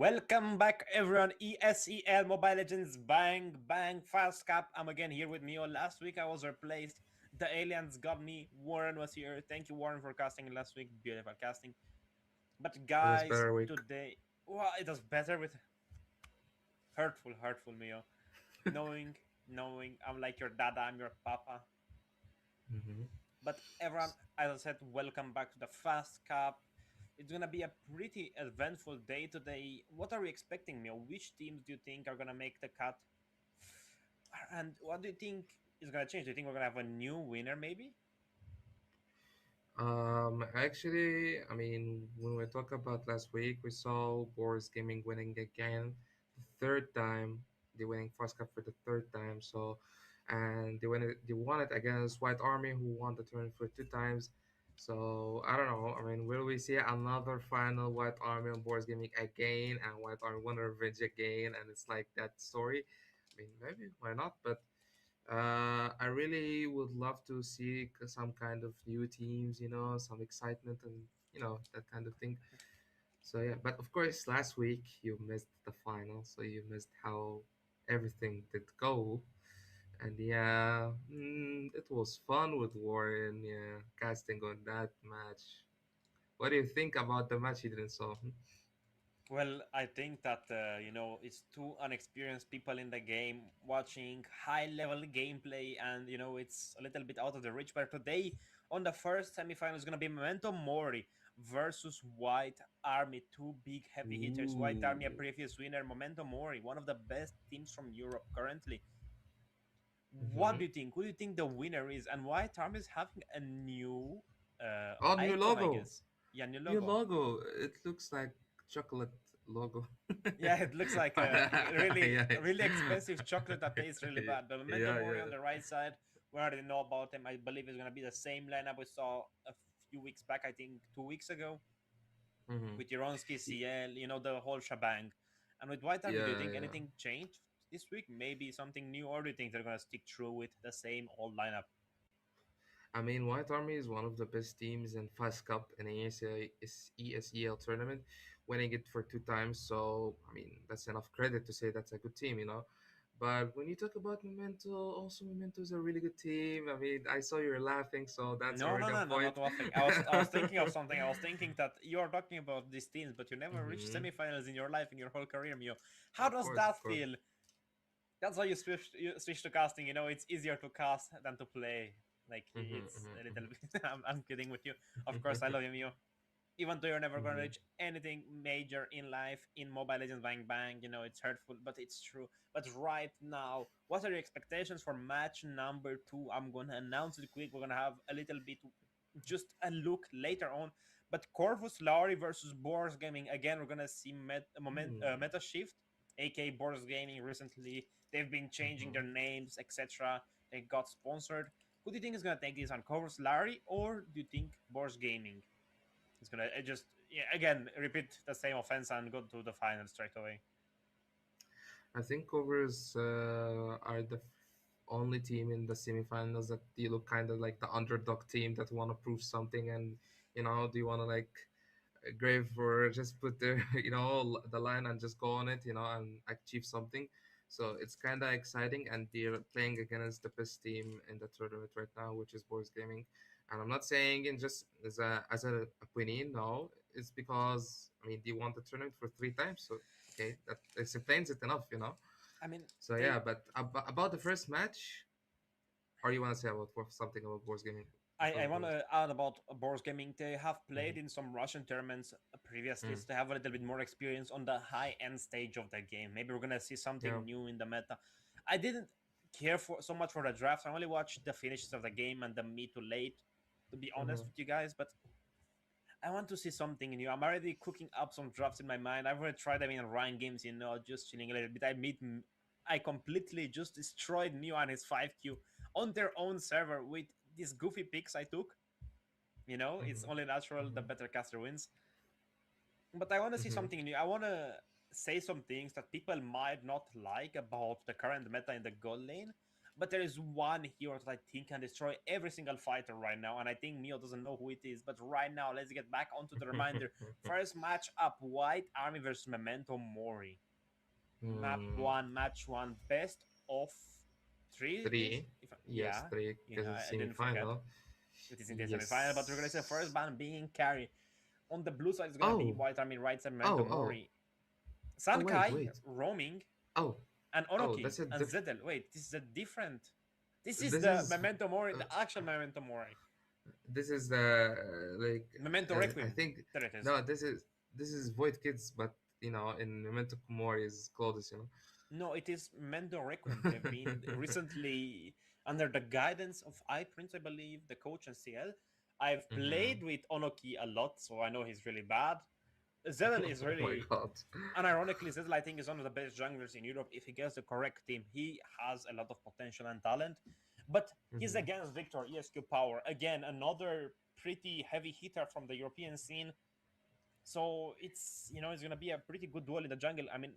Welcome back, everyone. ESEL Mobile Legends Bang Bang FastCup. I'm again here with Mio. Last week I was replaced. The aliens got me. Warren was here. Thank you, Warren, for casting last week. Beautiful casting. But It was guys, better week. today, well, it was better with hurtful Mio. Knowing I'm like your dada, I'm your papa. hmm But everyone, as I said, welcome back to the FastCup. It's gonna be a pretty eventful day today. What are we expecting, Mio? Which teams do you think are gonna make the cut? And what do you think is gonna change? Do you think we're gonna have a new winner, maybe? When we talk about last week, we saw Boris Gaming winning again, the third time. They winning First Cup for the third time. And they won it against White Army, who won the tournament for two times. So I don't know. Will we see another final White Army on Boris Gaming again, and White Army win revenge again? And it's like that story. Maybe why not? But I really would love to see some kind of new teams, some excitement and that kind of thing. So yeah, but of course, last week you missed the final, so you missed how everything did go. And yeah, it was fun with Warren. Yeah, casting on that match. What do you think about the match you didn't saw? Well, I think that it's two unexperienced people in the game watching high-level gameplay, and it's a little bit out of the reach. But today, on the first semifinal, is gonna be Memento Mori versus White Army, two big heavy hitters. White Army, a Ooh. previous winner. Memento Mori, one of the best teams from Europe currently. What hmm do you think? Who do you think the winner is? And White Army is having a new Oh, new icon, I logo. guess. Yeah, new New logo. logo. It looks like chocolate logo. Yeah, it looks like a really, Yeah, really expensive chocolate that tastes really bad. But Memento yeah, Mori yeah. on the right side, we already know about him. I believe it's gonna be the same lineup we saw a few weeks back. I think 2 weeks ago Mm-hmm. with Ironsky, CL. The whole shebang. And with White Army, do you Yeah, think yeah. anything changed this week? Maybe something new, or do you think they're gonna stick true with the same old lineup? White Army is one of the best teams in Fast Cup and ESEL tournament, winning it for two times. So, that's enough credit to say that's a good team. But when you talk about Memento, also Memento is a really good team. I saw you're laughing, so that's No, no, already a no, no, point. not laughing. I was thinking of something. I was thinking that you are talking about these teams, but you never reached hmm semifinals in your life, in your whole career, Mio. How Of does course, that of course. feel? That's why you switch to casting. It's easier to cast than to play. Like it's a little bit. I'm kidding with you. Of course, I love you, Mio. Even though you're never gonna hmm reach anything major in life in Mobile Legends Bang Bang, it's hurtful, but it's true. But right now, what are your expectations for match number two? I'm gonna announce it quick. We're gonna have a little bit, just a look later on. But Corvus Lowry versus Boars Gaming again. We're gonna see meta shift, aka Boars Gaming. Recently, they've been changing their names, etc. They got sponsored. Who do you think is gonna take this on, Corvus Lowry, or do you think Boars Gaming? It's gonna just, yeah, again, repeat the same offense and go to the final straight away. I think Covers are the only team in the semifinals that they look kind of like the underdog team that want to prove something, and do you want to like grave or just put the the line and just go on it, and achieve something. So it's kind of exciting, and they're playing against the best team in the tournament right now, which is Boys Gaming. And I'm not saying in just as a opinion, no. It's because they won the tournament for three times, so okay, that explains it enough. I mean, So they yeah, but about the first match, or you want to say about something about Boys Gaming I before we want go? to add about Boros Gaming. They have Mm-hmm. played in some Russian tournaments previously, so they have a little bit more experience on the high end stage of the game. Maybe we're gonna see Yeah. something new in the meta. I didn't care for so much for the draft. I only watched the finishes of the game and the mid to late, to be honest Mm-hmm. with you guys. But I want to see something new. I'm already cooking up some drafts in my mind. I've already tried them in Ryan games, just chilling a little bit. I completely just destroyed Neo and his 5Q on their own server with these goofy picks I took. It's only natural the Mm-hmm. better caster wins. But I want to see Mm-hmm. something new. I want to say some things that people might not like about the current meta in the gold lane. But there is one hero that I think can destroy every single fighter right now, and I think Mio doesn't know who it is. But right now, let's get back onto the reminder. First match up: White Army versus Memento Mori. Map Hmm, one, match one, best of three. It is, three. if Yes, yeah, three yeah, because it's I didn't forget. semi-final. It is in the semi-final, but we're gonna say first Yes. ban being carry. On the blue side is gonna be Oh, White Army, right side Memento oh, oh, Mori, oh. Wait, Sankai wait. roaming, Oh, and oh. Onoki That's a and diff. Zedel. Wait, this is a different. This is This the is Memento Mori, uh, the actual Memento Mori. this is the like Memento I Requiem. think There it is. no. This is Void Kids, but in Memento Mori's clothes. No, it is Memento Requiem. They've been recently under the guidance of iPrince, I believe, the coach and CL. I've Mm-hmm. played with Onoki a lot, so I know he's really bad. Zedel is Oh my really, god. and ironically, Zedel I think is one of the best junglers in Europe if he gets the correct team. He has a lot of potential and talent, but he's Mm-hmm. against Victor ESQ Power. Again, another pretty heavy hitter from the European scene. So it's gonna be a pretty good duel in the jungle. I mean,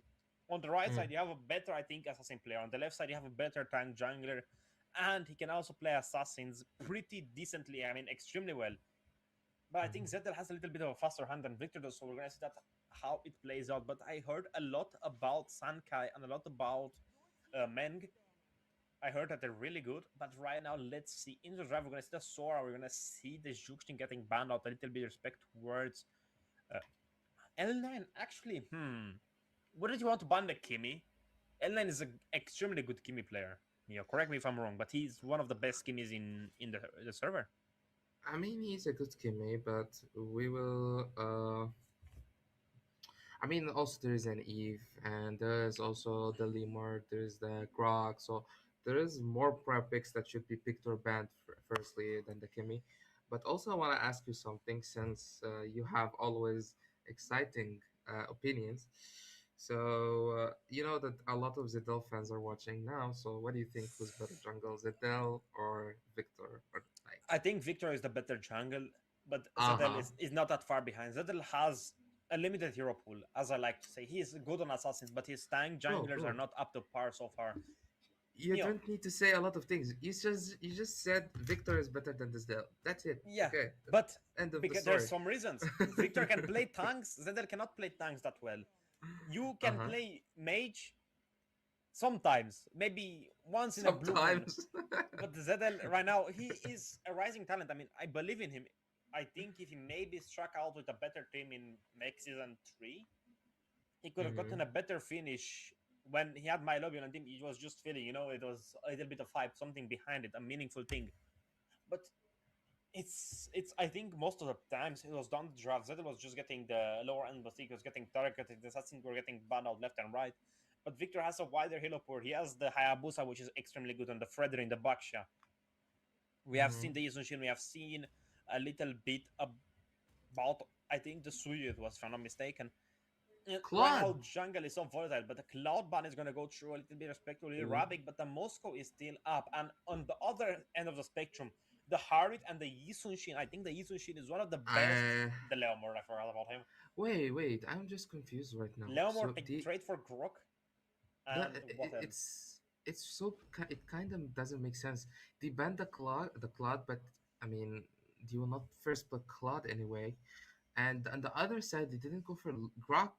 on the right Mm-hmm. side you have a better, I think, assassin player. On the left side you have a better tank jungler, and he can also play assassins pretty decently. I mean, extremely well. But I think Zettel has a little bit of a faster hand than Victor does, so we're gonna see that how it plays out. But I heard a lot about Sankai and a lot about Meng. I heard that they're really good, but right now, let's see. In the drive, we're gonna see the Sora, we're gonna see the Juxin getting banned out, a little bit of respect towards uh, L9. Actually, wouldn't you want to ban the Kimi? L9 is an extremely good Kimi player. Correct me if I'm wrong, but he's one of the best Kimis in the server. I mean, he's a good Kimmy, but we will. I mean, also there is an Eve, and there's also the Lemur, there's the Grog, so there is more prep picks that should be picked or banned firstly than the Kimmy. But also, I want to ask you something since you have always exciting opinions. So, you know that a lot of Zedel fans are watching now. So, what do you think? Who's better, Jungle, Zedel or Victor? Or like, I think Victor is the better jungle, but uh Zedel huh. is not that far behind. Zedel has a limited hero pool, as I like to say. He is good on assassins, but his tank Bro, junglers are bro, not up to par so far. you You know, don't need to say a lot of things. You just said Victor is better than this Dell. That's it. yeah, Okay. but End of the because there's story. some reasons. Victor can play tanks, Zedel cannot play tanks that well. You Uh can huh. play mage sometimes, maybe once in a blue moon. Sometimes. But Zedel right now, he is a rising talent. I mean, I believe in him. I think if he maybe struck out with a better team in Make Season 3, he could have Mm-hmm. gotten a better finish when he had my lobby on team. He was just feeling, it was a little bit of hype, something behind it, a meaningful thing. But it's I think most of the times it was done the draft. Zedel was just getting the lower end, but he was getting targeted. The assassins were getting banned out left and right. But Victor has a wider halo pool. He has the Hayabusa, which is extremely good, on the Fredder in the Baksha. We have Mm-hmm. seen the Yuzushin. We have seen a little bit about, I think, the Suyud was, if I'm not mistaken. And right Claude. now, jungle is so volatile, but the Cloud ban is going to go through a little bit respectively Ooh. Rabbit, but the Moscow is still up. And on the other end of the spectrum, the Harit and the Yisunshin, I think the Yisunshin is one of the best. I The Leomord, I forgot about him. wait. I'm just confused right now. Leomord So the trade for Grok, the and what else? it kind of doesn't make sense. They banned the Claude, but I mean, they will not first put Claude anyway. And on the other side, they didn't go for Grok.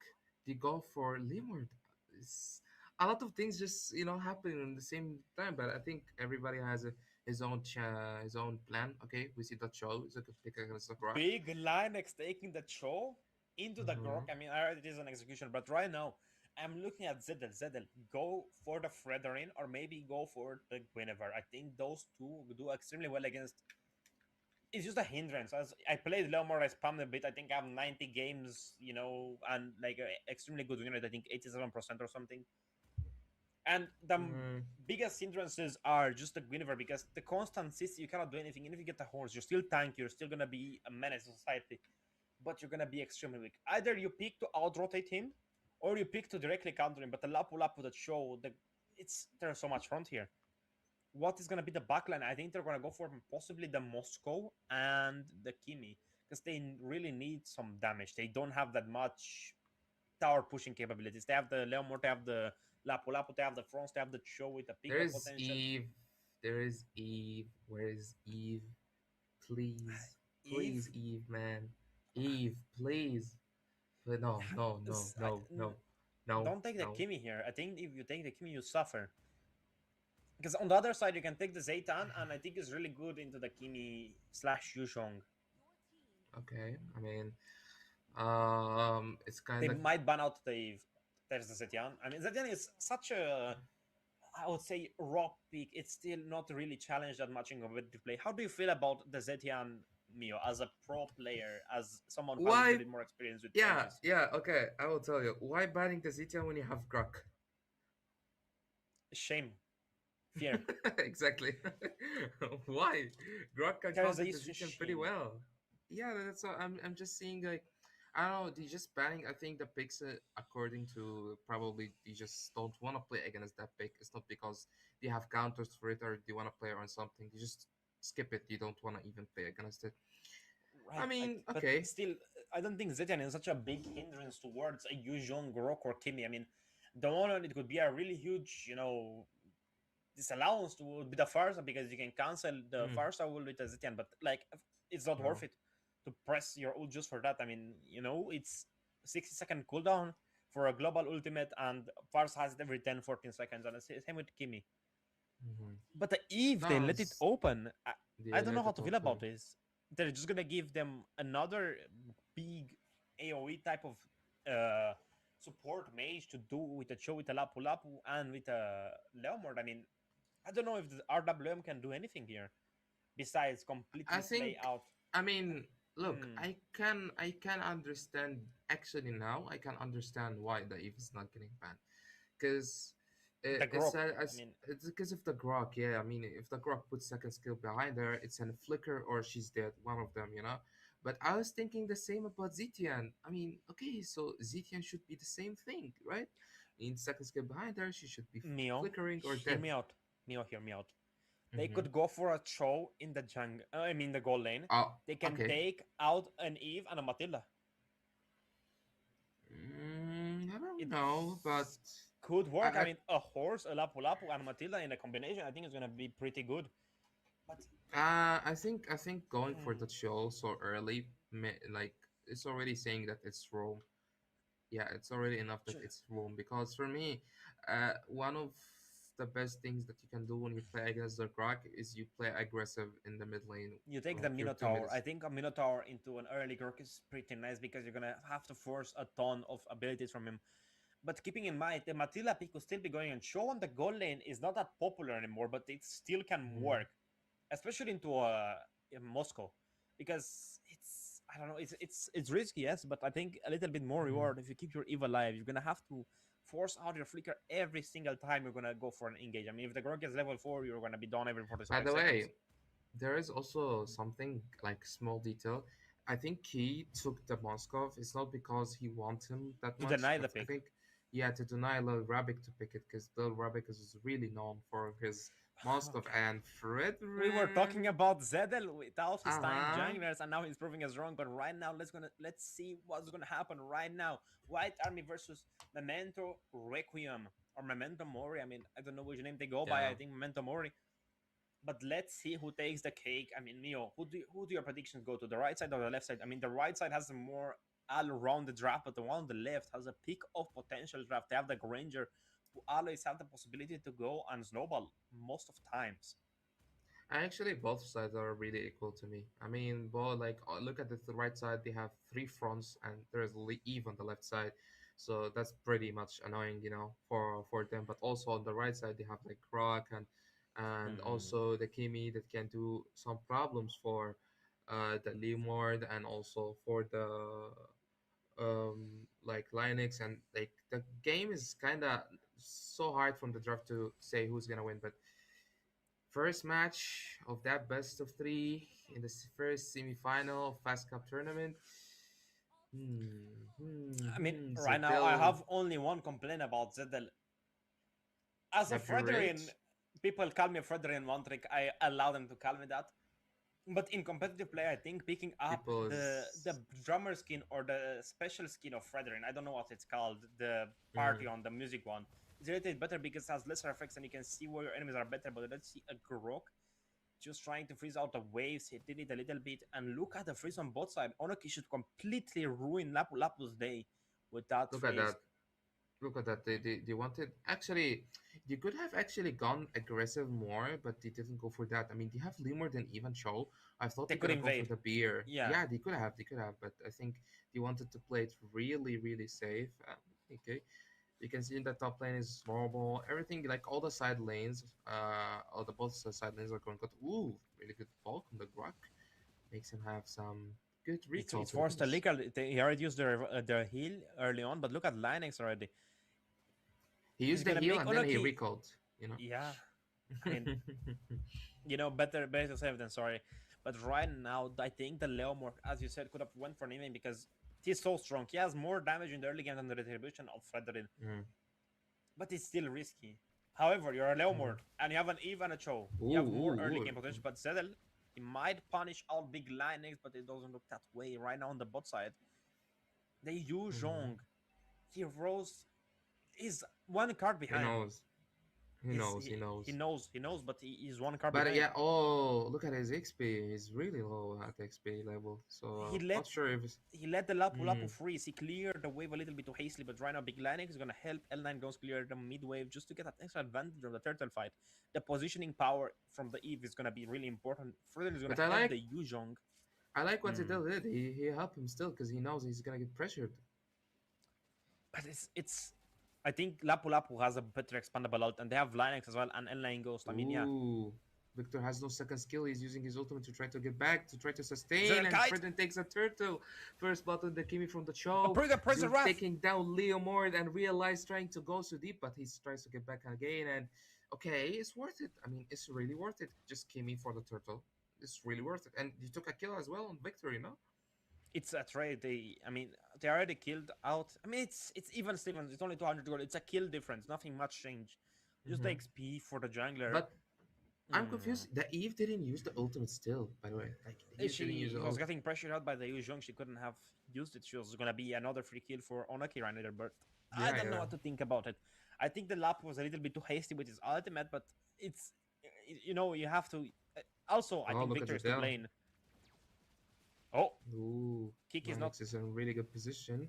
They go for Limord. It's, a lot of things just happen in the same time. But I think everybody has his own plan. Okay, we see that show. It's like a pick against the Grok. Big Linex taking the show into the Mm-hmm. Grok. I mean, I heard it is an execution, but right now I'm looking at Zedel. Zedel, go for the Fredrin or maybe go for the Guinevere. I think those two do extremely well against. It's just a hindrance. As I played Leomord, I spammed a bit. I think I have 90 games, and like extremely good win rate. I think 87% or something. And the Mm-hmm. biggest hindrances are just the Guinevere, because the constant CC, you cannot do anything. Even if you get the horns, you're still tanky. You're still gonna be a menace to society, but you're gonna be extremely weak. Either you pick to out rotate him, or you pick to directly counter him. But the Lapu Lapu that show there's so much front here. What is gonna be the backline? I think they're gonna go for possibly the Moscow and the Kimi, because they really need some damage. They don't have that much tower pushing capabilities. They have the Leomort, they have the Lapu Lapu, they have the Fronts, they have the Cho with the There pickup is potential. Eve. There is Eve. Where is Eve? Please, Eve, please, Eve, man. Eve, please. But no, no, no, no, no, no, don't take the no. Kimi here. I think if you take the Kimi, you suffer. Because on the other side, you can take the Zaytan, and I think it's really good into the Kimi slash Yushong. Okay, I mean, it's They kind of might ban out the Eve. There's the Zetian. I mean, Zetian is such a, I would say, raw pick. It's still not really challenged that much in competitive play. How do you feel about the Zetian, Mio, as a pro player, as someone who has a little why. bit more experience with Yeah, changes? yeah. Okay, I will tell you why banning the Zitian when you have Grok. Shame, fear. Exactly. Why? Grok can There's counter a the Zitian pretty shame. well. Yeah, that's all. I'm just seeing like I don't know. They just banning. I think the picks according to probably they just don't want to play against that pick. It's not because they have counters for it or they want to play on something. They just skip it. They don't want to even play against it. I Right, mean, but okay. still, I don't think Zetian is such a big hindrance towards a Yujon, Grok, or Kimi. I mean, the one it could be a really huge, disallowance to be the first because you can cancel the Mm, first will with the Zetian, but like it's not no. worth it to press your ult just for that. I mean, it's 60-second cooldown for a global ultimate, and Fars has it every 10-14 seconds, and same with Kimi. Mm-hmm. But the Eve, they No, let it open. I they don't know let how it to feel about open. this. They're just gonna give them another big AOE type of uh, support mage to do with a Cho, with a Lapu Lapu, and with a Leomord. I mean, I don't know if the RWM can do anything here besides I completely play think out. I mean look, Hmm, I can understand actually now I can understand why the Eve is not getting banned. Because the it's Grok. I mean, it's because of the Grok, yeah. I mean if the Grok puts second skill behind her, it's in a flicker or she's dead, one of them, you know. But I was thinking the same about Zitian. I mean, okay, so Zitian should be the same thing, right? In second skill behind her, she should be Mio, flickering or hear dead. me out. Mio, hear me out. They Mm-hmm. could go for a Cho in the jungle. I mean, the goal lane. Oh, They can okay. take out an Eve and a Matilda. I don't It know, but could I, work. I I mean, a horse, a Lapu Lapu, and Matilda in a combination, I think is gonna be pretty good. But I think going for hmm, the show so early, like it's already saying that it's wrong. Yeah, it's already enough that ju- it's wrong because for me, one of the best things that you can do when you play against the Grok is you play aggressive in the mid lane, you take the like your two Minotaur. I minutes. think a Minotaur into an early Gurk is pretty nice because you're gonna have to force a ton of abilities from him. But keeping in mind, the Matilda pick could still be going, and show on the goal lane is not that popular anymore, but it still can Mm-hmm. work, especially into in Moscow, because it's, I don't know, it's risky, yes, but I think a little bit more Mm-hmm. reward if you keep your Eve alive. You're gonna have to force out your flicker every single time you're gonna go for an engage. I mean, if the Grok is level 4, you're gonna be done every By 45 the seconds. way, there is also something like small detail. I think he took the Moskov. It's not because he wants him that To much, deny but the I pick. think yeah to deny Lil Rabbit to pick it because Lil Rabbit is really known for his Moskov Okay. and We were talking Fredrin. about Zedel without his Uh tank huh. junglers, and now he's proving us wrong. But right now, let's see what's gonna happen right now. White Army versus Memento Requiem or Memento Mori. I mean, I don't know which name they go by. Yeah. I think Memento Mori. But let's see who takes the cake. I mean, Mio, who do your predictions go to? The right side or the left side? I mean, the right side has a more all-rounded draft, but the one on the left has a peak of potential draft. They have the Granger, who always have the possibility to go and snowball most of times. Actually, both sides are really equal to me. I mean, both like look at the right side. They have three fronts, and there's Eve on the left side, so that's pretty much annoying, for them. But also on the right side, they have like Rock and Hmm. also the Kimi that can do some problems for the Leomord and also for the like Linux and like the game is kind of so hard from the draft to say who's gonna win, but first match of that best of three in the first semifinal of FastCup tournament. I mean, right now I Zedel have only one complaint about Zedel. As a Frederian, average. people call me Frederian one trick. I allow them to call me that. But in competitive play, I think picking up People the is drummer skin or the special skin of Frederian, I don't know what it's called, the party mm, on the music one. It's related better because it has lesser effects and you can see where your enemies are better. But let's see a Grok just trying to freeze out the waves. He did it a little bit. And look at the freeze on both sides. Onoki should completely ruin Lapu Lapu's day with that Look at freeze. that. Look at that. They wanted actually. They could have actually gone aggressive more, but they didn't go for that. I mean, they have Limor than even Cho. I thought They they're could gonna go for invade. the beer. Yeah. Yeah, they could have. They could have, but I think they wanted to play it really, really safe. Okay, you can see in the top lane is normal. Everything like all the side lanes, all the both side lanes are going good. Ooh, really good bulk on the Grok. Makes him have some good recall It's to the forced base. illegal. He already used their heal early on, but look at Linux already. He He's used the gonna heal make and then he Onoki. recalled. You know. Yeah, I mean, better safe than sorry. But right now, I think the Leomorph, as you said, could have went for Nime because he's so strong. He has more damage in the early game than the retribution of Fredrin, Mm, but it's still risky. However, you're a mm. Leomord and you have an Eve and a Cho. Ooh, You have more ooh, early ooh. game potential, but Zedel, he might punish out big Linux, but it doesn't look that way right now on the bot side. They Yu Mhm. Zhong. He rose is one card He behind. knows. He He's knows. He knows. he knows, but he's one card But behind. yeah, oh, look at his XP. He's really low at XP level. So He not let sure if it's. he let the Lapu Lapu Mm, freeze. He cleared the wave a little bit too hastily, but right now Big Linux is gonna help L9 goes clear the mid wave just to get that extra advantage of the turtle fight. The positioning power from the Eve is gonna be really important. Further is gonna but I help like the Yuzhong. I like what Hmm. Zidane did. He helped him still because he knows he's gonna get pressured. But it's I think Lapu Lapu has a better expandable ult and they have Linux as well and L9 Ghost. I mean, yeah. Ooh. Victor has no second skill. He's using his ultimate to try to get back, to try to sustain, Zerel and Kite! Fredden takes a turtle. First button that came in from the show. Bring the Prison Zero Wrath! taking down Leo Mord and realize trying to go so deep, but he tries to get back again. And okay, it's worth it. I mean, it's really worth it. Just came in for the turtle. It's really worth it. And you took a kill as well on Victor, you know? It's a trade. I mean, they already killed out. I mean, it's even Stevens. It's only 200 gold. It's a kill difference. Nothing much change. Just the Hmm. XP for the jungler. But I'm Hmm. confused. The Eve didn't use the ultimate still, by the way. Like, the Eve didn't use She the was ult. getting pressured out by the Yu Zhong. She couldn't have used it. She was gonna be another free kill for Onaki right there. But I Yeah, don't know yeah. what to think about it. I think the lap was a little bit too hasty with his ultimate, but it's you have to. Also, I Oh, think look at Victor is to Zidane. blame. Oh, Ooh, Kick is not. Linux is in a really good position.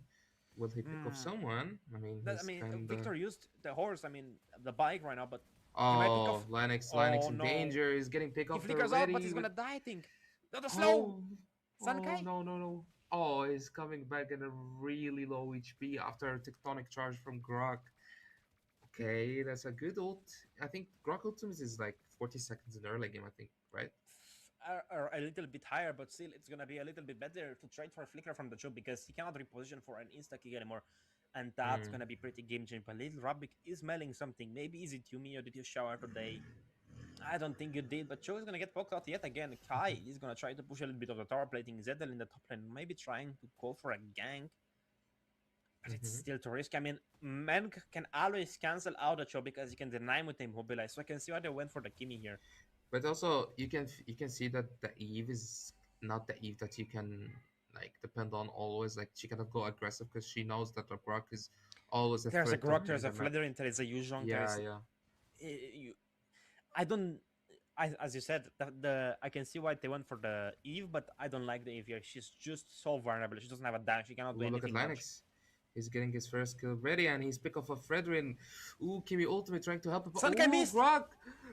Will he pick off Hmm. someone? I mean, I he's mean, kind of. Victor used the horse. I mean, the bike right now, but he might pick Oh, off. Linux Oh in no, danger. He's getting picked he off flickers out, but already he's with. gonna die. I think. Not the slow Oh, oh, Sankai. no, no, no. Oh, he's coming back at a really low HP after a tectonic charge from Grok. Okay, that's a good ult. I think Grok ultimate is like 40 seconds in the early game, I think, right? Are a little bit higher, but still, it's gonna be a little bit better to trade for a flicker from the job because he cannot reposition for an insta kick anymore, and that's Mm. gonna be pretty game changing. But little Rubik is smelling something. Maybe is it you, me, or did you shower today? I don't think you did, but Cho is gonna get poked out yet again. Kai is gonna try to push a little bit of the tower plating. Zedel in the top lane, maybe trying to call for a gank, but it's Hmm. still too risky. I mean, Menk can always cancel out a Cho because he can deny him with the immobilize. So I can see why they went for the Kimi here. But also, you can see that the Eve is not the Eve that you can like depend on always. Like, she cannot go aggressive because she knows that the Grok is always a There's a threat to Grok, her there's in a the map. Fledering, there is a Yuzhong, there Yeah, is yeah. you, I don't. As you said, the I can see why they went for the Eve, but I don't like the Eve here. She's just so vulnerable. She doesn't have a dash. She cannot do Ooh, look at anything much. Linux. He's getting his first kill ready, and he's pick off a Fredrin. Ooh, Kimi ultimate trying to help him. Sunkai Ooh, missed. Grok!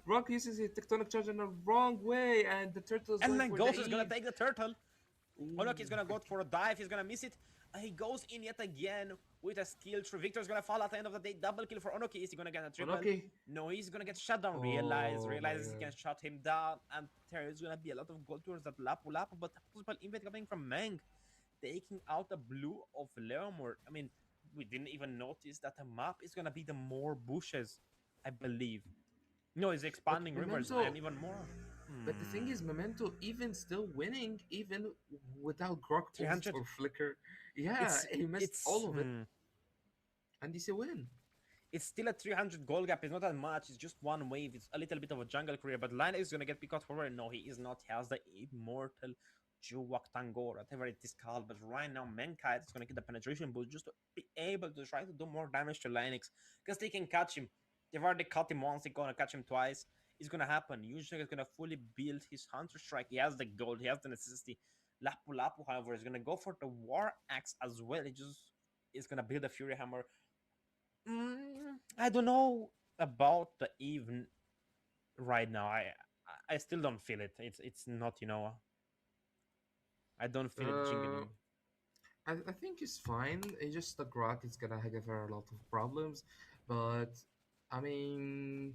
Grok uses his tectonic charge in the wrong way, and the turtle is And going then for the Ghost is gonna Eve. take the turtle. Ooh, Onoki is gonna go for a dive. He's gonna miss it. He goes in yet again with a skill tree. Victor's gonna fall at the end of the day. Double kill for Onoki. Is he gonna get a triple? Onoki. No, he's gonna get shut down. Oh my Realizes he god. can shut him down, and there is gonna be a lot of gold towards that Lapu Lapu, but a possible invade coming from Meng, taking out the blue of Leomord. I mean, we didn't even notice that the map is gonna be the more bushes, I believe. No, it's But expanding rivers and Memento. even more. But the thing Hmm. is, Memento even still winning, even without Grok ult 300. or Flicker. Yeah, It's he missed it's all of it, hmm. and he's a win. It's still a 300 goal gap. It's not that much. It's just one wave. It's a little bit of a jungle career. But Line is gonna get picked out forward. No, he is not. He has the immortal Juwak Tango, whatever it is called. But right now, Mankite is gonna get the penetration boost just to be able to try to do more damage to Linux because they can catch him. They've already caught him once. They're gonna catch him twice. It's gonna happen. Usually, he's gonna fully build his Hunter Strike. He has the gold. He has the necessity. Lapu Lapu, however, is gonna go for the War Axe as well. He just is gonna build a Fury Hammer. I don't know about the even right now. I still don't feel it. It's not, I don't feel it Uh, jingling. I think it's fine. It's just the Grok is gonna give her a lot of problems, but I mean,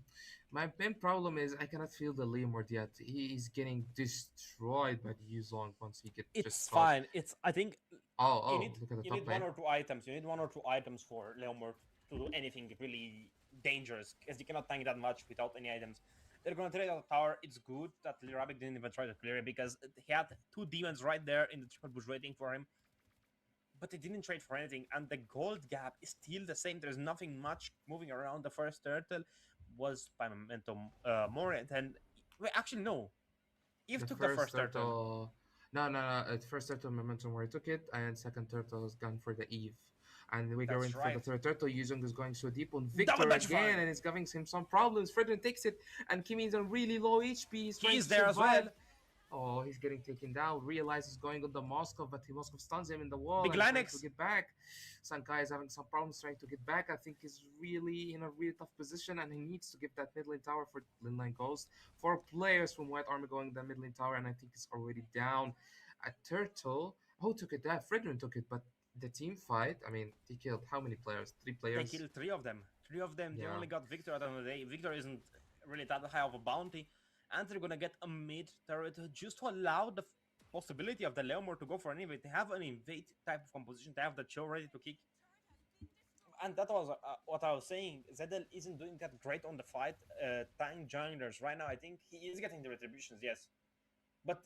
my main problem is I cannot feel the Lemur yet. He is getting destroyed by the Yuzong once he get just It's caught. fine. It's I think Oh, you oh, need look at the you top need one lane. or two items. You need one or two items for Leomord to do anything really dangerous because you cannot tank that much without any items. They're gonna trade out the tower. It's good that Rabbit didn't even try to clear it because he had two demons right there in the triple bush waiting for him, but they didn't trade for anything. And the gold gap is still the same. There's nothing much moving around. The first turtle was by Memento Mori, and wait, actually no, Eve The took the first first turtle. turtle, no. At first turtle momentum where he took it, and second turtle is gone for the Eve. And we go That's in for the right. third turtle. Yuzong is going so deep on Double Victor petrify. again, and it's giving him some problems. Fredrin takes it, and Kimi is on really low HP. He's He trying is to there as well. survive. Oh, he's getting taken down. Realizes going on the Moskov, but he Moskov stuns him in the wall Big and trying to Linux. get back. Sankai is having some problems trying to get back. I think he's really in a really tough position, and he needs to give that mid lane tower for Linline Ghost. Four players from White Army going the mid lane tower, and I think it's already down. A turtle. Who took it? That Fredrin took it, but the team fight. I mean, he killed how many players? Three They players. killed three of them. Three of them. They Yeah. only got Victor at the end of the day. Victor isn't really that high of a bounty. And they're gonna get a mid turret just to allow the possibility of the Leomor to go for an invade. They have an invade type of composition. They have the chill ready to kick. And that was what I was saying. Zedel isn't doing that great on the fight. Tank junglers right now, I think he is getting the retributions, yes. But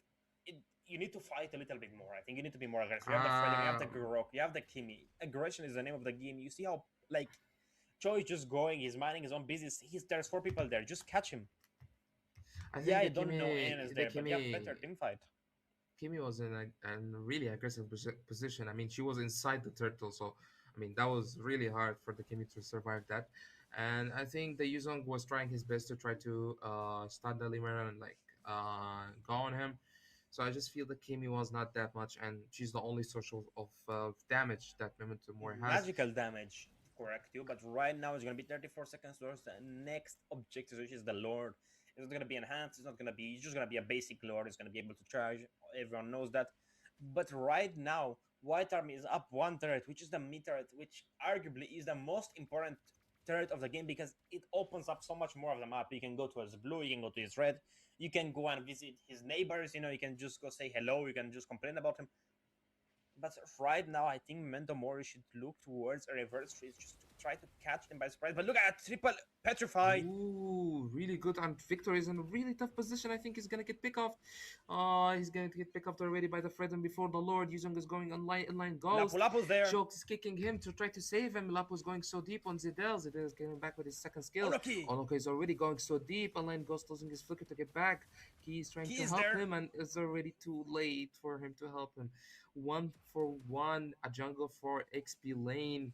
it, you need to fight a little bit more. I think you need to be more aggressive. You have the Frederick, you have the Um, Grok, you have the Kimi. Aggression is the name of the game. You see how like Choi is just going, he's minding his own business. There's four people there. Just catch him. I Yeah, think I don't know Aeon is the there, but you have better team fight. Kimi was in a really aggressive position. I mean, she was inside the turtle, so I mean that was really hard for the Kimi to survive that. And I think the Yuzong was trying his best to try to stun the Lemur and like go on him. So I just feel that Kimi was not that much, and she's the only source of damage that Memento Mori has. Magical damage, correct you, but right now it's gonna be 34 seconds towards the next objective, which is the Lord. It's not gonna be enhanced, it's just gonna be a basic Lord, it's gonna be able to charge. Everyone knows that. But right now, White Army is up one turret, which is the mid turret, which arguably is the most important turret of the game because it opens up so much more of the map. You can go to his blue, you can go to his red, you can go and visit his neighbors, you can just go say hello, you can just complain about him. But right now, I think Memento Mori should look towards a reverse freeze just to try to catch them by surprise. But look at triple petrify. Ooh, really good. And Victor is in a really tough position. I think he's gonna get picked off. He's going to get picked off already by the Fred and before the Lord. Yuzong is going online, inline Lapu Ghost. Lapu's there. Choke is kicking him to try to save him. Lapu is going so deep on Zidel. Zidel is getting back with his second skill. Oloki. Oloka is already going so deep. Online Ghost losing his flicker to get back. He is trying He to is help there. him, and it's already too late for him to help him. 1 for 1, a jungle for XP lane.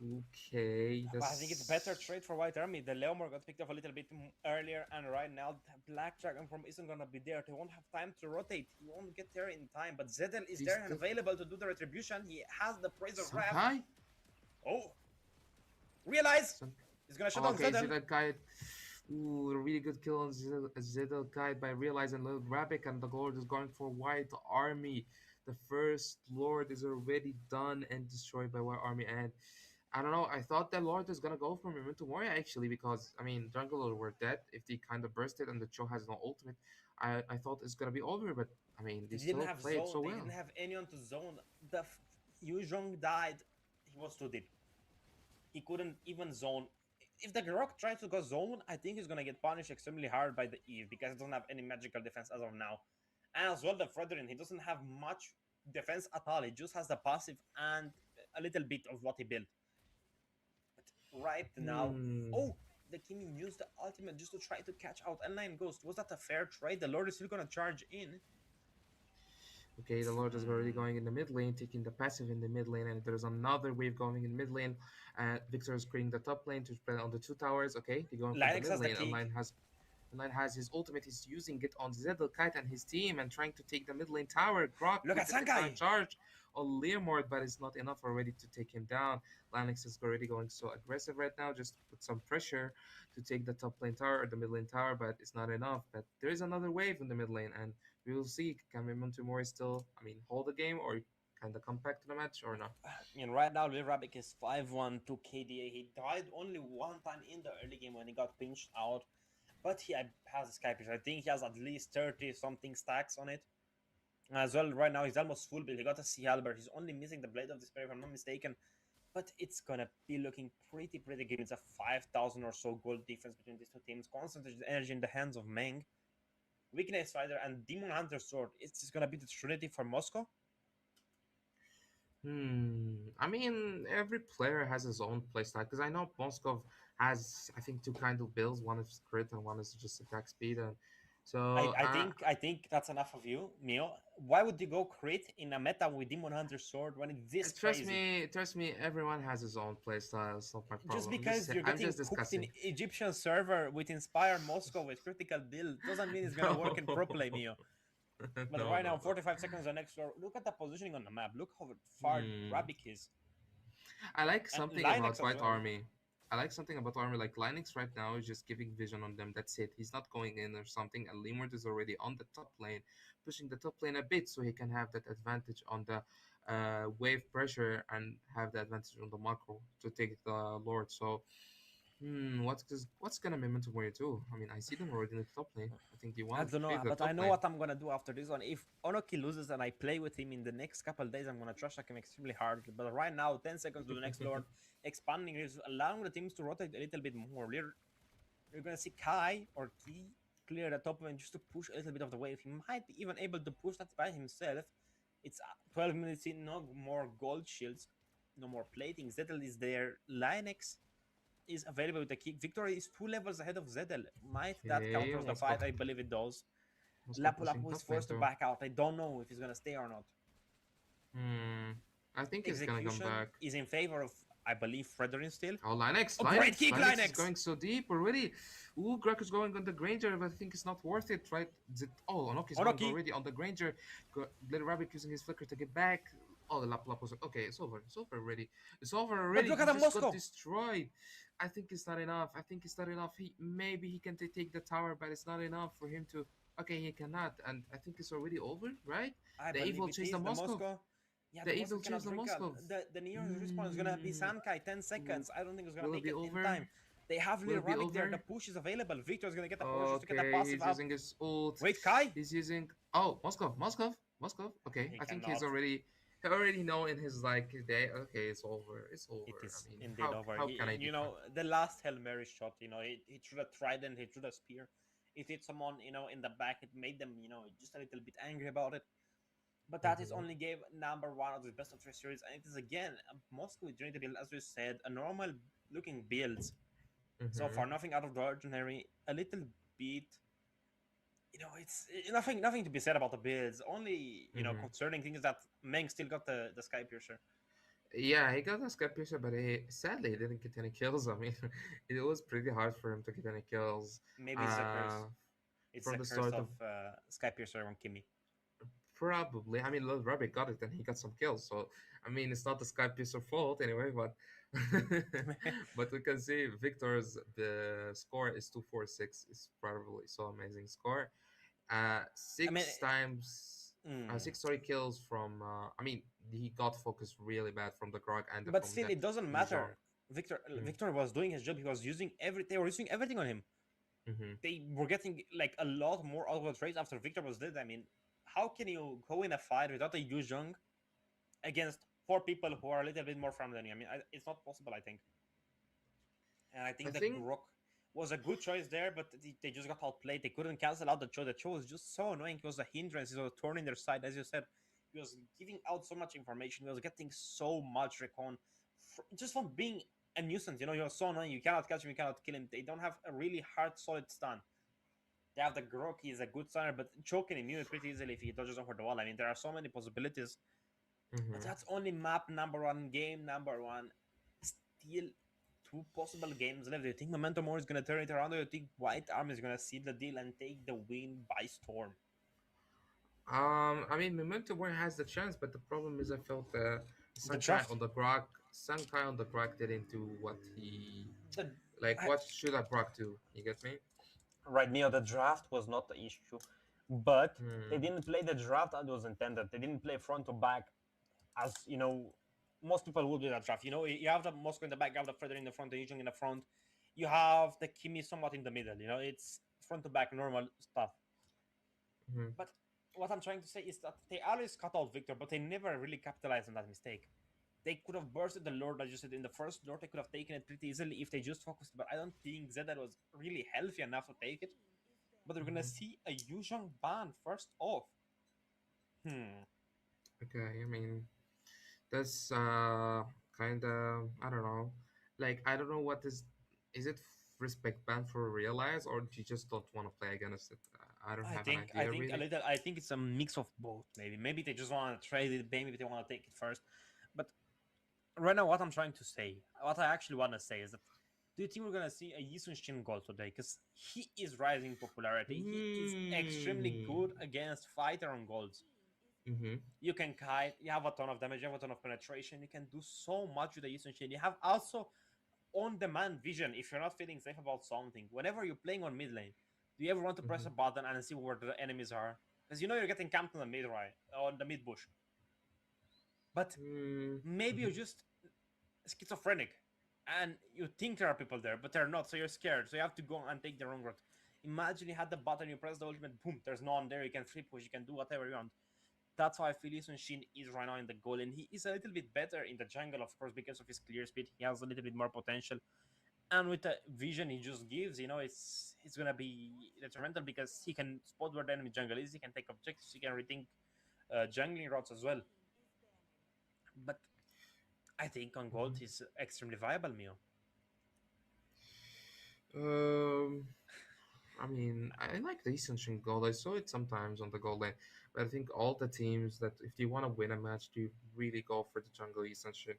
Okay, But I think it's that's better trade for White Army. The Leomor got picked off a little bit earlier, and right now the Black Dragon form isn't gonna be there. They won't have time to rotate. He won't get there in time. But Zedel is this there and available to do the retribution. He has the Praise of Wrath. Sankai. Oh, realize San- he's gonna shut down Okay, Zedel. Zidane guide. Ooh, a really good kill on Zidane guide by realizing Little Rabbit, and the Lord is going for White Army. The first Lord is already done and destroyed by White Army, and I don't know. I thought that Lord is gonna go for Memento Mori actually because I mean Jungler were dead if they kind of bursted and the Cho has no ultimate. I thought it's gonna be over, but I mean they They didn't still have played zone. so They didn't well. have anyone to zone. The Yu Zhong died. He was too deep. He couldn't even zone. If the Grok tries to go zone, I think he's gonna get punished extremely hard by the Eve because he doesn't have any magical defense as of now. And as well, the Fredrin, he doesn't have much defense at all. He just has the passive and a little bit of what he built. But right now, Hmm. oh, the Kimi used the ultimate just to try to catch out N9 Ghost. Was that a fair trade? The Lord is still gonna charge in. Okay, the Lord is already Hmm. going in the mid lane, taking the passive in the mid lane, and there's another wave going in mid lane. Victor is creating the top lane to play on the two towers. Okay, they're going for the Linux mid has the lane. kick. Online has his ultimate. He's using it on Zedel Kite and his team and trying to take the mid lane tower. Grok Look with at the decline Sankai. charge on Leomord, but it's not enough already to take him down. Linux is already going so aggressive right now, just to put some pressure to take the top lane tower or the mid lane tower, but it's not enough. But there is another wave in the mid lane, and we will see. Can Montemori still, hold the game or kind of come back to the match or not? Right now, Lil Rabbit is 5-1 to KDA. He died only one time in the early game when he got pinched out, but he has a Skype. I think he has at least 30 something stacks on it. As well, right now he's almost full build. He got a Sea Halberd. He's only missing the Blade of Despair, if I'm not mistaken. But it's gonna be looking pretty good. It's a 5,000 or so gold difference between these two teams. Concentrated energy in the hands of Meng. Weakness Fighter and Demon Hunter Sword. It's just gonna be the Trinity for Moscow. Every player has his own playstyle because I know Moskov has, I think, two kind of builds. One is crit and one is just attack speed. And I, so, I think I think that's enough of you, Mio. Why would you go crit in a meta with Demon Hunter Sword when it's this crazy? trust me, everyone has his own playstyle. It's not my Just problem. because you're I'm getting just cooked in discussing. Egyptian server with Inspire Moscow with critical build doesn't mean it's gonna work in pro No, play, Mio. But no, right no, now, no. 45 seconds on next floor. Look at the positioning on the map. Look how far Hmm. Rabik is. I like And something about Linux as White well. Army. I like something about Army like Linux right now is just giving vision on them. That's it. He's not going in or something. And Lemurt is already on the top lane, pushing the top lane a bit so he can have that advantage on the wave pressure and have the advantage on the macro to take the Lord. So, what's gonna Memento Mori do? I see them already in the top lane. I think they I wanted to don't know, clear the but I top know lane. what I'm gonna do after this one. If Onoki loses and I play with him in the next couple of days, I'm gonna trash talk him extremely hard. But right now, 10 seconds to the next Lord, expanding is allowing the teams to rotate a little bit more. You're gonna see Kai or Ki clear the top lane just to push a little bit of the wave. He might be even able to push that by himself. It's 12 minutes in, no more gold shields, no more plating. Zettel is there. Linux is available with the kick. Victory is 2 levels ahead of Zedel. Might that Okay, counters the Moscow. fight? I believe it does. Moscow Lapu pushing Lapu is top lane forced to too. back out. I don't know if he's gonna stay or not. Hmm. I think he's gonna come Execution back. is in favor of, I believe, Frederick still. Oh, Linux, Oh, great kick, Linux is Linux! going so deep already. Ooh, Greg is going on the Granger, but I think it's not worth it, right? Oh, Onoki is going Onoki! already on the Granger. Little Rabbit using his flicker to get back. Oh, the Lap was okay. It's over. It's over already. It's over But already. look He at the just got Moscow! destroyed. I think it's not enough. I think it's not enough. He maybe he can take the tower, but it's not enough for him to. Okay, he cannot, and I think it's already over, right? I The believe evil it chase the is. The Moskov. Moscow. Yeah, The the evil Moscow chase cannot the recall. Moskov. The nearest respawn is gonna be Mm, Sankai, 10 w- seconds. I don't think it's gonna will it make be it in over? time. They have Will Lil it be Rabbit there. The over? push is available. Victor's gonna get the power just to get the Okay, passive he's up. using his ult. Wait, Kai? He's using Moskov. Okay, He I think cannot. he already know in his like day. Okay, it's over. It's It over. is indeed over. How can I defend? The last Hail Mary shot, he threw a trident, he threw a spear. It hit someone, in the back. It made them, just a little bit angry about it. But that is Mm-hmm. only game number one of the best of three series, and it is again Moscow with Trinity build, as we said, a normal looking builds so Mm-hmm. far, nothing out of the ordinary. A little bit, it's nothing to be said about the builds. Only Mm-hmm. concerning things that Meng still got the Sky Piercer. Yeah, he got a scrap piercer, but he sadly he didn't get any kills. It was pretty hard for him to get any kills. Maybe it's a curse. Uh, It's from a the curse start of of Sky Piercer on Kimmy. Probably. Little Rabbit got it and he got some kills. So, it's not the Sky Piercer fault anyway, but but we can see Victor's the score is 246. It's probably so amazing score. I mean, Six times, mm, six sorry kills from. He got focused really bad from the Grog and but from still, the it doesn't Dijon. matter. Victor was doing his job. He was using They were using everything on him. Mm-hmm. They were getting like a lot more out of the trades after Victor was dead. I mean, how can you go in a fight without a Yu Jung against four people who are a little bit more from than you? I mean, it's not possible, I think. And I I think that think. Grok was a good choice there, but they just got outplayed. They couldn't cancel out the show. The show was just so annoying. It was a hindrance. It was a thorn in their side, as you said. He was giving out so much information. He was getting so much recon just from being a nuisance. He was so annoying. You cannot catch him. You cannot kill him. They don't have a really hard, solid stun. They have the Grok, he's a good stunner, but choking immune pretty easily if he dodges over the wall. I mean, there are so many possibilities, but Mm-hmm. that's only map number one, game number one. Still two possible games left. Do you think Memento Mori is gonna turn it around, or do you think White Army is gonna seal the deal and take the win by storm? I mean, Memento Mori has the chance, but the problem is I felt The Sankai draft, on the Grok, Sankai on the Grok didn't do what he the like. I, What should a Grok do? You get me? right, Neo, the draft was not the issue, but they Hmm. didn't play the draft as was intended. They didn't play front to back as most people would do that draft. You have the Moscow in the back, you have the Frederick in the front, the Yuzhong in the front, you have the Kimi somewhat in the middle. It's front to back normal stuff. Hmm. But what I'm trying to say is that they always cut out Victor, but they never really capitalized on that mistake. They could have bursted the Lord, as you said, in the first Lord. They could have taken it pretty easily if they just focused. But I don't think Zedar was really healthy enough to take it. But we're gonna Hmm. see a Yuzhong ban first off. Hmm. Okay, I mean that's kind of I don't know. Like I don't know what is it respect ban for realize or do you just don't want to play against it? I don't I have an think I idea think a really. little. I think it's a mix of both. Maybe they just want to trade it. Maybe they want to take it first. But right now, what I'm trying to say, what I actually want to say is that, do you think we're gonna see a Yisun Shin goal today? Because he is rising popularity. He is extremely Hmm. good against fighter on golds. Mm-hmm. You can kite. You have a ton of damage. You have a ton of penetration. You can do so much with the Yisun Shin. You have also on-demand vision if you're not feeling safe about something. Whenever you're playing on mid lane, do you ever want to press Mm-hmm. a button and see where the enemies are? Because you're getting camped on the mid right, on the mid bush. But maybe you're Mm-hmm. just schizophrenic and you think there are people there, but they're not, so you're scared. So you have to go and take the wrong route. Imagine you had the button, you press the ultimate, boom, there's no one there. You can free push, you can do whatever you want. That's how I feel Lee Shin is right now in the goal, and he is a little bit better in the jungle, of course, because of his clear speed. He has a little bit more potential, and with the vision he just gives, it's gonna be detrimental because he can spot where the enemy jungle is. He can take objectives. He can rethink jungling routes as well. But I think on gold Mm-hmm. he's extremely viable, Mio. Um, I mean, I like the Ascension Gold. I saw it sometimes on the gold lane, but I think all the teams that if you want to win a match, do really go for the jungle Ascension.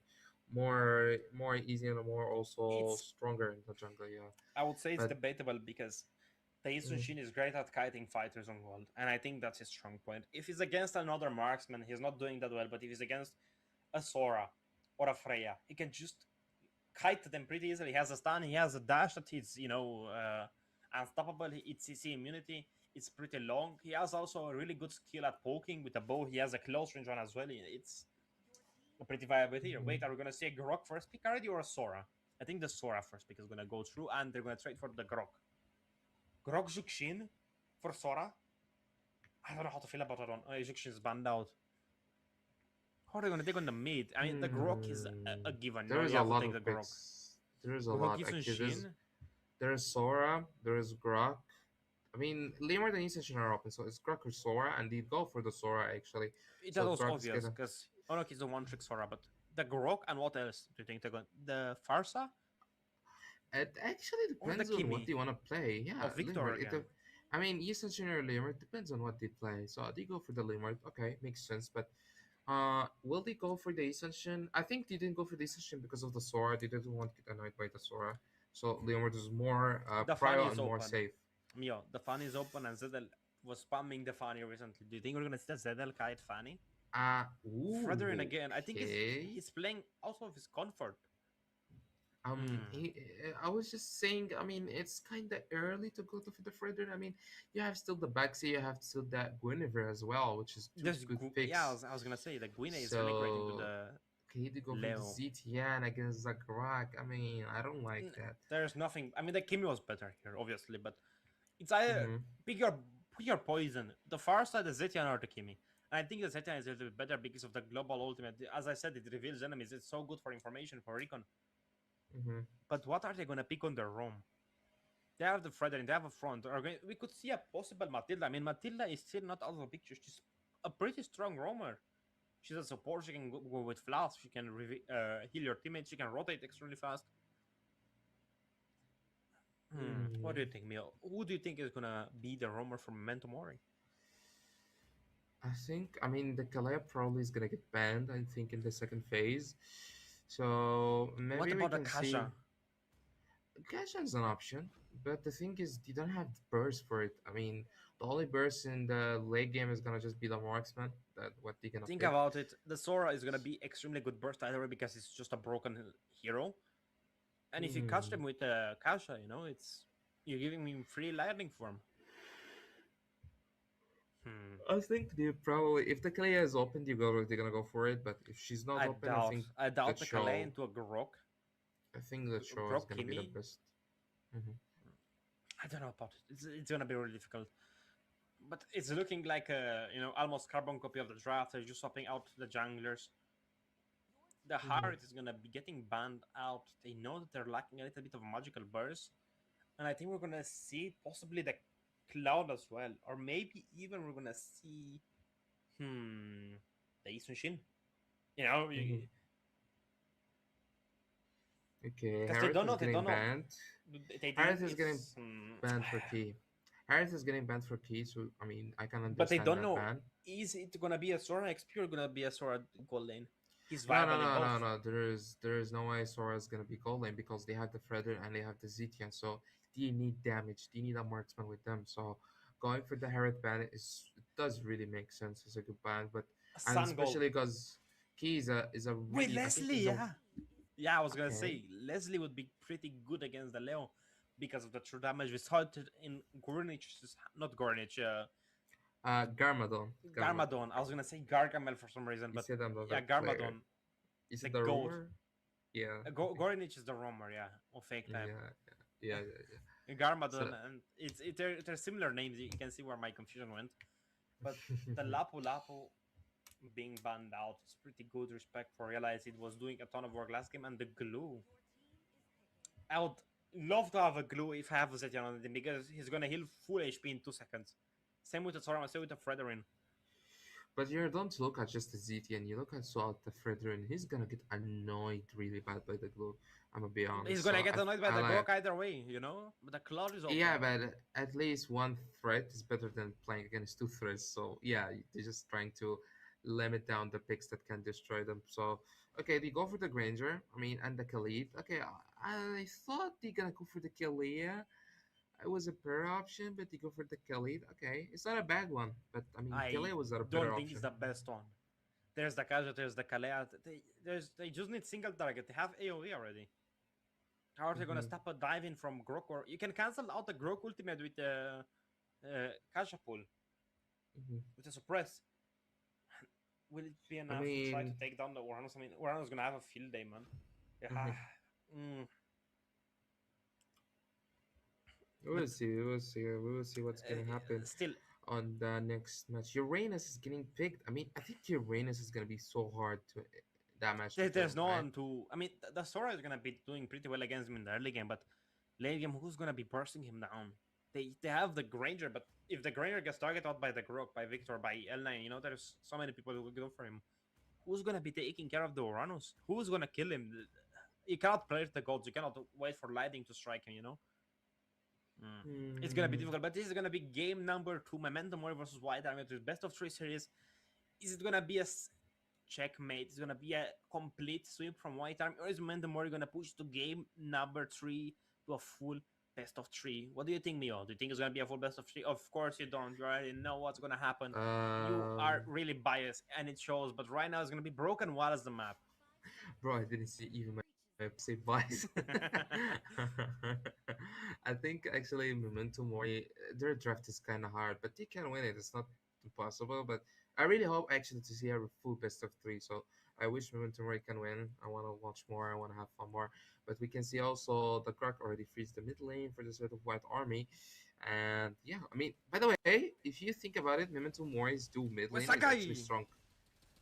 More easy and more also It's stronger in the jungle, yeah. I would say it's But debatable because Taesun mm, Shin is great at kiting fighters on gold, and I think that's his strong point. If he's against another marksman, he's not doing that well. But if he's against a Sora or a Freya, he can just kite them pretty easily. He has a stun, he has a dash that is, unstoppable. It's CC immunity. It's pretty long. He has also a really good skill at poking with a bow. He has a close range one as well. It's a pretty viable here. mhm. Wait, are we gonna see a Grok first pick already or a Sora? I think the Sora first pick is gonna go through, and they're gonna trade for the Grok. Grok Jukshin for Sora. I don't know how to feel about that one. Jukshin is banned out. How are they gonna take on the mid? I mean, the Grok is a given. There is You a have to lot take the of Grok. picks. There is a Grok lot. Yisun Actually, Shin. there's Sora, there's Grok. I mean, Lemur and Ascension are open, so it's Grok or Sora, and they go for the Sora actually. That So was Grok is obvious gonna because Onok is the one trick Sora, but the Grok and what else do you think they're going? The Farsa It actually or the depends on what Kimi they want to play. Yeah, of Victor Limerick. again? I mean, Essentially or Limerick depends on what they play. So they go for the Limerick. Okay, makes sense. But will they go for the Ascension? I think they didn't go for the Ascension because of the Sora. They didn't want to get annoyed by the Sora. So Limerick is more The fan prio is and more open. safe. Mio, the fan is open, and Zedel was spamming the Fanny recently. Do you think we're gonna see the Zedel kite Fanny? Frederick Ooh, again. I think okay. he's playing also of his comfort. Hmm. I was just saying. I mean, it's kind of early to go to the further. I mean, you have still the Baxi, you have still that Guinevere as well, which is two good Yeah, picks. I was gonna say the Guine is really great into So the okay, to go for the Leo. ZTN against Zagrak. I mean, I don't like that. There's nothing. I mean, the Kimi was better here, obviously, but it's either Mm-hmm. pick your pick your poison. The far side, the Zetian or the Kimi. And I think the Zetian is a little bit better because of the global ultimate. As I said, it reveals enemies. It's so good for information for recon. Mm-hmm. But what are they gonna pick on their roam? They have the Frederick, they have a front. We could see a possible Matilda. I mean, Matilda is still not out of the picture. She's a pretty strong roamer. She's a support. She can go with flash. She can heal your teammates. She can rotate extremely fast. What do you hmm think, Mio? Who do you think is gonna be the roamer for Memento Mori? I mean, the Kalea probably is gonna get banned, I think, in the second phase. So What maybe we about the can see Kasha? Gashan's an option, but the thing is, you don't have the burst for it. I mean, the only burst in the late game is gonna just be the marksman. That what they gonna Think pick. about it. The Sora is gonna be extremely good burst either way because it's just a broken hero. And if you catch Hmm. them with Kasha, it's you're giving me free lightning form. Hmm. I think they probably, if the Kalia is open, they're gonna go for it. But if she's not I open, I doubt. think I that doubt the Calais show, into a Grok. that show is Grok gonna be the Kimi. best. Hmm. I don't know about it. It's gonna be really difficult. But it's looking like a almost carbon copy of the draft. They're just swapping out the junglers. The Hmm. Heart is gonna be getting banned out. They know that they're lacking a little bit of magical burst, and I think we're gonna see possibly the Cloud as well, or maybe even we're gonna see the Isun Shin. You know, Hmm. Okay, because Harith is they getting don't know. banned. They think Harith is getting it's banned for key. Harith is getting banned for key, so I mean, I can but they understand don't that know, ban. is it gonna be a Sora XP or gonna be a Sora gold lane? He's No, no, viable in no, both. no, no. There is no way Sora is gonna be gold lane because they have the Fredder and they have the Zitian. So they need damage. They need a marksman with them. So going for the Herod ban it does really make sense. It's a good ban, but and Sun Gold. especially because Key is a Wait, really, I think Leslie, he's a yeah. Yeah, I was gonna okay. say Leslie would be pretty good against the Leo because of the true damage. We saw it in Gornich's, not Gornich, Garmadon. Garmadon. I was gonna say Gargamel for some reason, You but said yeah, another player. Garmadon, Is the it the goat. rumor? Yeah. Okay. Gornich is the roamer, yeah, of fake type. Yeah. Yeah. Yeah. Yeah. Garmadon, So. and they're similar names. You can see where my confusion went. But the Lapu Lapu being banned out is pretty good. Respect for realize it was doing a ton of work last game, and the glue. I would love to have a glue if I have Zetian on him because he's gonna heal full HP in 2 seconds. Same with the Sora, same with the Fredrin. But you don't look at just the ZT and you look at Salt the Fredrin, he's gonna get annoyed really bad by the glue. I'm gonna be He's honest. gonna So get annoyed by I the like Grok either way. But the Cloud is yeah, open. but at least one threat is better than playing against two threats. So yeah, they're just trying to limit down the picks that can destroy them. So okay, they go for the Granger, I mean, and the Khalid. Okay, I thought they're gonna go for the Kalia. It was a better option, but they go for the Khalid. Okay, it's not a bad one, but I mean, I Kalia was not a better don't think it's option. the best one. There's the Kaja, there's the Kalea. They just need single target. They have AoE already. How are they gonna Hmm. stop a dive in from Grok? Or you can cancel out the Grok ultimate with the Kasha pull Hmm. with a suppress. Will it be I enough to try to mean, take down the Uranus? I mean, Uranus gonna have a field day, man. Yeah. mhm. mm, We but will see. We will see. We will see what's gonna happen still, on the next match. Uranus is getting picked. I mean, I think Uranus is gonna be so hard to that match to there's kill, no right? one to. I mean, the Sora is gonna be doing pretty well against him in the early game, but late game, who's gonna be bursting him down? They have the Granger, but if the Granger gets targeted out by the Grok, by Victor, by L9, there's so many people who will go for him. Who's gonna be taking care of the Uranus? Who's gonna kill him? You cannot play the gods. You cannot wait for lightning to strike him. Mm. It's gonna be Hmm. difficult, but this is gonna be game number 2, Memento Mori versus White Army, which is best of 3 series. Is it gonna be a checkmate? Is it gonna be a complete sweep from White Army, or is Memento Mori gonna push to game number 3 to a full best of 3? What do you think, Mio? Do you think it's gonna be a full best of 3? Of course you don't. You already know what's gonna happen. You are Um, really biased, and it shows. But right now it's gonna be broken. What is the map? bro, I didn't see even my say bias. I think actually Memento Mori, their draft is kind of hard, but they can win it. It's not impossible, but I really hope actually to see a full best of three. So I wish Memento Mori can win. I want to watch more. I want to have fun more. But we can see also the Kruk already frees the mid lane for the sort of White Army. And yeah, I mean, by the way, if you think about it, Memento Mori's dual mid Where's lane that is actually guy? strong.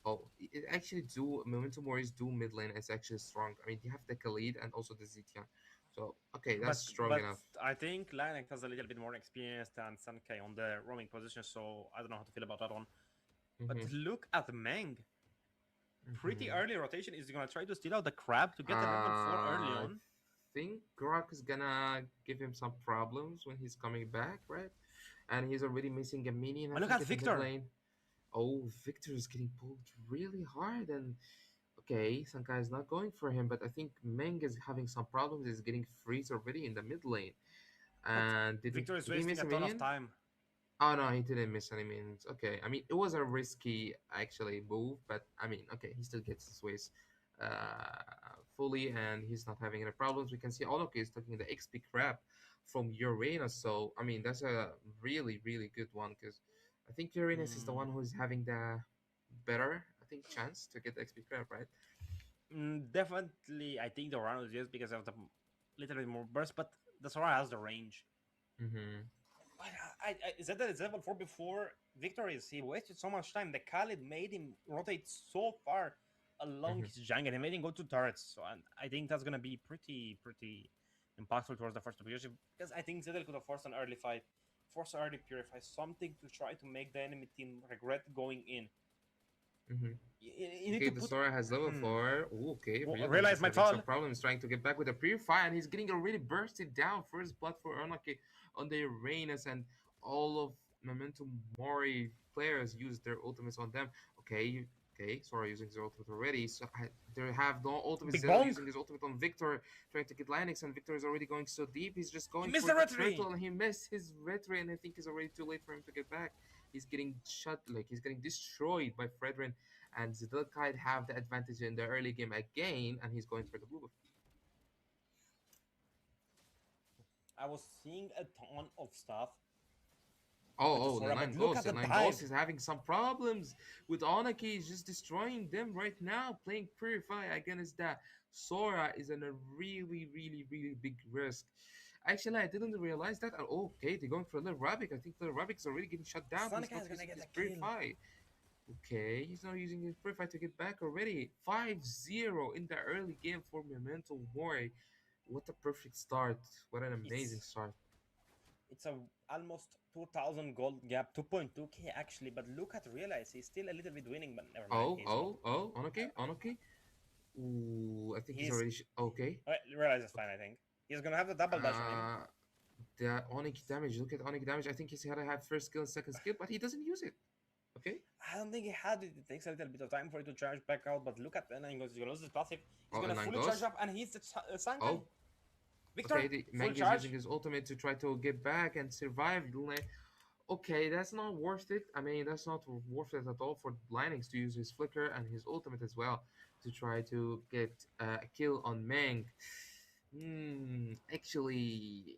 Oh, it actually do Memento Mori's dual mid lane is actually strong. I mean, you have the Khalid and also the Zitian. So okay, that's strong But enough. I think Linex has a little bit more experience than Sankei on the roaming position, so I don't know how to feel about that one. But Mm-hmm. look at Meng. Pretty Mm-hmm. early rotation. Is he gonna try to steal out the crab to get the level 4 early on? think Grok is gonna give him some problems when he's coming back, right? And he's already missing a minion, I But look think, at in the mid Victor. lane. Oh, Victor is getting pulled really hard, and okay, Sankai is not going for him, but I think Meng is having some problems. He's getting freeze already in the mid lane. But And Victor is did he wasting miss a a ton of minion? time. Oh no, he didn't miss any minions. Okay, I mean it was a risky actually move, but I mean okay, he still gets his ways fully, and he's not having any problems. We can see Oloke is taking the XP crab from Uranus, so I mean that's a really good one because I think Uranus is the Mm, one who's having the better I think chance to get the XP crab, right? definitely, I think the round is just because of the little bit more burst, but the Sora has the range. Mm-hmm. But is that the level 4 before victories? He wasted so much time. The Khalid made him rotate so far along Mm-hmm. his jungle. He made him go to turrets. So and I think that's gonna be pretty impactful towards the first objective because I think Zedel could have forced an early fight, force an early purify, something to try to make the enemy team regret going in. Mm-hmm. You need Okay, to the put. Sora has level 4. Ooh, okay, Realness Realize is my having some fall. problems trying to get back with the Purify, and he's getting already bursted down. First blood for Ernake on the Uranus, and all of Momentum Mori players use their ultimates on them. Okay, okay, Sora using his ultimate already. So they have no ultimate. Big Zedel bonk. using his ultimate on Victor, trying to get Linux, and Victor is already going so deep. He's just He going missed for the the retry. turtle, and he missed his retry, and I think it's already too late for him to get back. He's getting shut, like he's getting destroyed by Fredrin, and Zidilkite have the advantage in the early game again, and he's going for the blue buff. I was seeing a ton of stuff with the Oh, the Sora, nine but look ghosts. at The the nine ghosts dive. is having some problems with Onaki. He's just destroying them right now. Playing Purify against that Sora is in a really big risk. Actually, I didn't realize that. Oh, okay, they're going for Little Rabbit. I think Little Rabbit is already getting shut down. He's Sonic not is gonna using get his a kill. Purify. Okay, he's not using his Purify to get back already. 5-0 in the early game for Memento Mori. What a perfect start. What an amazing It's start. it's a almost 2000 gold gap, 2.2k actually. But look at realize he's still a little bit winning, but never mind, he's not. Onoki, Onoki. Ooh, I think he's He's already okay. realize is Okay. fine. I think he's gonna have the double dash on him. Uh, the Onik damage. Look at Onik damage. I think he's had to have first skill and second skill, but he doesn't use it. Okay. I don't think he had it. It takes a little bit of time for it to charge back out. But look at then and he goes, he's gonna lose his passive. He's Oh, gonna and nine fully charge goes. up, and he's the Sankai. Oh, okay. Victor, The full Mang is charge. using his ultimate to try to get back and survive. Okay, that's not worth it. I mean, that's not worth it at all for Linux to use his flicker and his ultimate as well to try to get a kill on Mang. Actually,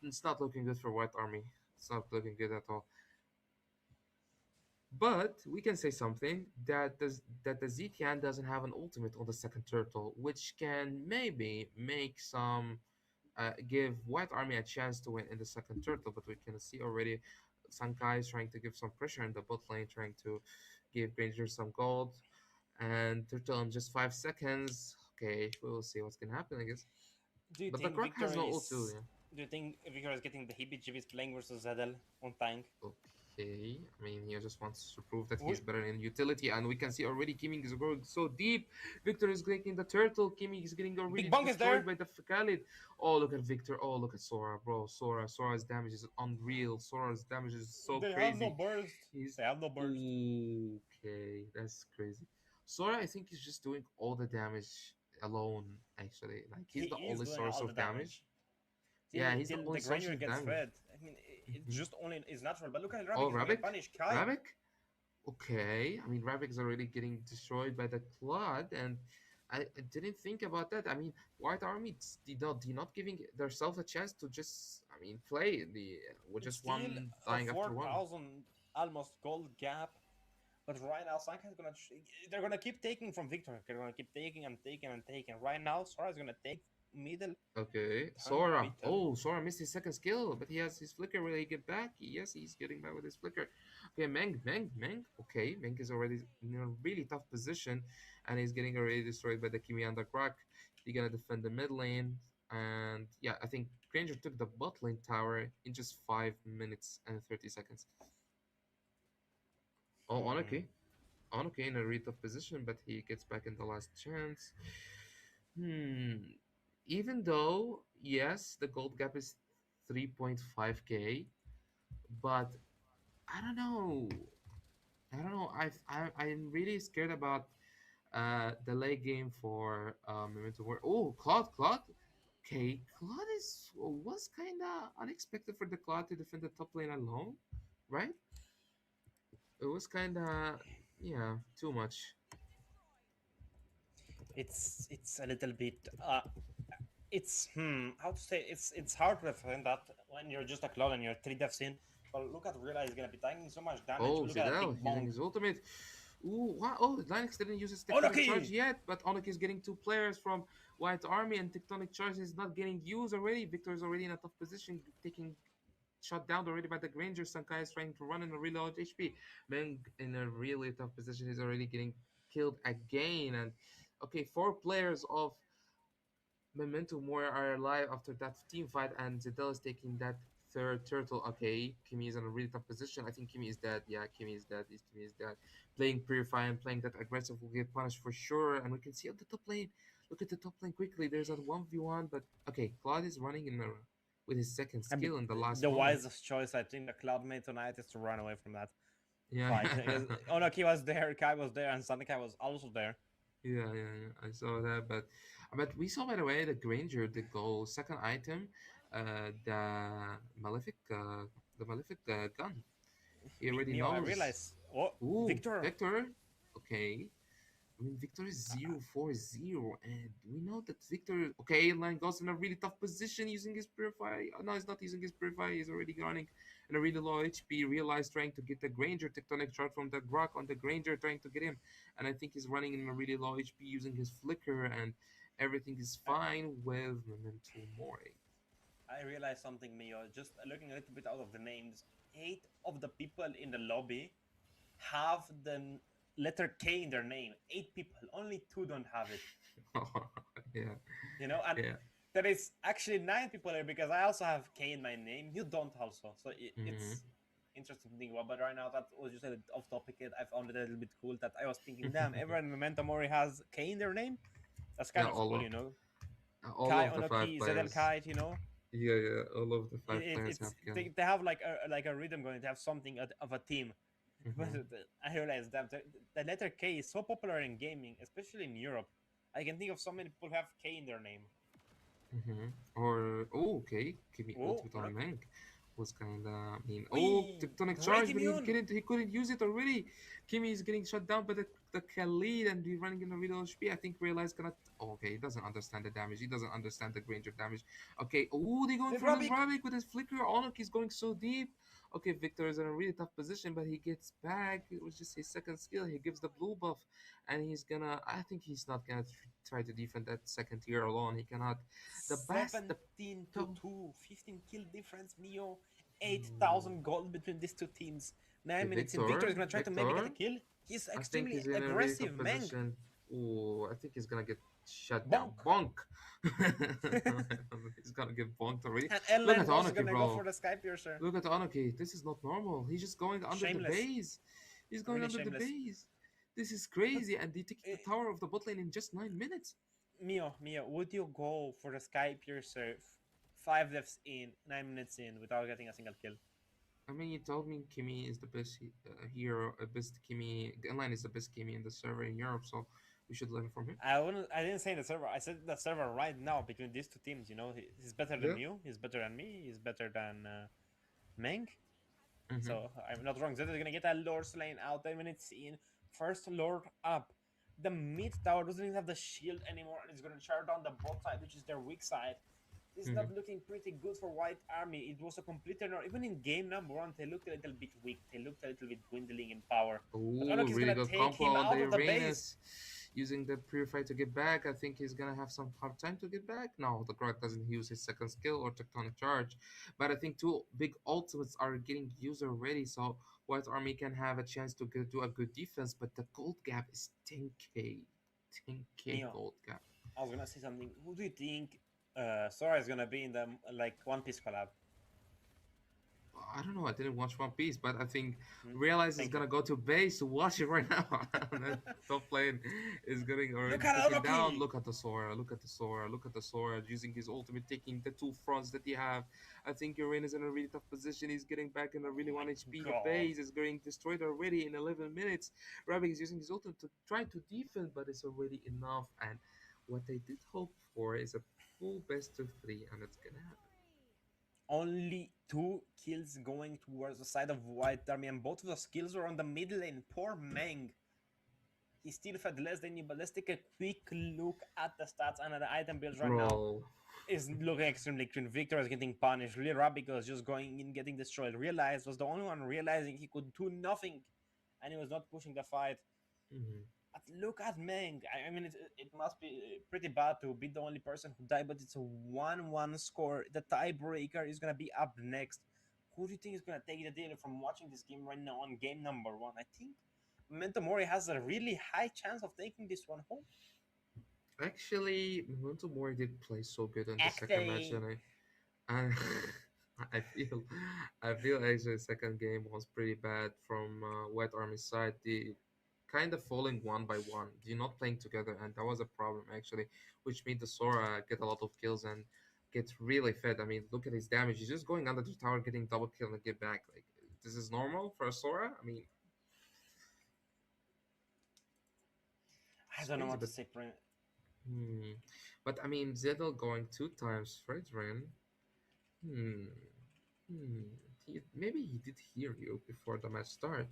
it's not looking good for White Army. It's not looking good at all. But we can say something that the Zetian doesn't have an ultimate on the second turtle, which can maybe make some give White Army a chance to win in the second turtle. But we can see already Sankai is trying to give some pressure in the bot lane, trying to give Granger some gold. And turtle in just 5 seconds. Okay, we will see what's gonna happen, I guess. Do you But the think Grok Victor has no ult too, is? yeah. Do you think Victor is getting the heebie-jeebies playing versus Zedel on tank? Okay, I mean, he just wants to prove that We, he's better in utility, and we can see already Kiming is going so deep. Victor is getting the turtle. Kiming is getting Big already Bong is destroyed there. by the Khalid. Oh, look at Victor. Oh, look at Sora, bro. Sora's damage is unreal. Sora's damage is so They have no crazy. burst. He's They have no burst. okay. That's crazy. Sora, I think he's just doing all the damage alone. Actually, like He he's the is only doing source all the of damage. damage Yeah, till he's the till only the source Granger of gets damage. fed. I mean, it Mhm. just only is natural. But look at Oh, Rabbit. He's gonna get Ravik? punished. Kai. Ravik? Okay. I mean, Ravik is already getting destroyed by the Claude, and I didn't think about that. I mean, White Army did not giving themselves a chance to just, I mean, play the with It's just still one a dying after one. 4,000 almost gold gap. But right now, Sanka is gonna. They're gonna keep taking from Victor. They're gonna keep taking and taking and taking. Right now, Sora is gonna take middle Okay, tank Sora. battle. Oh, Sora missed his second skill, but he has his flicker. Will he get back? Yes, he's getting back with his flicker. Okay, Meng. Okay, Meng is already in a really tough position, and he's getting already destroyed by the Kimi and the Crack. He's gonna defend the mid lane, and yeah, I think Granger took the bot lane tower in just 5 minutes and 30 seconds. Oh, Hmm. Onoke in a really tough position, but he gets back in the last chance. Hmm. even though yes, the gold gap is 3.5k, but I don't know. I don't know. I'm really scared about the late game for Memento War. Oh, Claude. Okay, Claude is was kind of unexpected for the Claude to defend the top lane alone, right? It was kind of yeah, too much. It's a little bit it's how to say, it's hard to defend that when you're just a cloud and you're three deaths in. But look at Rilla is gonna be taking so much damage. Oh, Look at that Zidell big using bonk. his ultimate. Ooh, wow. Oh, Linux didn't use his Oh no tectonic charge key! yet, but Onyx is getting two players from White Army, and tectonic charge is not getting used already. Victor is already in a tough position, taking shot down already by the Granger. Sankai is trying to run in a really large HP. Meng in a really tough position. He's already getting killed again. And okay, four players of Memento Mori are alive after that team fight, and Zedel is taking that third turtle. Okay, Kimi is in a really tough position. I think Kimi is dead. Yeah, Kimi is dead. Kimi is dead. Playing Purify and playing that aggressive will get punished for sure. And we can see on the top lane. Look at the top lane quickly. There's a 1v1, but okay, Claude is running in a, with his second I mean, skill in the last the moment. wisest choice I think the cloud made tonight is to run away from that Yeah, fight. Because Onoki was there, Kai was there, and Sonikai was also there. yeah. I saw that, but we saw by the way the Granger the goal second item, the malefic gun. He already Mio, I knows. realized. Oh, Ooh, Victor. Victor. Okay. I mean, Victor is 0-4-0, and we know that Victor. Okay, line goes in a really tough position using his Purify. Oh, no, he's not using his Purify. He's already running in a really low HP. Realized trying to get the Granger tectonic chart from the Grok on the Granger, trying to get him. And I think he's running in a really low HP using his Flicker, and everything is I, fine with Memento Mori. I realized something, Mio. Just looking a little bit out of the names, 8 of the people in the lobby have the letter K in their name. 8 people, only two don't have it. Yeah, And yeah. there is actually 9 people here because I also have K in my name. You don't also, so Hmm. it's interesting to think about. But right now, that was just a little off topic. I found it a little bit cool that I was thinking, damn, everyone in Memento Mori has K in their name. That's Yeah, kind of cool. all Kai of the five Onoki, Zedel players. Kite. Yeah. All of the five players It's have killed. they have like a rhythm going. They have something of a team. But Hmm. I realized that the letter K is so popular in gaming, especially in Europe. I can think of so many people who have K in their name. Or oh, okay, give me Oh, ultimate arm Onoki. Mank was kind of mean. Oh, We tectonic great charge, but immune. he couldn't use it already. Kimi is getting shut down by the Khalid and he's running in a real HP. I think Realize cannot. Oh, okay, he doesn't understand the damage. He doesn't understand the range of damage. Okay, oh, they're going The for the Robic. Rabbit with his flicker. Onok is going so deep. Okay, Victor is in a really tough position, but he gets back. It was just his second skill. He gives the blue buff, and he's gonna. I think he's not gonna try to defend that second tier alone. He cannot. The best, the 17 to top. 2, 15 kill difference, Mio. Ooh. 8,000 gold between these two teams. Okay, 9 minutes in. Victor is Victor. gonna try to maybe get Victor. a kill. He's I think extremely he's in a really aggressive. tough Meng. position. Ooh, I think he's gonna get shut down. Bonk. Bonk. He's gonna get bonked already. And Look at Ellen's also Anarchy, gonna go for bro. the Sky Piercer. Look at Anarchy. This is not normal. He's just going under the Shameless. base. He's going Really under the shameless. base. This is But crazy. And they take the uh, tower of the bot lane in just 9 minutes. Mio, would you go for the Sky Piercer 5 deaths in, 9 minutes in without getting a single kill? I mean, you told me Kimi is the best hero, best Kimi. Gunline is the best Kimi in the server in Europe, so we should learn from him. I didn't say the server. I said the server right now between these two teams. He's better Yeah. than you. He's better than me. He's better than Meng. Mm-hmm. So I'm not wrong. Zed is gonna get a Lord Slain out 10 minutes in. First Lord up. The mid tower doesn't even have the shield anymore, and it's gonna charge down the bot side, which is their weak side. It's Mm-hmm. not looking pretty good for White Army. It was a complete turnover. Even in game number one, they looked a little bit weak. They looked a little bit dwindling in power. But Oh, Onok is really gonna good take combo him on the out of the base. Uranus. Using the Purify to get back. I think he's gonna have some hard time to get back. No, the Grog doesn't use his second skill or Tectonic Charge. But I think two big ultimates are getting used already, so White Army can have a chance to do a good defense, but the gold gap is 10k. 10k Mio, gold gap. I was gonna say something. Who do you think Sora is gonna be in the like One Piece collab? I don't know. I didn't watch One Piece, but I think Hmm? Realize is Thank you. gonna go to base to watch it right now. And then top lane is getting Look already at taken down. Orochi! Look at the Sora. Look at the Sora. Look at the Sora using his ultimate, taking the two fronts that he have. I think Uranus is in a really tough position. He's getting back in a Oh really my 1 HP. The god. base is getting destroyed already in 11 minutes. Ravik is using his ultimate to try to defend, but it's already enough. And what I did hope for is a full best of three, and it's gonna happen. Only two kills going towards the side of White Army, and both of those kills are on the mid lane. Poor Meng. He still fed less than you, but let's take a quick look at the stats and the item builds right now. Bro. Is looking extremely clean. Victor is getting punished. Really Rabbit was just going in, getting destroyed. Realized was the only one realizing he could do nothing, and he was not pushing the fight. Mhm. But look at Meng. I mean, it must be pretty bad to be the only person who died, but it's a 1-1 score. The tiebreaker is going to be up next. Who do you think is going to take the deal from watching this game right now on game number one? I think Memento Mori has a really high chance of taking this one home. Actually, Memento Mori did play so good in the second match, Actually, and I, I feel, I feel actually the second game was pretty bad from White Army's side. The kind of falling one by one, they're not playing together, and that was a problem actually, which made the Sora get a lot of kills and get really fed. I mean, look at his damage. He's just going under the tower, getting double kill and get back. Like this is normal for a Sora. I mean, I it's don't know crazy, what to but say. hmm. But I mean, Zedel going two times, Fredrin. Hmm. Hmm. Maybe he did hear you before the match start,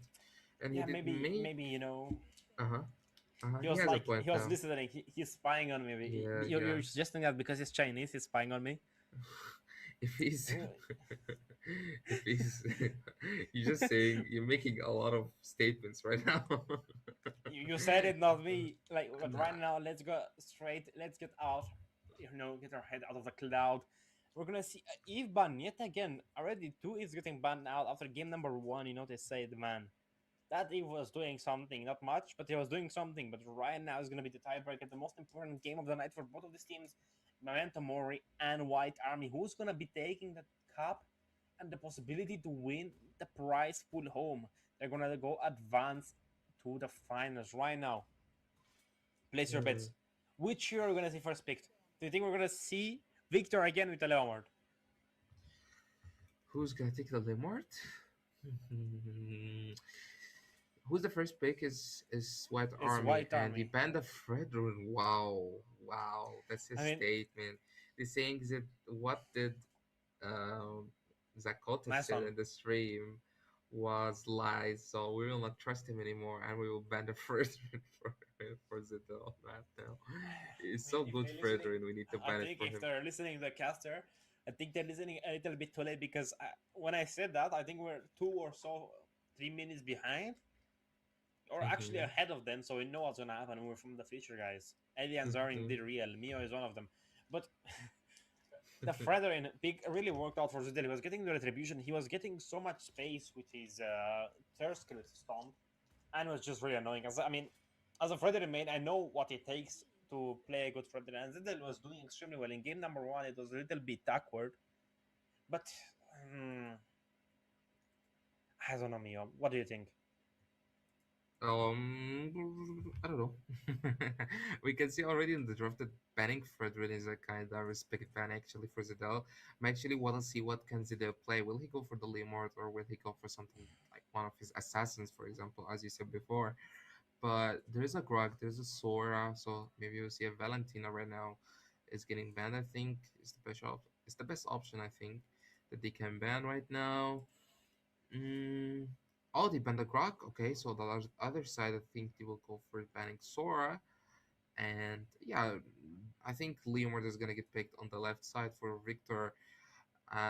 and he Yeah, did maybe, make. maybe Uh huh. Uh huh. he He was has a like point he was now. listening. He's spying on me. Yeah. Yeah. You're suggesting that because he's Chinese, he's spying on me. If he's, Really? if he's, you're just saying you're making a lot of statements right now. You said it, not me. Like, but right Nah. now, let's go straight. Let's get out. Get our head out of the cloud. We're gonna see Eve ban yet again. Already two is getting banned out after game number one. They say the man that he was doing something, not much, but he was doing something. But right now is going to be the tiebreaker, the most important game of the night for both of these teams, Memento Mori and White Army. Who's going to be taking the cup and the possibility to win the prize pool home? They're going to go advance to the finals right now. Place your Hmm. bets. Which hero are you going to see first picked? Do you think we're going to see Victor again with the Leomord? Who's gonna take the Limart? Who's the first pick is White It's Army White and the Army. Band of Fredrin. Wow, wow, that's a I mean, statement. The saying that what did um, Zakota nice said one. in the stream was lies, so we will not trust him anymore, and we will ban the Fredrin for Zidane right now. It's I mean, so if good, they're listening, Fredrin. We need to I ban it think for if him. they're listening to the caster, I think they're listening a little bit too late because when I said that, I think we're 2 or so, 3 minutes behind, or actually Hmm. ahead of them, so we know what's gonna happen. We're from the future, guys. Aliens are Hmm. indeed real. Mio is one of them, but the Fredrin pick really worked out for Zidane. He was getting the retribution. He was getting so much space with his third skill stomp, and it was just really annoying. As a Fredrin main, I know what it takes to play a good Fredrin, and Zidane was doing extremely well in game number one. It was a little bit awkward, but um, I don't know, Mio. What do you think? I don't know. We can see already in the draft that banning Fredrin is a kind of respected ban actually for Zidane. I actually want to see what can Zidane play. Will he go for the Lemort or will he go for something like one of his assassins, for example, as you said before? But there's a Grog, there's a Sora, so maybe we'll see a Valentina right now is getting banned. I think is the best It's the best option I think that they can ban right now. Mm, oh, they banned the Grok. Okay, so the other side, I think they will go for banning Sora. And yeah, I think Leomord is gonna get picked on the left side for Victor.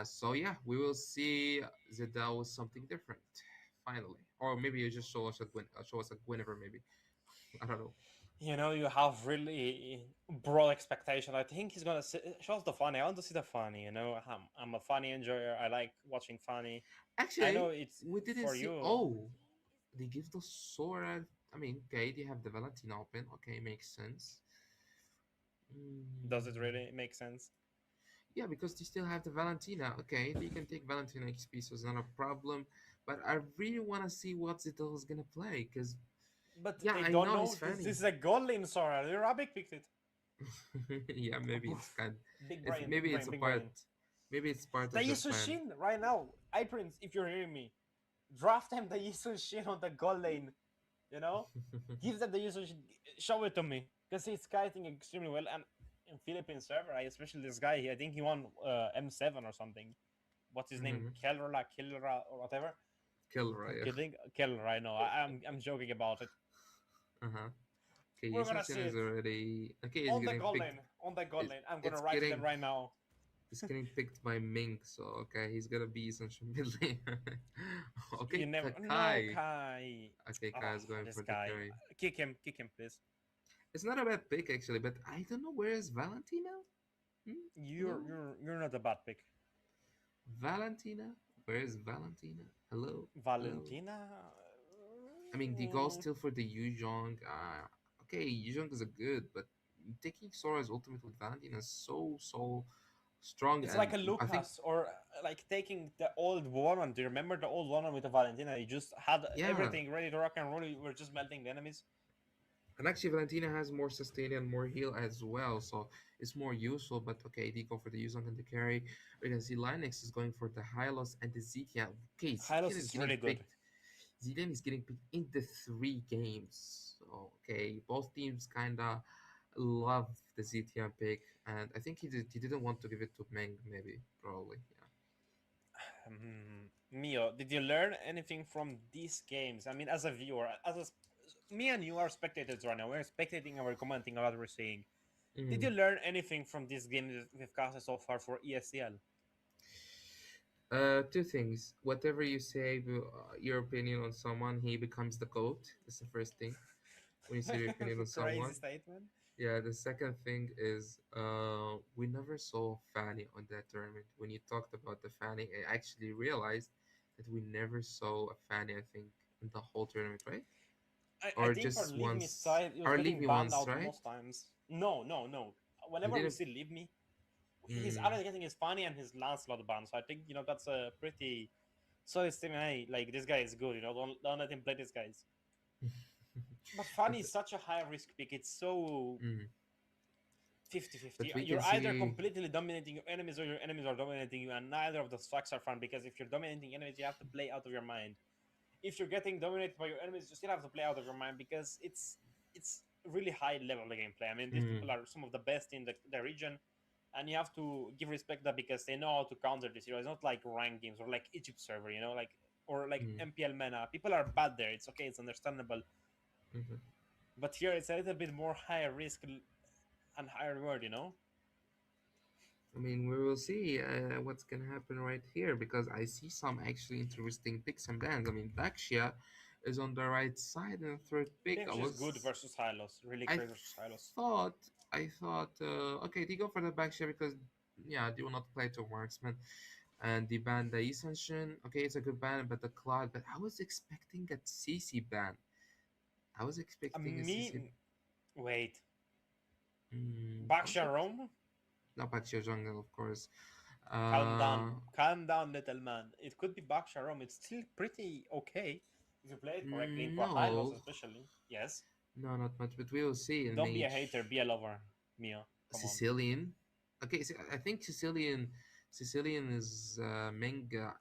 So yeah, we will see Zedel with something different finally, or maybe you just show us a Guinevere, maybe. I don't know. You have really broad expectation. I think he's gonna show us the funny. I want to see the funny. I'm a funny enjoyer. I like watching funny. I know Actually, it's we didn't for see. you. Oh, they give the Sora. I mean, okay, they have the Valentina open. Okay, makes sense. Does it Mm. really make sense? Yeah, because they still have the Valentina. Okay, they can take Valentina XP, so it's not a problem. But I really want to see what Zidal is gonna play, because But yeah, they I don't know he's know this funny. is a goal in Sora. The Arabic picked it. Yeah, maybe it's kind. Big It's brain, big maybe it's brain, a big part. brain. Maybe it's part of their Daisu plan. Shin right now. I Prince, if you're hearing me, draft him Daisu Shin on the goal lane. You know, give them the Daisu Shin. Show it to me because he's kiting extremely well. And in Philippine server, I especially this guy. I think he won M7 or something. What's his name? Hmm. Kelra or whatever. Killer, I'm right? kidding. Kelra, I know. I'm joking about it. Uh huh. Okay, We're gonna Yusunchin see is it already okay. He's on the getting goal picked. lane. On the goal lane. I'm gonna It's write it in getting right now. it's getting picked by Mink. So okay, he's gonna be Yusunchin mid lane. You Okay, never. No, Kai. Kai. Okay, Kai Oh, is going this for the guy. carry. Kick him, please. It's not a bad pick actually, but I don't know where is Valentina. Hmm? You're Hello, you're you're not a bad pick. Valentina. Where is Valentina? Hello, hello. Valentina. I mean, the goal still for the Yuzhong. Okay, Yuzhong is a good, but taking Sora's ultimate with Valentina is so strong, It's and like a I think Lucas or like taking the old one. Do you remember the old one with the Valentina? You just had yeah. everything ready to rock and roll. You were just melting the enemies. And actually, Valentina has more sustain and more heal as well, so it's more useful. But okay, they go for the Yuzong and the carry. We can see Linux is going for the Hylos and the Zitian. Okay, Zitian Hylos is is getting really good. picked. Zidane is getting picked in the 3 games. So, okay, both teams kinda love the Zitian pick, and I think he didn't want to give it to Meng, maybe, probably, yeah. Mio, did you learn anything from these games? I mean, as a viewer, me and you are spectators right now. We're spectating and we're commenting on what we're seeing. Did Mm. you learn anything from this game that we've casted so far for ESEL? 2 things. Whatever you say, your opinion on someone, he becomes the GOAT. That's the first thing. When you say your opinion on Crazy someone. statement. Yeah, the second thing is we never saw Fanny on that tournament. When you talked about the Fanny, I actually realized that we never saw a Fanny, I think, in the whole tournament, right? I Or think our just Leave Me once. side, he was Or leave getting me banned once, out right? most times. No, no, no. We Whenever we didn't. see Leave Me, he's Mm. either getting his Fanny and his Lancelot ban. So I think that's a pretty solid statement. Hey, like this guy is good. Don't let him play these guys. But but Fanny is such a high risk pick. It's so mm. 50-50. But we can You're either see. completely dominating your enemies or your enemies are dominating you, and neither of the stacks are fun because if you're dominating enemies, you have to play out of your mind. If you're getting dominated by your enemies, you still have to play out of your mind because it's really high level of the gameplay. I mean, these Mm. people are some of the best in the region, and you have to give respect that because they know how to counter this. It's not like ranked games or like Egypt server, like or like Mm. MPL Mena. People are bad there. It's okay. It's understandable. Mhm. But here it's a little bit more higher risk and higher reward. I mean, we will see what's gonna happen right here because I see some actually interesting picks and bans. I mean, Baxia is on the right side in the third pick. Think she's good versus Hylos. Really I great versus Hylos. thought, okay, they go for the Baxia because yeah, they will not play to marksman, and the ban the Ascension. Okay, it's a good ban, but the Cloud. But I was expecting a CC ban. I was expecting a CC. Me, wait. I was Baksha expecting Rome? not Baxia jungle, of course. Calm down. Uh, Calm down, little man. It could be Baksha Rome. It's still pretty okay if you play it correctly into a Hylos, no, especially. Yes. no, not much, but we will see in Don't be a Mage. hater. Be a lover, Mio. Come on. Sicilian. Okay, so I think Sicilian is manga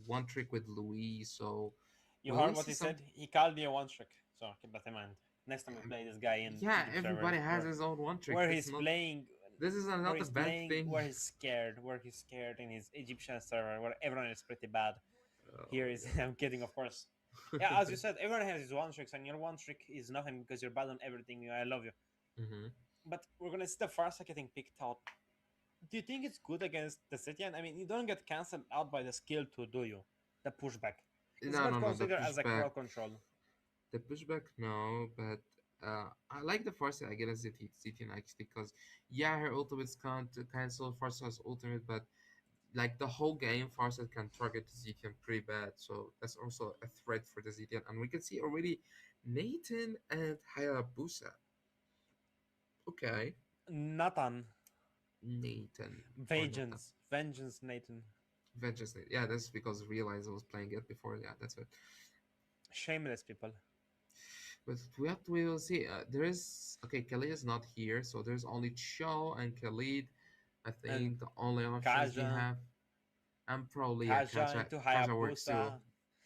one trick with Louis. So You will we heard what see he some? said? He called me a one trick. So keep that in mind. Next time we um, play this guy in Yeah, Egypt server, everybody has his own one trick. where That's he's not. playing This is where not a he's bad playing thing. where he's scared in his Egyptian server where everyone is pretty bad. Oh Here my is god. I'm kidding, of course. Yeah, as you said, everyone has his one tricks, and your one trick is nothing because you're bad on everything. I love you. Hmm. But we're gonna see the Farsa getting picked out. Do you think it's good against the Sitian? I mean, you don't get cancelled out by the skill to do you. The pushback. It's No, not no, no. The considered as a pushback. crowd control. The pushback, no, but I like the Farsa against Zitian actually because yeah, her ultimates can't cancel Farsa's ultimate, but like the whole game, Farsight can target the Zitian pretty bad, so that's also a threat for the Zitian. And we can see already Nathan and Hayabusa. Okay, Nathan. Nathan or Nathan. Vengeance, vengeance, Nathan. Vengeance. Yeah, that's because I realized I was playing it before. Yeah, that's it. Shameless people. But we will see. There is okay. Khalid is not here, so there's only Cho and Khalid. I And think the only options we Kaja, have. And probably yeah, Kaja into Kaja works too. Hayabusa.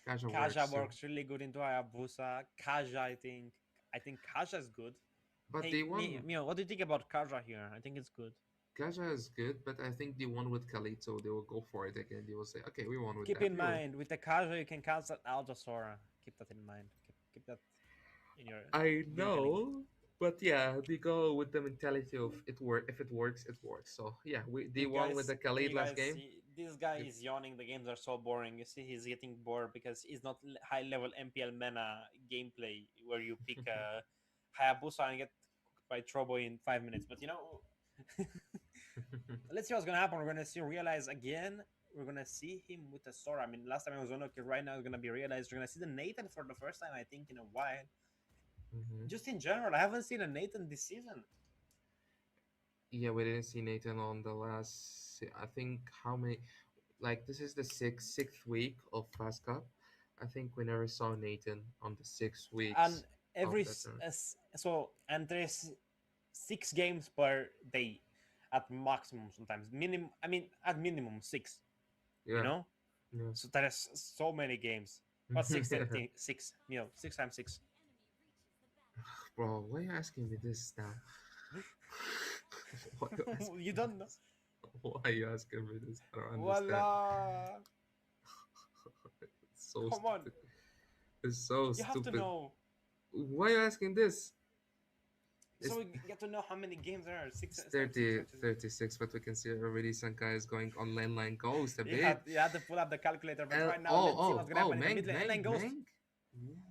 Kaja Kaja works too. works really good into Hayabusa. Kaja, I think Kaja is good. But Hey, the one Mio, what do you think about Kaja here? I think it's good. Kaja is good, but I think the one with Khalid, so they will go for it again. They will say, okay, we won with Keep that. in We will. mind, with the Kaja, you can cancel out the Sora. Keep that in mind. Keep that in your I thinking. know, but yeah, they go with the mentality of it work. If it works, it works. So yeah, they You won with guys, the can Khalid you last guys game. see? This guy If is yawning. The games are so boring. You see, he's getting bored because he's not high level MPL mana gameplay where you pick a Hayabusa and get cooked by Trobo in 5 minutes. But let's see what's gonna happen. We're gonna see Realize again. We're gonna see him with a Sora. I mean, last time it was Onoki. Right now it's gonna be Realize. We're gonna see the Nathan for the first time, I think, in a while. Mhm. Just in general, I haven't seen a Nathan this season. Yeah, we didn't see Nathan on the last. I think how many? Like this is the sixth week of Fast Cup. I think we never saw Nathan on the 6 weeks And of every that term. so and there's 6 games per day at maximum sometimes minimum. I mean at minimum six. You Yeah, know, yeah. so that is so many games. What's six? 6 times 6. Bro, why are you asking me this now? Why are you asking You me don't know. this? Why are you asking me this? I don't understand. Voila! It's so Come on, stupid. It's so you have to stupid. know. Why are you asking this? So It's, we get to know how many games there are. Six it's times six. 30, What is it? 36, but we can see already Sankai is going on landline ghost a bit. You had to pull up the calculator, but And right now let's see what's gonna happen in the Mang, mid lane. And then Ghost. Mang.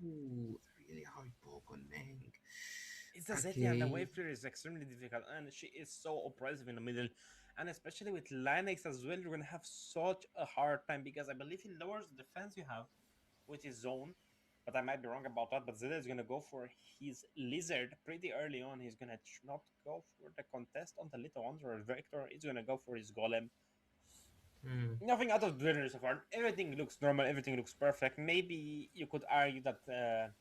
Ooh, really hard poke on Mang. It's a Zeti and the Okay. wave clear is extremely difficult, and she is so oppressive in the middle. And especially with Linux as well, you're gonna have such a hard time because I believe he lowers the defense you have with his zone. But I might be wrong about that. But Zeta is gonna go for his lizard pretty early on. He's gonna not go for the contest on the little ones or Vector. He's gonna go for his golem. Hmm. Nothing out of the ordinary so far. Everything looks normal. Everything looks perfect. Maybe you could argue that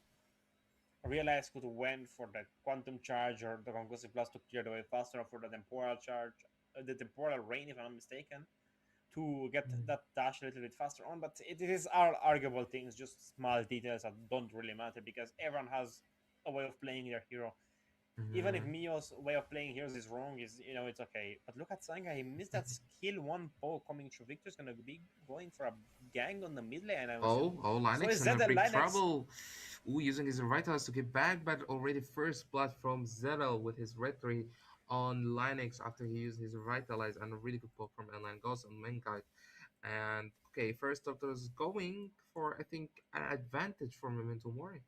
Realize could went for the quantum charge or the concussive blast to clear the way faster, or for the temporal charge, the temporal rain, if I'm not mistaken, to get Hmm. that dash a little bit faster on. But it is all arguable things, just small details that don't really matter because everyone has a way of playing their hero. Even if Hmm. Mio's way of playing heroes is wrong, is it's okay. But look at Sanga, he missed that skill one poke coming through. Victor's gonna be going for a gang on the mid lane, I assume. So Linux is in a that the big Linux? trouble. Ooh, using his Vitals to get back, but already first blood from Zero with his retry on Linux after he used his Vitalize and a really good poke from Alan Goss on Mankind. And okay, first Doctor is going for I think an advantage for Memento Mori.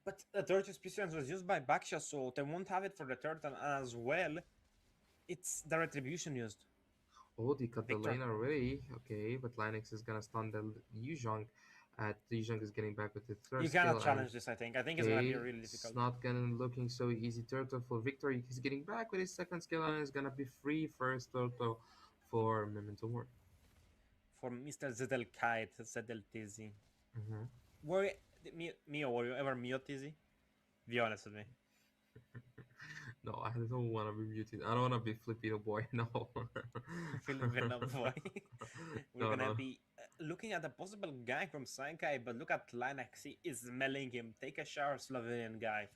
But the Turkish Piston was used by Baksha, so they won't have it for the third, and as well, it's the retribution used. Oh, they cut the Victor, lane already. Okay, but Linux is gonna stun the Yuzhong. Yuzhong is getting back with the third you cannot skill, and challenge this. I think it's gonna be okay, really it's difficult not gonna looking so easy. Turtle for victory. He's getting back with his second skill, and it's gonna be free first turtle for Memento Mori. for Mr. Zedel Kite, Zedel Tizzy. Mhm. Were Mio, were you ever Mio Tizzy? Be honest with me. No, I don't want to be muted. I don't want to be Filipino boy. No. Filipino boy. We're No, gonna no. be looking at a possible gang from Sankai, but look at Linux. He is smelling him. Take a shower, Slovenian guy.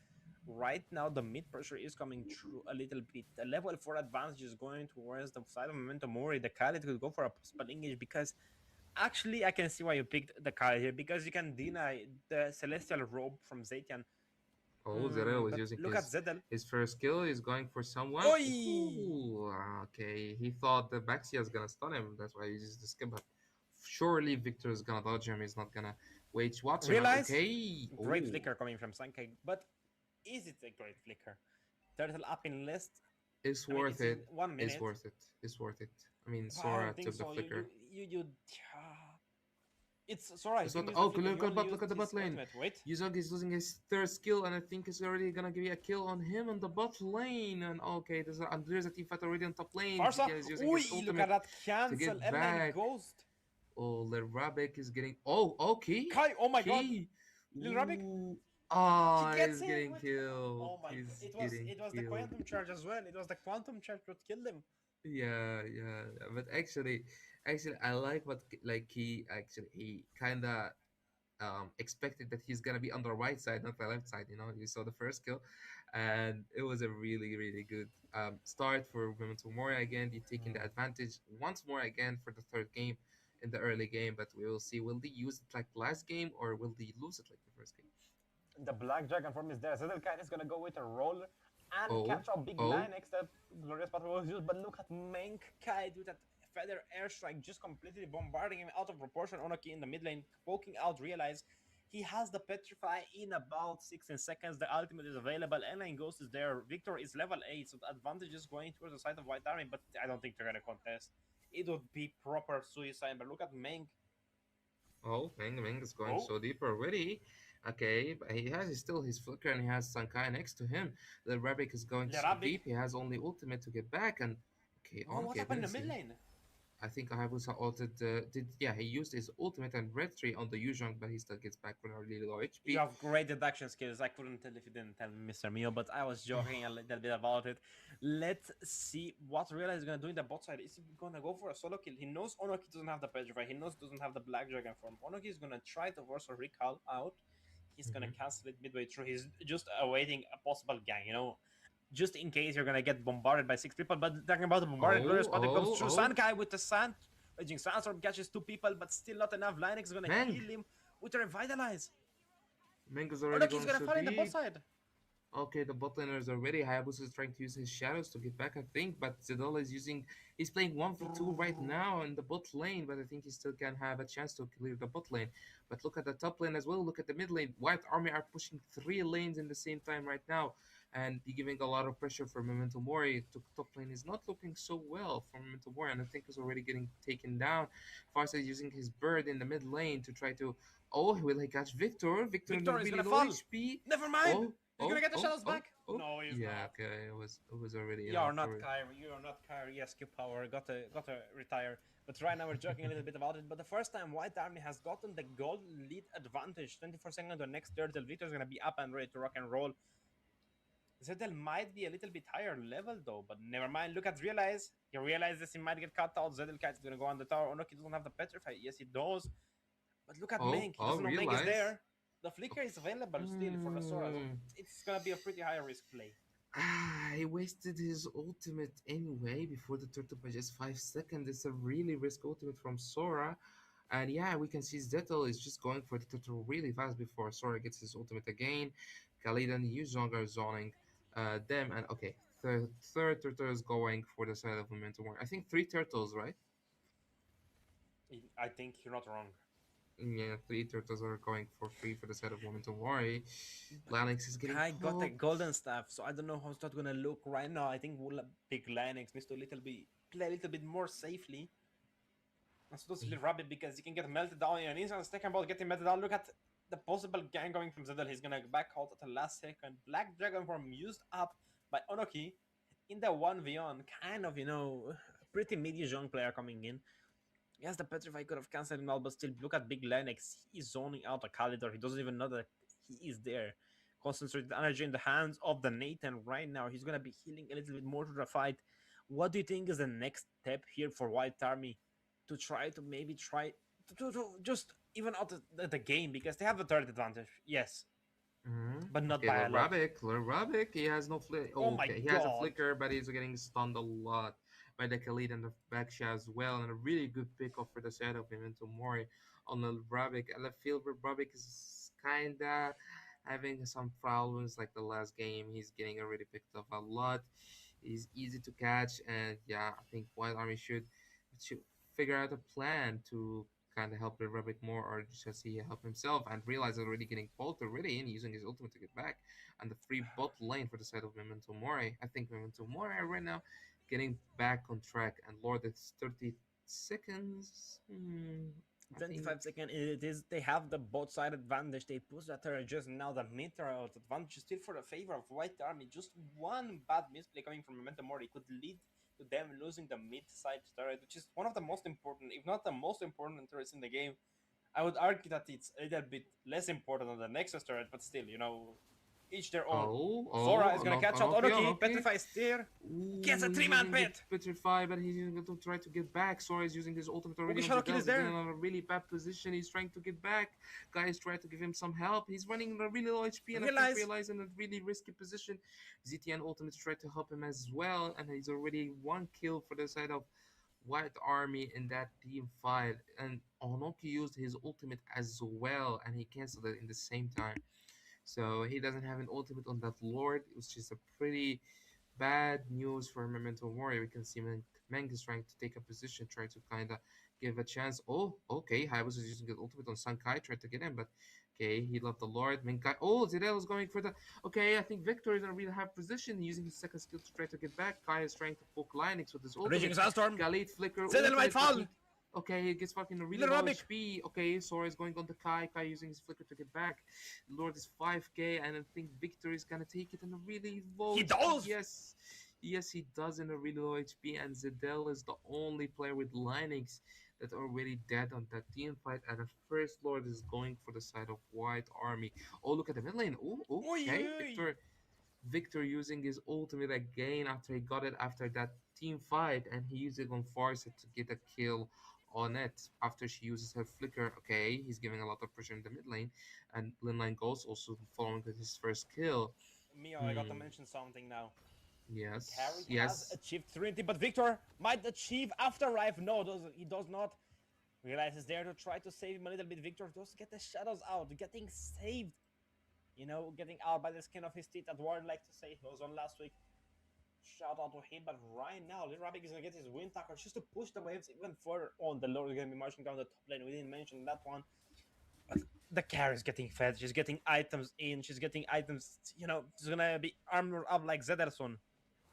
Right now, the mid pressure is coming through a little bit. The level 4 advantage is going towards the side of Memento Mori. The Khalid could go for a possible engage because actually, I can see why you picked the Khalid here because you can deny the Celestial Robe from Zetian. Oh, Zerel was But using look at Zedel. his first skill. He's going for someone. Oi! Ooh, okay. He thought the Baxia is gonna stun him. That's why he uses the skill. But surely Victor is gonna dodge him. He's not gonna wait. Watch him. Realize? Okay. Great Oh, flicker coming from Sankai, but is it a great flicker? Turtle up in list. it's I mean, worth it's in it. one It's minute. worth it. It's worth it. I mean, But I Sora don't think took the so. You you flicker. you you. It's Sora. He's It's gonna what? use the Oh, flicker. He only look used at the his bot lane. ultimate. Wait. Yuzong is losing his third skill, and I think it's already gonna give you a kill on him on the bot lane. And okay, there's a team fight already on top lane. Farsa. GTL is using his Ui, look at ultimate that to cancel. get M9 back. Ghost. Oh, Lil Rabek is getting. Oh, okay. Kai, oh my god. Key. Lil Rabbit. Ooh. He Ah, gets he's it getting with. killed. Oh my god. He's It was getting it was the killed. quantum charge as well. It was the quantum charge that killed him. Yeah. But actually, I like what like he kind of expected that he's gonna be on the right side, not the left side. You know, you saw the first kill, and it was a really good start for Memento Mori. Again, they taking the advantage once more again for the third game in the early game, but we will see. Will they use it like last game or will they lose it like the first game? The black dragon form is there. Zedelkite is gonna go with a roll and Oh, capture a big oh, line next to Glorious Battle was used. But look at Menkai do that feather airstrike, just completely bombarding him out of proportion. Onoki in the mid lane, poking out, realize he has the petrify in about 16 seconds. The ultimate is available. Line Ghost is there. Victor is level 8, so the advantage is going towards the side of White Army, but I don't think they're gonna contest. It would be proper suicide. But look at Meng. oh! Meng is going Oh, so deep already. Okay, but he has still his flicker and he has Sankai next to him. The Rabbit is going so Lerabik. deep. He has only ultimate to get back and. Okay, Oh, what okay, happened in didn't the mid see. lane? I think Hayabusa ulted did yeah, he used his ultimate and red tree on the Yuzhong, but he still gets back with a really low You HP. have great deduction skills. I couldn't tell if you didn't tell me, Mr. Mio, but I was joking a little bit about it. Let's see what Real is gonna do in the bot side. Is he gonna go for a solo kill? He knows Onoki doesn't have the Petrify. He knows doesn't have the Black Dragon form. Onoki is gonna try to force a recall out. He's gonna Hmm. cancel it midway through. He's just awaiting a possible gang, just in case you're gonna get bombarded by 6 people. But talking about the bombarded glorious path, it goes through Oh, Sankai with the sand. Raging Sandstorm catches 2 people, but still not enough. Linux is gonna Meng! heal him with a revitalize. Meng is Oh already look, he's going gonna so fall in the bot deep. side. Okay, the bot laner is already. Hayabusa is trying to use his shadows to get back, I think, but Zedol is using. He's playing 1v2 right now in the bot lane, but I think he still can have a chance to clear the bot lane. But look at the top lane as well. Look at the mid lane. White Army are pushing 3 lanes in the same time right now, and giving a lot of pressure for Memento Mori. To top lane is not looking so well for Memento Mori, and I think is already getting taken down. Farsa is using his bird in the mid lane to try to. Oh, will he catch Victor? Victor in a Victor is really gonna low fall. HP. Never mind. Oh, He's gonna get the shadows oh, back. oh. No, he's Yeah, not. okay. It was already You're enough not for. Kyrie. You're not Kyrie. Yes, Q power. Gotta retire. But right now we're joking a little bit about it. But the first time White Army has gotten the gold lead advantage, 24 seconds the next turtle, Victor's gonna be up and ready to rock and roll. Zettel might be a little bit higher level though, but never mind. Look at realize. He realizes he might get cut out. Zettel Cat is gonna go on the tower. Onoki doesn't have the petrify. Yes, he does. But look at Meng. He doesn't know Meng is Realize. there. The flicker is available still for the Sora, so Hmm. it's gonna be a pretty high risk play. He wasted his ultimate anyway before the turtle by just 5 seconds. It's a really risk ultimate from Sora. And yeah, we can see Zettel is just going for the turtle really fast before Sora gets his ultimate again. Khalid and Yuzong are zoning them. And okay, third turtle is going for the side of Momentum War. I think 3 turtles, right? I think you're not wrong. Yeah, 3 turtles are going for free for the side of Momentum War. But Lanix is getting Kai got the poked. golden staff, so I don't know how it's not gonna look right now. I think Big Linux needs to play a little bit more safely. And so does Little Rabbit because he can get melted down in an instant. Second ball getting melted down. Look at the possible gang going from Zedel. He's gonna back out at the last second. Black Dragon form used up by Onoki in the 1v1. Kind of, pretty mid-young player coming in. Yes, the Petrify could have cancelled him out, but still, look at Big Lennox. He's zoning out a Calidor. He doesn't even know that he is there. Concentrated energy in the hands of the Nathan right now. He's gonna be healing a little bit more to the fight. What do you think is the next step here for White Army to try to maybe try to just even out the game because they have a third advantage, yes, but not Okay, by a lot. Lil Rabic, he has no flick. Oh Oh, my okay, he has a god! flicker, but he's getting stunned a lot by the Khalid and the Baksha as well, and a really good pick off for the side of him into Mori on the Rabic. And I feel Rabic is kinda having some problems like the last game. He's getting already picked up a lot. He's easy to catch, and yeah, I think White Army should figure out a plan to kind of help the Rebek more, or just he help himself and realize already getting poked already and using his ultimate to get back. And the free bot lane for the side of Memento Mori. I think Memento Mori right now getting back on track. And Lord, it's 30 seconds. I think. 25 seconds it is. They have the both side advantage. They push that turret just now. The mid turret advantage is still for the favor of White Army. Just one bad misplay coming from Memento Mori could lead to them losing the mid side turret, which is one of the most important, if not the most important turrets in the game. I would argue that it's a little bit less important than the Nexus turret, but still, each their own. Zora is gonna catch out Oroki, Unlucky. petrify steer, gets Ooh, a he's three-man using the pit. Petrify, but he's going to try to get back. Sora is using his ultimate already on Ugi Zedel. is Zedel there. in a really bad position. He's trying to get back. Guy is trying to give him some help. He's running a really low HP, and I think Realize Realize in a really risky position. ZTN ultimate tried to help him as well, and he's already one kill for the side of White Army in that team fight. And Onoki used his ultimate as well, and he canceled it in the same time. So he doesn't have an ultimate on that Lord, which is a pretty bad news for Memento Mori. We can see Meng is trying to take a position, try to kind of give a chance. Oh, okay. Haibus is using his ultimate on Sankai, tried to get him, but okay, he left the Lord. Menkai. Oh, Zidel is going for the. Okay, I think Victor is in a really high position, using his second skill to try to get back. Kai is trying to poke Linux with his Raging ultimate. Sandstorm. Khalid flicker Zedel might ultimate, but fall. he. Okay, he gets fucking a really Little low Rubik. HP. Okay, Sora is going on the Kai. Kai using his flicker to get back. Lord is 5k, and I think Victor is gonna take it in a really low He HP. does. Yes, yes, he does in a really low HP, and Zedel is the only player with Linux that are already dead on that team fight. And the first Lord is going for the side of White Army. Oh, look at the mid lane. Oh, Oi, okay, oi, oi. Victor using his ultimate again after he got it after that team fight, and he used it on Farset to get a kill on it after she uses her flicker. Okay, he's giving a lot of pressure in the mid lane, and Lin Line Ghost also following with his first kill. Mio, I got to Hmm. mention something now. Yes. Carry has Yes. achieved Trinity, but Victor might achieve Afterlife. No, he does not. Realizes there to try to save him a little bit. Victor does get the shadows out, getting saved. Getting out by the skin of his teeth, as Warren liked to say. He was on last week. Shout out to him, but right now, Lil Rabbit is gonna get his wind tackle just to push the waves even further on. The Lord is gonna be marching down the top lane. We didn't mention that one. But the carry is getting fed. She's getting items in. She's getting items. She's gonna be armored up like Zederson.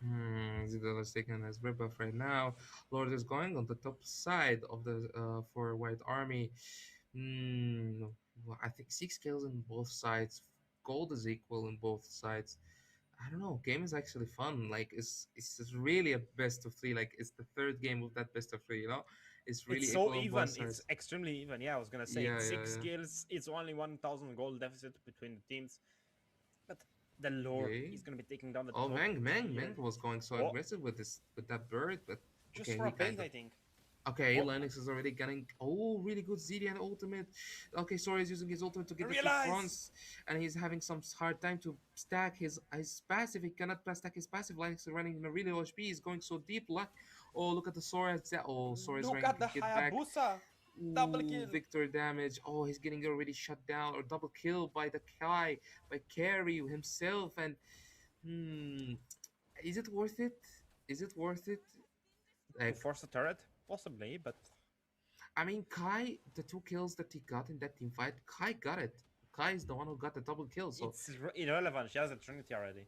Zidane is taking as rebuff right now. Lord is going on the top side of the for White Army. Hmm. Well, I think 6 kills on both sides. Gold is equal on both sides. I don't know. Game is actually fun. Like it's really a best of three. Like it's the third game of that best of three. It's It's really so equal on both even. It's sides. extremely even. Yeah, I was gonna say Yeah, it's yeah, six yeah. kills. It's only 1,000 gold deficit between the teams. But the Lord Okay. is gonna be taking down the Oh, top Meng tier. was going so Oh, aggressive with that bird, but just okay, for he a bait, kind of. I think. Okay, Oh, Lennox is already getting really good ZDN ultimate. Okay, Sora is using his ultimate to get the two realize. fronts, and he's having some hard time to stack his passive. He cannot stack his passive. Lennox is running in a really low HP. He's going so deep. Oh, look at the Sora. Oh, Sora is Look trying at to the get back. Hayabusa. Double Ooh, kill. Victor damage. Oh, he's getting already shut down or double kill by the Kai, by Carry himself. And hmm, is it worth it? Is it worth it? To Like, force a turret? Possibly, but I mean, Kai, the 2 kills that he got in that team fight, Kai got it. Kai is the one who got the double kill. So, it's irrelevant. She has a Trinity already.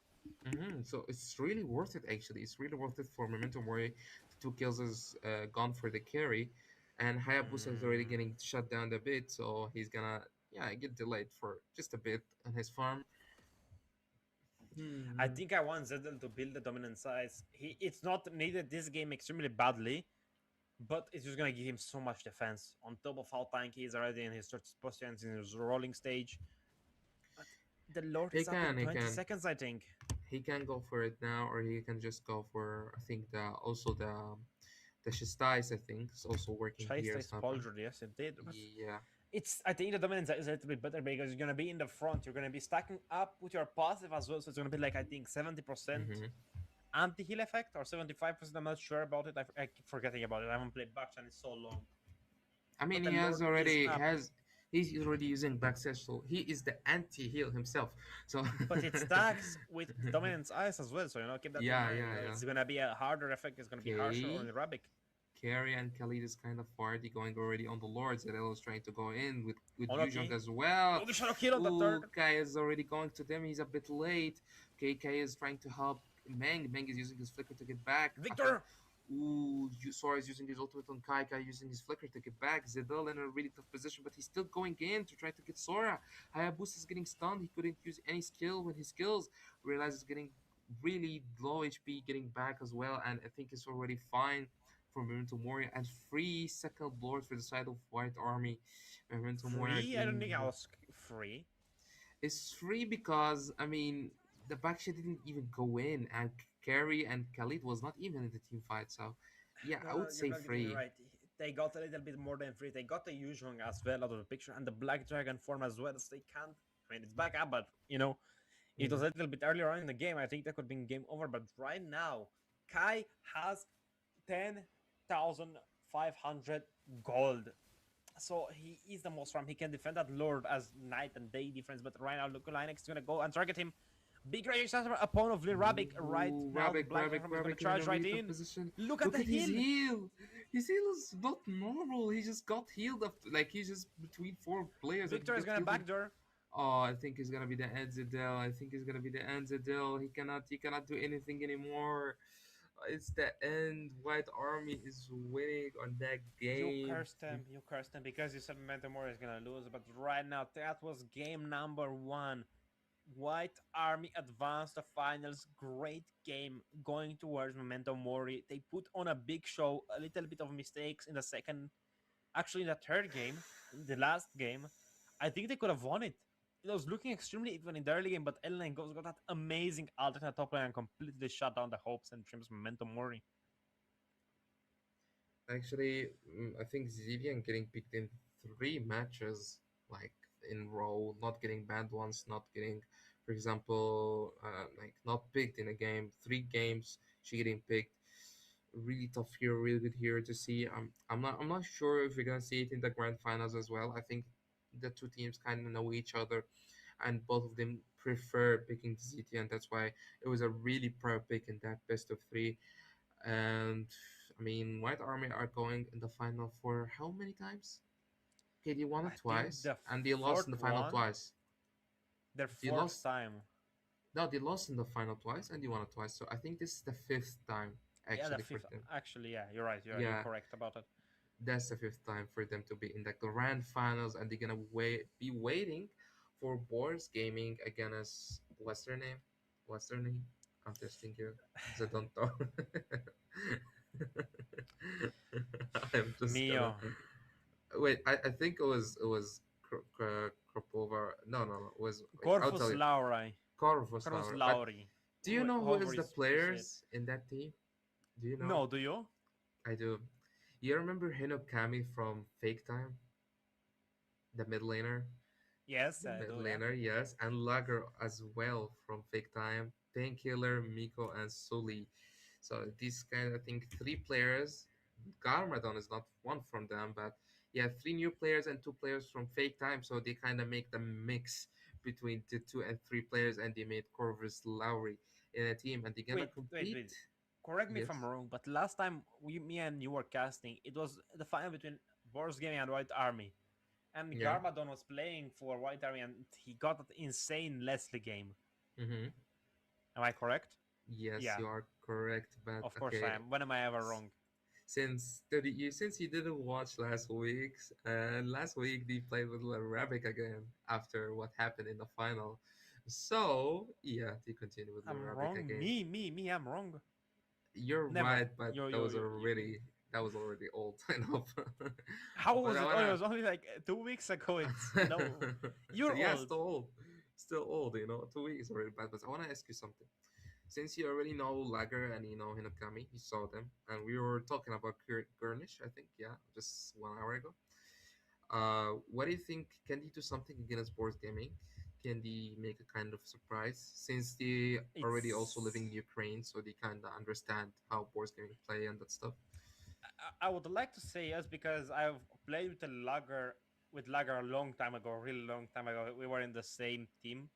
so it's really worth it. Actually, it's really worth it for Memento Mori. The 2 kills is gone for the carry, and Hayabusa is already Mm, getting shut down a bit. So he's gonna get delayed for just a bit on his farm. I Hmm. think I want Zedel to build the dominant size. It's not needed this game extremely badly, but it's just gonna give him so much defense. On top of how tanky he is already in his third positions in his rolling stage. But the Lord He is up in can, he 20 can, seconds, I think. he can go for it now, or he can just go for. I think the Shistais, I think, is also working Chase here is somehow. Pauldron, yes, it did. But Yeah. I think the dominance is a little bit better because you're gonna be in the front. You're gonna be stacking up with your passive as well. So it's gonna be like I think 70% Mm-hmm. anti-heal effect or 75%. I'm not sure about it. I keep forgetting about it. I haven't played Bakshan in so long. I mean, But the Lord is up. he's already using backslash, so he is the anti-heal himself. So But it stacks with Dominance Ice as well. So keep that in yeah, mind. yeah, yeah. It's gonna be a harder effect. It's gonna be harsher on Okay. Arabic. Carry and Khalid is kind of farty going already on the Lords. Adele is trying to go in with Yujong Unlucky. as well. Oh, the shadow kill on the Ooh, third. Kai is already going to them. He's a bit late. Okay, Kai is trying to help Meng. Meng is using his flicker to get back after. Victor! Ooh, Sora is using his ultimate on Kai. Kai using his flicker to get back. Zedel in a really tough position, but he's still going in to try to get Sora. Hayabusa is getting stunned. He couldn't use any skill when his skills. Realizes getting really low HP, getting back as well, and I think it's already fine for Memento Mori. And 3 second lords for the side of White Army. Memento Mori are Free? I don't getting think I was free. it's free because I mean the Baksha didn't even go in, and Carrie and Khalid was not even in the team fight. So, yeah, No, I no, would you're say not getting it free. right. They got a little bit more than free. They got the Yuzhong as well out of the picture, and the Black Dragon form as well. So they can't. I mean, it's back up, but it was Mhm. a little bit earlier on in the game. I think that could have been game over. But right now, Kai has 10,500 gold. So he is the most farm. He can defend that Lord as night and day difference. But right now, look, Linux is going to go and target him. Big Rage upon of Lirabic right Ooh, now. The Rabbit, Black Rabbit, Dragon is going to Rabbit in a charge right really tough in. position. Look at Look the at his heal. heal. His heal is not normal. He just got healed after, like he's just between 4 players and he Victor is got going to healed. backdoor. Oh, I think he's gonna be the Enzadel. I think he's gonna be the Enzadel. He cannot do anything anymore. It's the end. White Army is winning on that game. You cursed him because you said Memento Mori is gonna lose. But right now, that was game number one. White Army advanced the finals. Great game going towards Memento Mori. They put on a big show. A little bit of mistakes in the second, actually in the third game, in the last game. I think they could have won it. It was looking extremely even in the early game, but Ellen Goes got that amazing alternate top lane and completely shut down the hopes and dreams of Memento Mori. Actually, I think Zivian getting picked in 3 matches, like in row, not getting banned once, not getting, for example, like not picked in a game. 3 games she getting picked. Really tough hero, really good hero to see. I'm not sure if we're gonna see it in the grand finals as well. I think the two teams kind of know each other, and both of them prefer picking ZT, and that's why it was a really proud pick in that best of 3. And I mean, White Army are going in the final for how many times? Okay, they won I it think twice, the and they lost in fourth the final one, twice. their They fourth lost. time. No, they lost in the final twice, and they won it twice. So I think this is the 5th time Yeah, the actually for fifth. them. Actually, yeah, you're right. You're Yeah, correct about it. that's the 5th time for them to be in the grand finals, and they're gonna be waiting for Boris Gaming against what's their name? What's their name? I'm testing you. Zedonto. I'm just gonna Mio, wait. I think it was Kropova. No. It was wait. I'll Corvus tell you. Lauri, Corvus Corvus Lauer. But Lauri, do you know who however is the you say it. players in that team? Do you know? No, do you? I do. You remember Hinokami from Fake Time, the mid laner? Yes, The I mid do. Yeah. laner, yes, and Lager as well from Fake Time, Painkiller, Miko, and Sully. So these kind, I think, 3 players. Garmadon is not one from them, but yeah, 3 new players and 2 players from Fake Time. So they kind of make the mix between the 2 and 3 players, and they made Corvus Lowry in a team, and they're gonna compete. Wait. Correct me if I'm Yes. wrong, but last time me and you were casting, it was the final between Boros Gaming and White Army, and Yeah. Garmadon was playing for White Army, and he got that insane Leslie game. Mm-hmm. Am I correct? Yes, Yeah, you are correct, but of course I okay. am. When am I ever wrong? Since you didn't watch last week's and last week they played with Arabic again after what happened in the final. So yeah, they continue with I'm Arabic wrong. again. Me. I'm wrong. You're Never. right, but You. that was already old enough. How But was I it? Oh, it wanna was only like 2 weeks ago. It's so you're yeah, old. still old, 2 weeks already. But I wanna ask you something. Since you already know Lager and you know Hinokami, you saw them, and we were talking about Gurnish, I think, yeah, just 1 hour ago. What do you think? Can they do something against sports gaming? Can they make a kind of surprise since they already also living It's in Ukraine, so they kind of understand how board gaming play and that stuff? I would like to say yes because I've played with a lager a long time ago, a really long time ago. We were in the same team.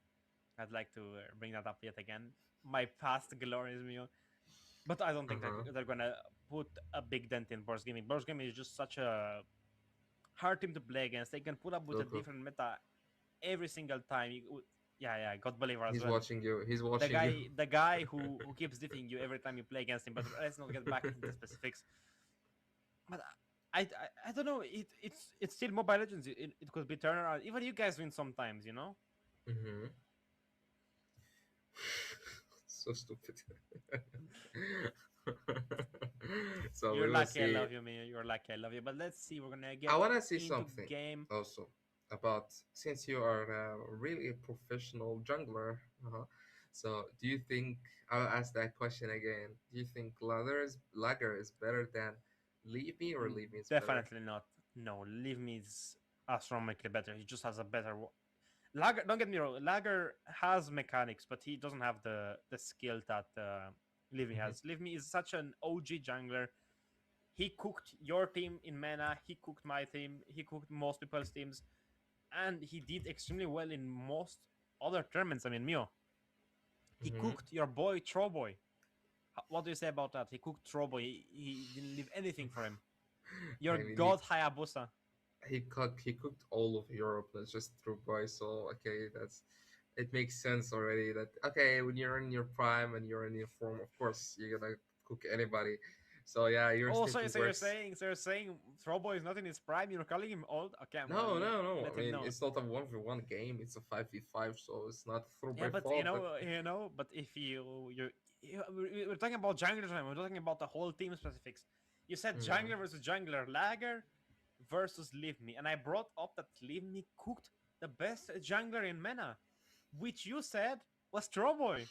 I'd like to bring that up yet again. My past glories, Mio. But I don't Uh think that huh. they're gonna put a big dent in Boros Gaming. Boros Gaming is just such a hard team to play against. They can put up with a Look, look. different meta every single time. Yeah, God believer as He's well. watching you. He's The watching you. guy, the guy who keeps defeating you every time you play against him. But let's not get back into specifics. But I don't know. It's still Mobile Legends. It could be turnaround. Even you guys win sometimes. You know. Hmm. So stupid. So You're we will lucky. I see. love you, man. You're lucky. I love you. But let's see. We're gonna I get want to see into something game. also about, since you are really a professional jungler. Uh-huh. So do you think, I'll ask that question again? Do you think Lager is better than Leave Me, or Leave Me is better? Definitely not. No, Leave Me is astronomically better. He just has a better. Lager. Don't get me wrong. Lager has mechanics, but he doesn't have the skill that Leave Me Hmm. has. Leave Me is such an OG jungler. He cooked your team in mana. He cooked my team. He cooked most people's teams, and he did extremely well in most other tournaments. I mean, Mio, he Hmm. cooked your boy Troboy. What do you say about that? He cooked Troboy. He didn't leave anything for him. Your I mean, god Hayabusa. he cooked all of Europe, not just through boy. So okay, that's, it makes sense already. That okay, when you're in your prime and you're in your form, of course you're gonna cook anybody. So yeah, your Oh, so, statement so you're works. saying Troboy is not in his prime? You're calling him old? Okay, I'm gonna No, no, no. let I him mean, know. it's not a 1v1 game. It's a 5v5, so it's not through Yeah, by but fault. But but if we're talking about jungler time, we're talking about the whole team specifics. You said mm, jungler versus jungler, Lager versus Leave Me, and I brought up that Leave Me cooked the best jungler in mana, which you said was Troboy.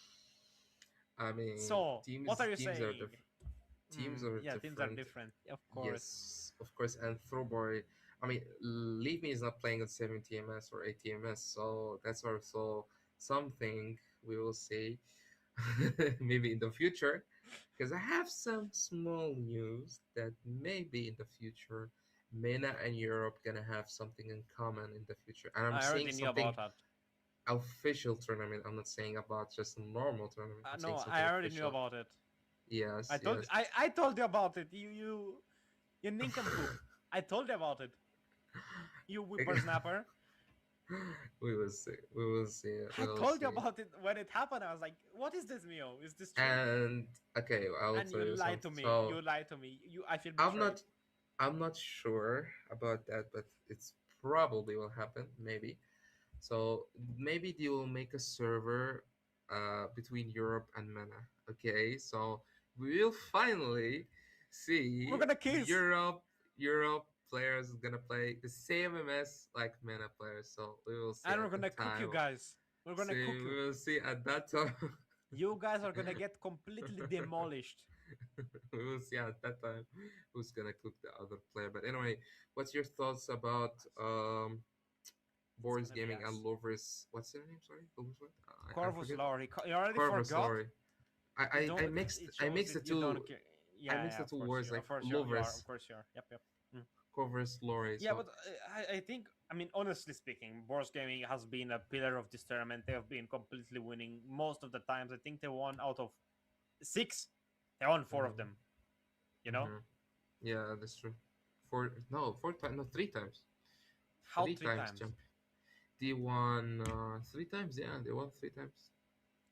I mean, So what teams are you teams are saying? different. Teams are Yeah, teams are different. different, of course. Yes, of course. And Throwboy, I mean, Leave Me is not playing at 70 ms or 80 ms, so that's also something we will see maybe in the future. Because I have some small news that maybe in the future, MENA and Europe gonna have something in common in the future. And I'm I saying already knew something about that. official tournament. I'm not saying about just a normal tournament. I'm saying No, something I already knew official. about it. Yes, yes. I told you about it. You nincompoop. I told you about it. You whippersnapper. We will see. We will see. We I will told you see. about it when it happened. I was like, "What is this, Mio? Is this true?" And okay, I will And tell you you lied something. to me. So You lied to me. I feel I'm betrayed. not I'm not sure about that, but it's probably will happen, maybe. So maybe they will make a server between Europe and MENA. Okay, so we will finally We're see gonna kiss, Europe players gonna play the same MS like MENA players. So we will see and we're at the gonna cook you time. guys. We're gonna See, cook we you. will see at that time. You guys are gonna get completely demolished. We will see at that time who's gonna cook the other player. But anyway, what's your thoughts about It's Boris gonna be Gaming us. and Lovers? What's their name? Sorry, Lovers what? I Corvus forget. Lowry. You already Corvus forgot? Lorry. You I don't. mixed It shows the you two. don't care. I Yeah, mixed yeah. the Of two course words you. like Of course you are. Of Lovers, course you are. Yep, yep. Mm. Corvus Lorry. Yeah, So but I think I mean honestly speaking, Boros Gaming has been a pillar of this tournament. They have been completely winning most of the times. I think they won out of six. They won four of mm-hmm, them. You know mm-hmm. Yeah, that's true. Four times, no, three times. how Three three times times? champion. They won three times. Yeah, they won three times.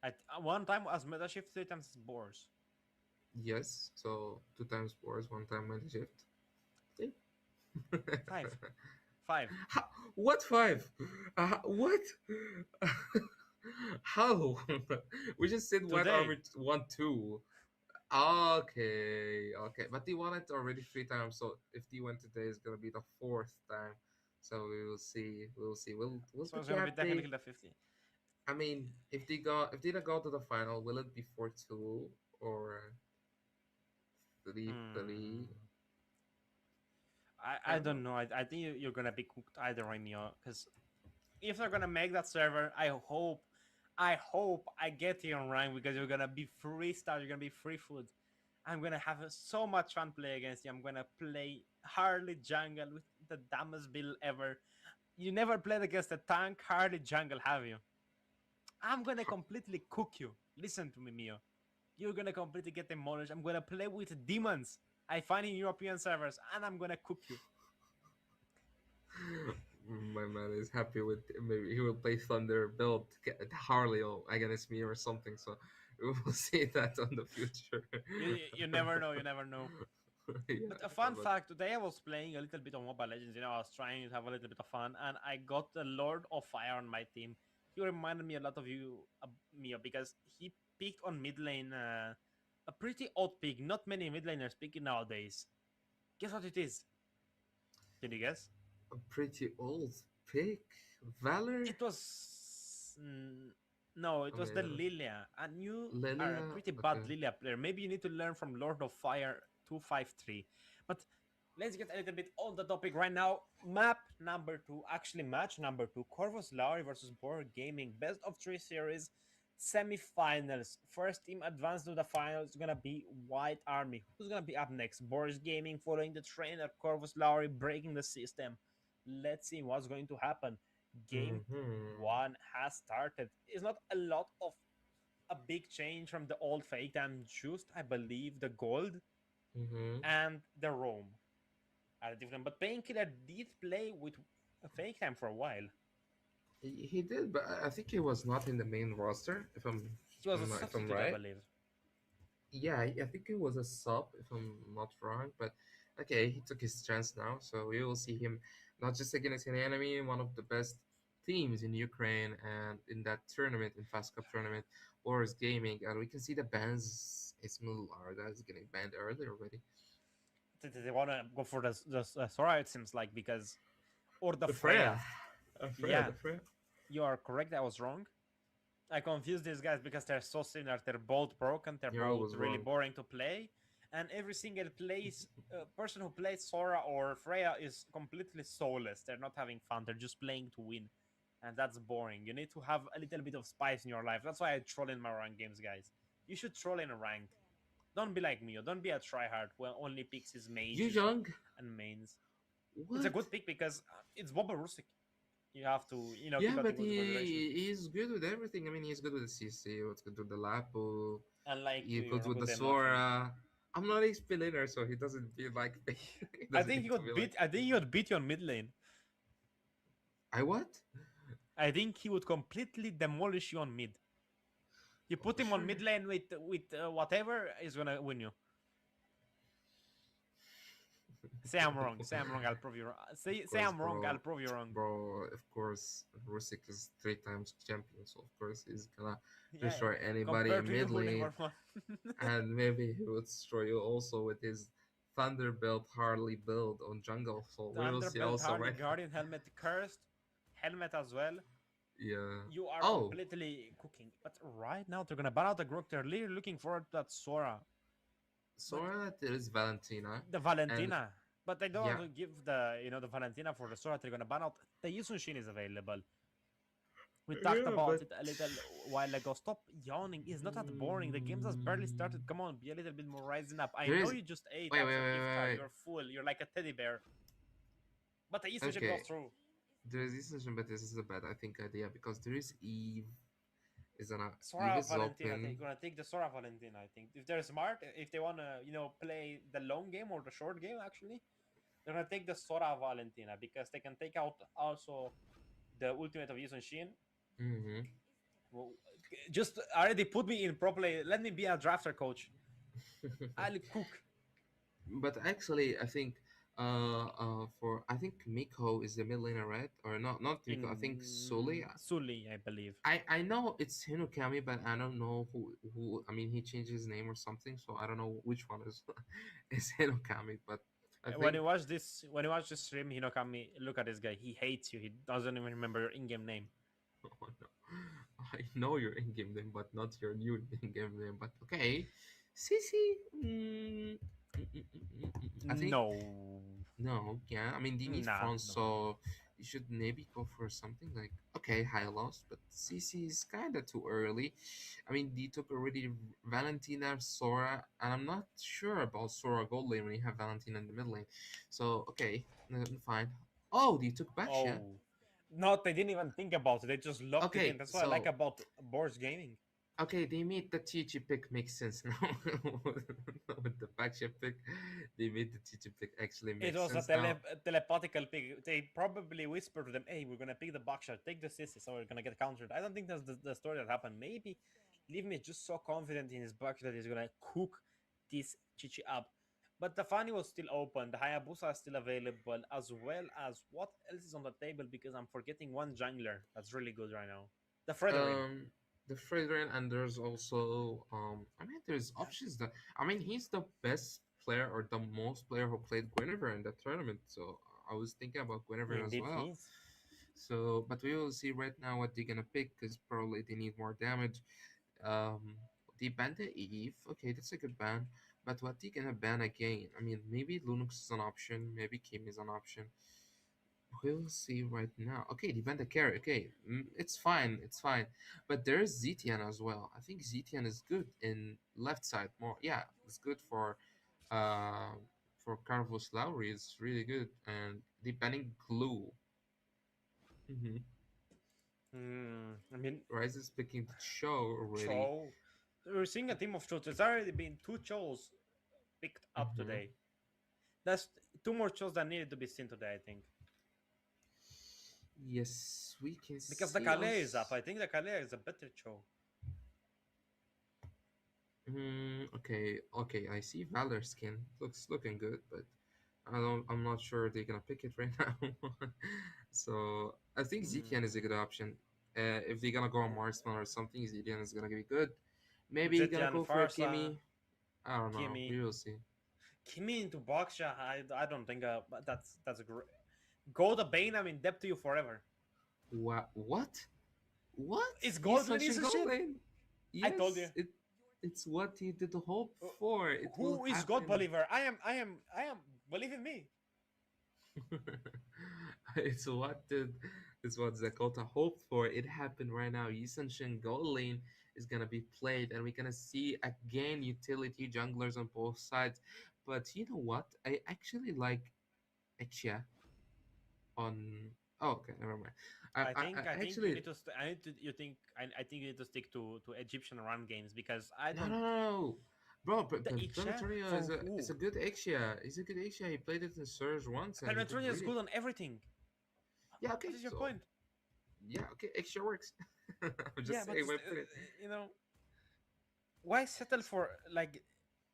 At one time as meta shift, three times as Boros. Yes, so two times Boris, one time Mighty Shift. See? Five, five What five? What? How? We just said White today. Army won two. Okay, okay, but they won it already three times. So if they win today, it's gonna be the fourth time. So we will see. We will see. Will So the it's gonna be gap be? technically the 50. I mean, if they don't go to the final, will it be 4-2 or 3-3? Hmm. I I don't know. don't know. I think you're gonna be cooked either way, Mio. Because if they're gonna make that server, I hope I get here on rank because you're gonna be free style. You're gonna be free food. I'm gonna have so much fun play against you. I'm gonna play Harley jungle with the dumbest build ever. You never played against a tank Harley jungle, have you? I'm gonna completely cook you. Listen to me, Mio. You're gonna completely get demolished. I'm gonna play with demons I find in European servers, and I'm gonna cook you. man is happy with maybe he will play Thunder build Harley against me or something. So we will see that on the future. You never know. You never know. Yeah, But a fun but fact: today I was playing a little bit of Mobile Legends. I was trying to have a little bit of fun, and I got the Lord of Fire on my team. He reminded me a lot of you, Mio, because he picked on mid lane. A pretty odd pick. Not many mid laners picking nowadays. Guess what it is? Can you guess? a pretty old pick, Valor. It was no, it I was the mean, Lilia, and you are a Lilia. pretty bad Okay. Lilia player. Maybe you need to learn from Lord of Fire 253. But let's get a little bit on the topic right now. Map number two, actually match number two, Corvus Lowry versus Board Gaming, best of three series, semi-finals. First team advanced to the finals is gonna be White Army. Who's gonna be up next? Boris Gaming following the trainer, Corvus Lowry breaking the system. Let's see what's going to happen. Game Mm-hmm. one has started. It's not a lot of a big change from the old fake time, just I believe the gold Mm-hmm. and the Rome are different. But Painkiller did play with a fake time for a while. He did, but I think he was not in the main roster. He was a If I'm substitute, I right. believe. Yeah, I think it was a sub, if I'm not wrong. But okay, he took his chance now, so we will see him not just against an enemy, one of the best teams in Ukraine and in that tournament, in Fast Cup tournament, or is gaming, and we can see the bans. Ismail Arda is getting banned early already. They want to go for the Sora, it seems like, because or the The Freya, Freya. Freya, Yeah, the Freya. you are correct. I was wrong. I confuse these guys because they're so similar. They're both broken. They're You're both always really wrong. boring to play. And every single person who plays Sora or Freya is completely soulless. They're not having fun. They're just playing to win. And that's boring. You need to have a little bit of spice in your life. That's why I troll in my ranked games, guys. You should troll in a ranked. Don't be like me. Don't be a tryhard who only picks his You mages young? and mains. It's a What? good pick because it's Boba Rusik. You have to, keep Yeah, that but into consideration. he's good with everything. I mean, he's good with the CC, what's good with the Lapu, Unlike you, he's you're good not with the good in nothing. Sora. I'm not XP laner, so he doesn't feel like he I doesn't think he need to would be like beat. I think he would beat you on mid lane. I what? I think he would completely demolish you on mid. You put him on Sure. mid lane with whatever is gonna win you. Say I'm wrong. Say I'm wrong. I'll prove you wrong. Of Say course, I'm wrong. I'll bro. prove you wrong. Bro, of course, Rusik is three times champion, so of course he's gonna Yeah, destroy anybody compared in to you mid who lane, never won. and maybe he will destroy you also with his Thunderbolt Harley build on jungle. So we will see Thunderbolt, also Harley, right now. Guardian helmet, cursed helmet as well. Yeah. You are Oh, completely cooking. But right now they're gonna ban out the Grok. They're really looking forward to that Sora. But Sora, there is Valentina, the and Valentina. But they don't yeah, want to give the Valentina for the Sora. They're gonna ban out. The Yusun is available. We talked yeah, about but it a little while ago. Stop yawning. It's not that boring. The game has barely mm, started. Come on, be a little bit more rising up. I there know is. you just ate Wait, wait, after wait, iftar. wait, You're full. You're like a teddy bear. But the wait. Yusun Okay, goes through. there is this session, but this is a bad, I think, idea because there is Eve. Is an Eve Sora is Valentina. They're open. gonna take the Sora Valentina. I think if they're smart, if they wanna play the long game or the short game, actually, they're gonna take the Sora Valentina because they can take out also the ultimate of Yusun Shin. Mm-hmm. Well, just already put me in properly. Let me be a drafter coach. I'll cook But actually, I think for I think Miko is the mid laner, right? Or not Miko. I think Sully. in Sully, I believe. I know it's Hinokami, but I don't know who. I mean, he changed his name or something, so I don't know which one is is Hinokami. But I When think you watch this stream, Hinokami, look at this guy. He hates you. He doesn't even remember your in-game name. oh, no, I know your in-game name, but not your new in-game name. But okay, Sisi. I think No, no, yeah. I mean, they need nah, front, no. so you should maybe go for something like okay, high loss, but CC is kind of too early. I mean, they took already Valentina, Sora, and I'm not sure about Sora gold lane when you have Valentina in the mid lane. So okay, fine. Oh, they took Basha. Oh, no, they didn't even think about it. They just locked it in. Okay, That's what I like so about Boris Gaming. Okay, they made the Chichi pick make sense now. With the faction pick, they made the Chichi pick actually It make was a sense now. telepathical pick. They probably whispered to them, "Hey, we're gonna pick the Bakshar, take the Sissy, so we're gonna get countered." I don't think that's the story that happened. Maybe Livme is just so confident in his Bakshar that he's gonna cook this Chichi up. But the Fanny was still open. The Hayabusa is still available, as well as what else is on the table? Because I'm forgetting one jungler that's really good right now. The Fredrin. Um, the Fredrin, and there's also I mean, there's options that I mean, he's the best player or the most player who played Guinevere in the tournament. So I was thinking about Guinevere as Indeed, he well. is. So, but we will see right now what they're gonna pick because probably they need more damage. Um, they banned the Eve. Okay, that's a good ban. But what they gonna ban again? I mean, maybe Linux is an option. Maybe Kim is an option. We'll see right now. Okay, they banned the carry. Okay, it's fine. It's fine. But there's Zetian as well. I think Zetian is good in left side more. Yeah, it's good uh for Carvos Lowry. It's really good. And they banning Glue. Mm-hmm. I mean, Rise is picking the show already. Cho. We're seeing a team of Chos. There's already been two Chos picked up Mm-hmm. today. That's two more Chos that needed to be seen today, I think. Yes, we can Because the see Calais is up. us. I think the Calais is a better Cho. Okay, okay. I see Valor skin. Looks looking good, but I'm not sure they're gonna pick it right now. So I think Zetian is a good Mm, option. If they're gonna go on Marksman or something, Zetian is gonna be good. Maybe you're gonna Zetian, go for a Farsa, Kimmy. I don't know. Kimi. We will see. Kimi into Boxia, I don't think but that's a great. Go the Bane, I'm in debt to you forever. What? What? What? It's He's gold lane, such a is goal shit. lane. I told you. Yes, it's what he did hope Uh, for. It will Who is God happen. believer? I am. Believe in me. it's what did it's what Zakota hoped for. It happened right now. Yisanshin goal lane is gonna be played, and we're gonna see again utility junglers on both sides. But you know what? I actually like Echia on. Oh, okay, never mind. I I think you actually need to. I need to. You think I think you need to stick to Egyptian run games because I no don't. no no no. Bro, The Iksha Pelotrio for is who? a good Echia. He's a good Echia. He played it in Surge once, and he did Pelmetronia is really. good on everything. Yeah, okay. What is your So point? yeah, okay. Echia works. I'm Yeah, just but saying my opinion. you know why settle for like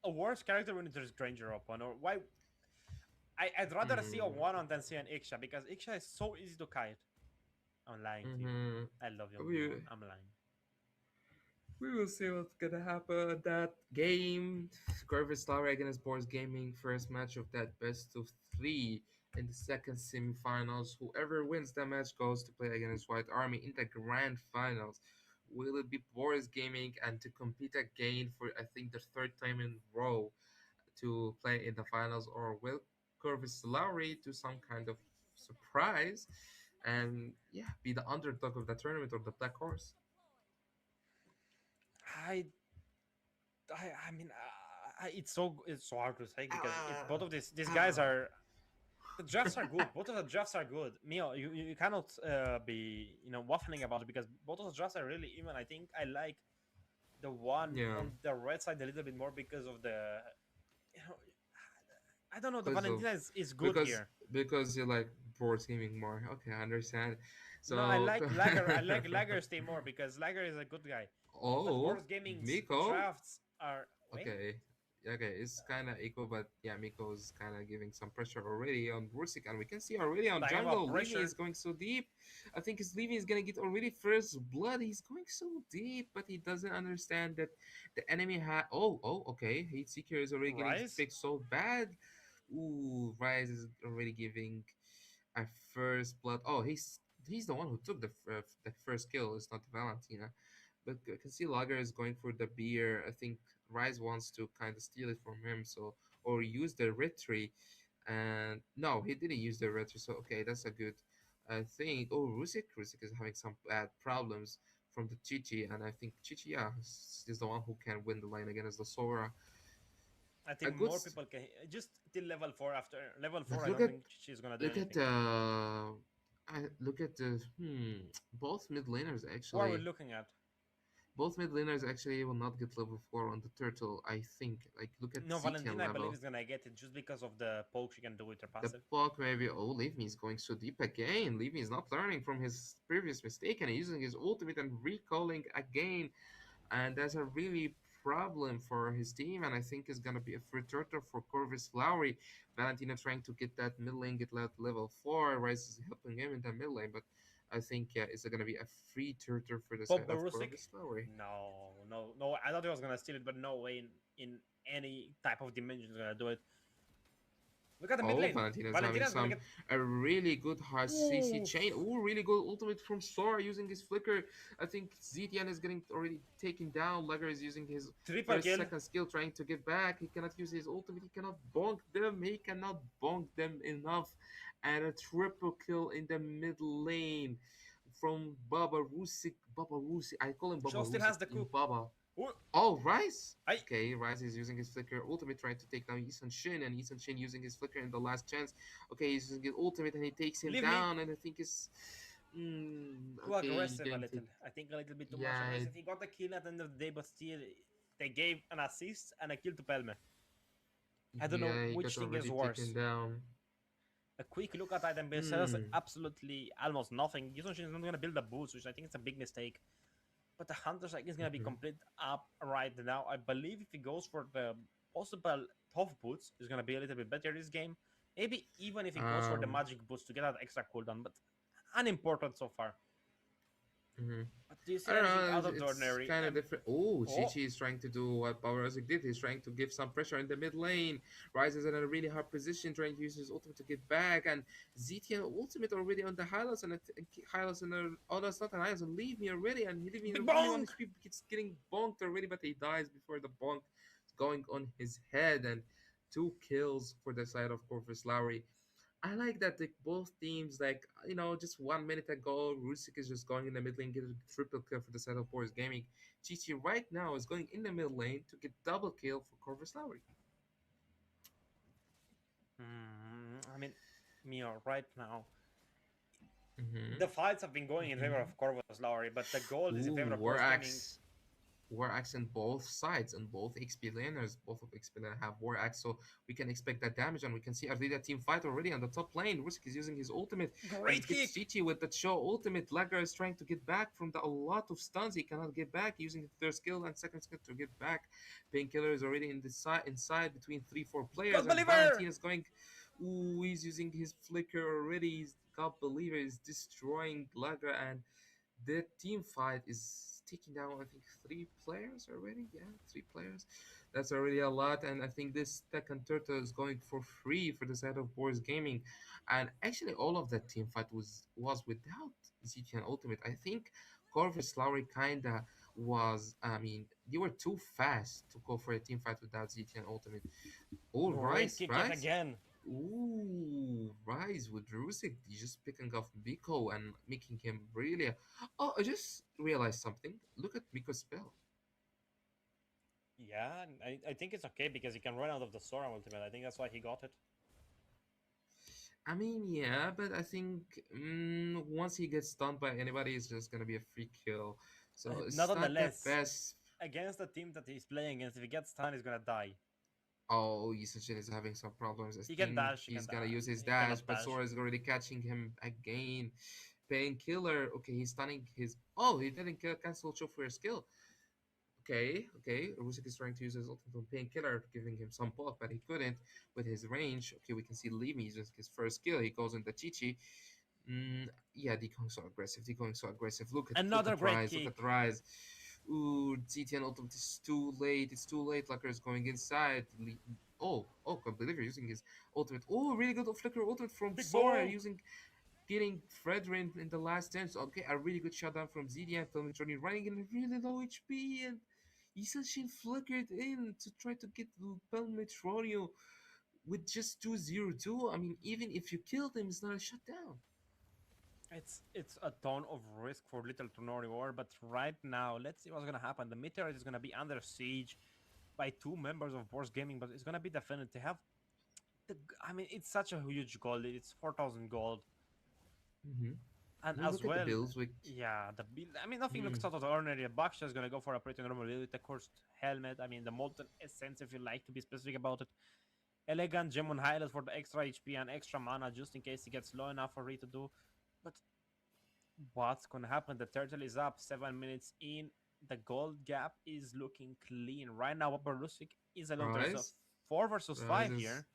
a worse character when there's Granger upon or why? I'd rather see a Mm, one on than see an Iksha because Iksha is so easy to kite. I'm lying to you. mm-hmm. I love you, We Mio. I'm lying. we will see what's gonna happen. That game, Corvus Tower against Boris Gaming, first match of that best of three in the second semifinals. Whoever wins that match goes to play against White Army in the grand finals. Will it be Boris Gaming and to compete again for I think the third time in a row to play in the finals, or will Corvus Lowry do some kind of surprise and yeah, be the underdog of the tournament or the black horse? I I mean, it's so hard to say because if both of these guys Ah. are the drafts are good. Both of the drafts are good. Mio, you cannot be waffling about it because both of the drafts are really even. I think I like the one Yeah, on the red side a little bit more because of the you know I don't know. The because of Valentina is good because here. because you like board gaming more. Okay, I understand. No, I So like Lager. I like Lager stay more because Lager is a good guy. But oh, Boros Gaming's Miko. drafts are wait. Okay. Okay, it's kind of equal, but yeah, Miko is kind of giving some pressure already on Wursik, and we can see already on Talking about jungle. Livy is pressure, going so deep. I think his Livy is gonna get already first blood. He's going so deep, but he doesn't understand that the enemy had. Oh, okay. Heat Seeker is already getting Rise. picked so bad. Ooh, Rise is already giving a first blood. Oh, he's the one who took the first kill. It's not Valentina. But I can see Lager is going for the beer. I think Rise wants to kind of steal it from him, so or use the retry. And no, he didn't use the retry. So okay, that's a good. I think. Oh, Rusik is having some bad problems from the Chichi, and I think Chichi, yeah, is the one who can win the lane against the Sora. I A think good. more people can just till level four. After level But four, I don't think she's gonna do look at anything. I look at the both mid laners Who are we actually. looking at? Both mid laners actually will not get level 4 on the turtle, I think. Like, look at No, Zetian Valentina, I believe, level. is gonna get it just because of the poke she can do with her The passive. block maybe. Oh, Leave Me is going so deep again. Leave Me is not learning from his previous mistake and using his ultimate and recalling again. And that's a really problem for his team. And I think it's gonna be a free turtle for Corvus Lowry. Valentina trying to get that mid lane, get that level 4. Rice is helping him in the mid lane, but I think yeah, it's gonna be a free turtle for the Pop side of Barusik? Corvus Lowry. No, no, no. I thought he was gonna steal it, but no way in any type of dimension is gonna do it. Look at the mid Oh, lane. Valentina's having Valentina's gonna some get. a really good hard CC Ooh, chain. Oh, really good ultimate from Sora using his flicker. I think Zetian is getting already taken down. Lager is using his triple first, kill. second skill trying to get back. He cannot use his ultimate. He cannot bonk them. He cannot bonk them enough. And a triple kill in the mid lane from Baba Rusik. Baba Rusik. I call him Baba Shaw still Rusik has the in coup. Baba. Ooh, Oh, Rice! I Okay, Rice is using his flicker ultimate trying to take down Eason Shin, and Eason Shin using his flicker in the last chance. Okay, he's using his ultimate and he takes him leave me. down, and I think it's. Too Okay, he aggressive a didn't little. take. I think a little bit too much Yeah, aggressive. He got the kill at the end of the day, but still, they gave an assist and a kill to Pelme. I don't know yeah, he which got thing is already taken worse. down. A quick look at item base says Hmm. absolutely almost nothing. Yusonshin is not gonna build a boost, which I think is a big mistake. But the Hunter Strike is gonna be Mm-hmm. complete up right now. I believe if he goes for the possible tough boots, is gonna be a little bit better this game. Maybe even if he goes for the Um. magic boots to get that extra cooldown, but unimportant so far. Mhm. But do you I see don't anything know. out of the It's ordinary? kind of different. Oh, Chi Oh, Chi is trying to do what Power Rosic did. He's trying to give some pressure in the mid lane. Ryze is in a really hard position, trying to use his ultimate to get back. And ZTN ultimate already on the Hylos, and I think Hylos in the. Oh, that's not an Hylos. Leave me already. And he leave me big only one bonk! HP. It's getting bonked already, but he dies before the bonk is going on his head. And two kills for the side of Corvus Lowry. I like that both teams, like, just 1 minute ago, Rusik is just going in the mid lane, get a triple kill for the side of Boris Gaming. Chichi right now is going in the mid lane to get double kill for Corvus Lowry. I mean, Mio, right now, Mm-hmm. the fights have been going in favor Mm-hmm. of Corvus Lowry, but the gold is in favor Ooh, of Boris Gaming. War Axe on both sides and both XP laners. Both of XP laners have War Axe, so we can expect that damage. And we can see Ardita team fight already on the top lane. Rusk is using his ultimate and Great gets kick! Chichi with the show ultimate. Lager is trying to get back from a lot of stuns. He cannot get back using their skill and second skill to get back. Painkiller is already in the side inside between 3-4 players, God and Believer! Valentin is going. Ooh, he's using his flicker already. He's God Believer is destroying Lager, and the team fight is taking down, I think, 3 players already. Yeah, 3 players. That's already a lot. And I think this second turtle is going for free for the side of Boris Gaming. And actually, all of that team fight was without ZTN Ultimate. I think Corvus Lowry kinda was. I mean, they were too fast to go for a team fight without ZTN Ultimate. Oh, Great Rice, kick yet Rice. again. Ooh, Rise with Rusick. He's just picking off Biko and making him really. Oh, I just realized something. Look at Biko's spell. Yeah, I think it's okay because he can run out of the Sora ultimate. I think that's why he got it. I mean, yeah, but I think once he gets stunned by anybody, it's just gonna be a free kill. So it's not the Nonetheless, best. against the team that he's playing against, if he gets stunned, he's gonna die. Oh, Yusachin is having some problems. I He can think dash, he can he's gonna dash. use his He dash, cannot but dash. Sora is already catching him again. Painkiller. Okay, he's stunning his. Oh, he didn't cancel show for skill. Okay. Rusik is trying to use his ultimate painkiller, giving him some buff, but he couldn't with his range. Okay, we can see Limi using his first skill. He goes into Chichi. Yeah, Decoing so aggressive. Decoing so aggressive. Look Another at great Rise. Look at kick. Rise. Ooh, GTN ultimate is too late. It's too late. Lucker is going inside. Oh, can't believe you're using his ultimate. Oh, really good Flicker ultimate from Big Sora bonk. using getting Fredrin in the last 10. So, okay, a really good shutdown from ZDN. Telemetry running in really low HP, and essentially flickered in to try to get Pelmetronio with just 202. I mean, even if you killed him, it's not a shutdown. It's a ton of risk for little to no reward, but right now, let's see what's gonna happen. The meteorite is gonna be under siege by two members of Boris Gaming, but it's gonna be defended. They have I mean, it's such a huge gold. It's 4,000 gold. Mm-hmm. And Ooh, as look at the well, Bills. Which yeah, the build. I mean, nothing hmm. looks out of the ordinary. Baksha is gonna go for a pretty normal build with the cursed helmet. I mean, the molten essence, if you like to be specific about it. Elegant gem on highlight for the extra HP and extra mana, just in case he gets low enough for Re to do. But what's gonna happen? The turtle is up 7 minutes in. The gold gap is looking clean right now. Babarusik is alone. There's a Rise. 4 versus 5 Rise is here.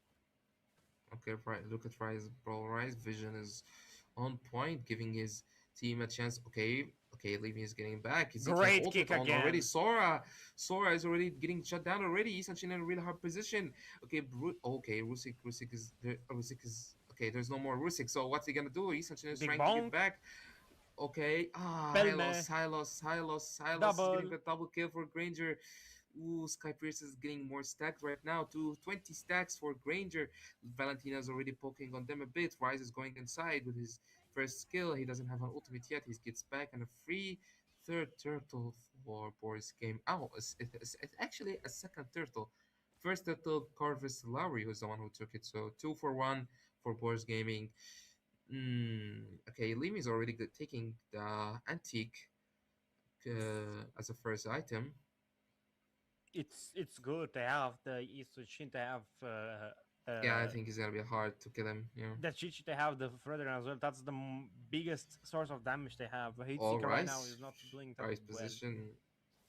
okay. Right. Look at Rise, bro. Rise vision is on point, giving his team a chance. Okay. Okay, Levy is getting back. Ezekiel Great kick ultimate on already. again. Sora is already getting shut down already. Essentially in a really hard position. Okay, okay, Rusik is okay. There's no more Rusik. So what's he gonna do? Essentially is Big trying to get bonk. back. Okay. Pelme. Hylos is getting Double. the double kill for Granger. Ooh, Sky Pierce is getting more stacked right now. 20 stacks for Granger. Valentina is already poking on them a bit. Rise is going inside with his first skill. He doesn't have an ultimate yet. He gets back and a free third turtle for Boris game. Oh, it's actually a second turtle. First turtle, Carvis Lowry was the one who took it. So 2 for 1 for Boris Gaming. Okay, Limi is already taking the antique as a first item. It's good to have the Isushin to have Yeah, I uh, think it's gonna be hard to kill him. Yeah. the Chichi they have the further as well. That's the biggest source of damage they have. All Hitseeker right now Rice, is not doing that Rice well. position,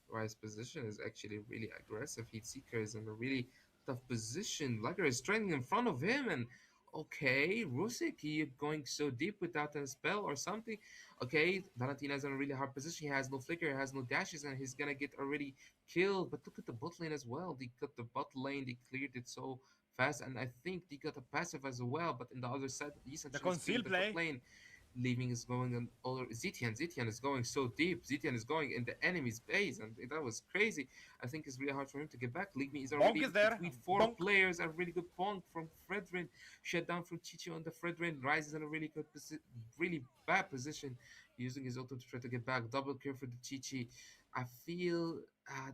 Rice position is actually really aggressive. Heat Seeker is in a really tough position. Lager is trending in front of him, and okay, Rusik, he going so deep without a spell or something. Okay, Valentina's in a really hard position. He has no flicker, he has no dashes, and he's gonna get already killed. But look at the bot lane as well. They got the bot lane, they cleared it so fast, and I think they got a passive as well. But in the other side, The essentially is conceal cleared the top play, lane. Leaving is going on all Zitian is going so deep. Zitian is going in the enemy's base, and that was crazy. I think it's really hard for him to get back. Leave is bonk already is there. between four Bonk. players. A really good bonk from Fredrin. Shut down from Chichi on the Fredrin. Rises in a really good really bad position, using his auto to try to get back. Double kill for the Chichi. I feel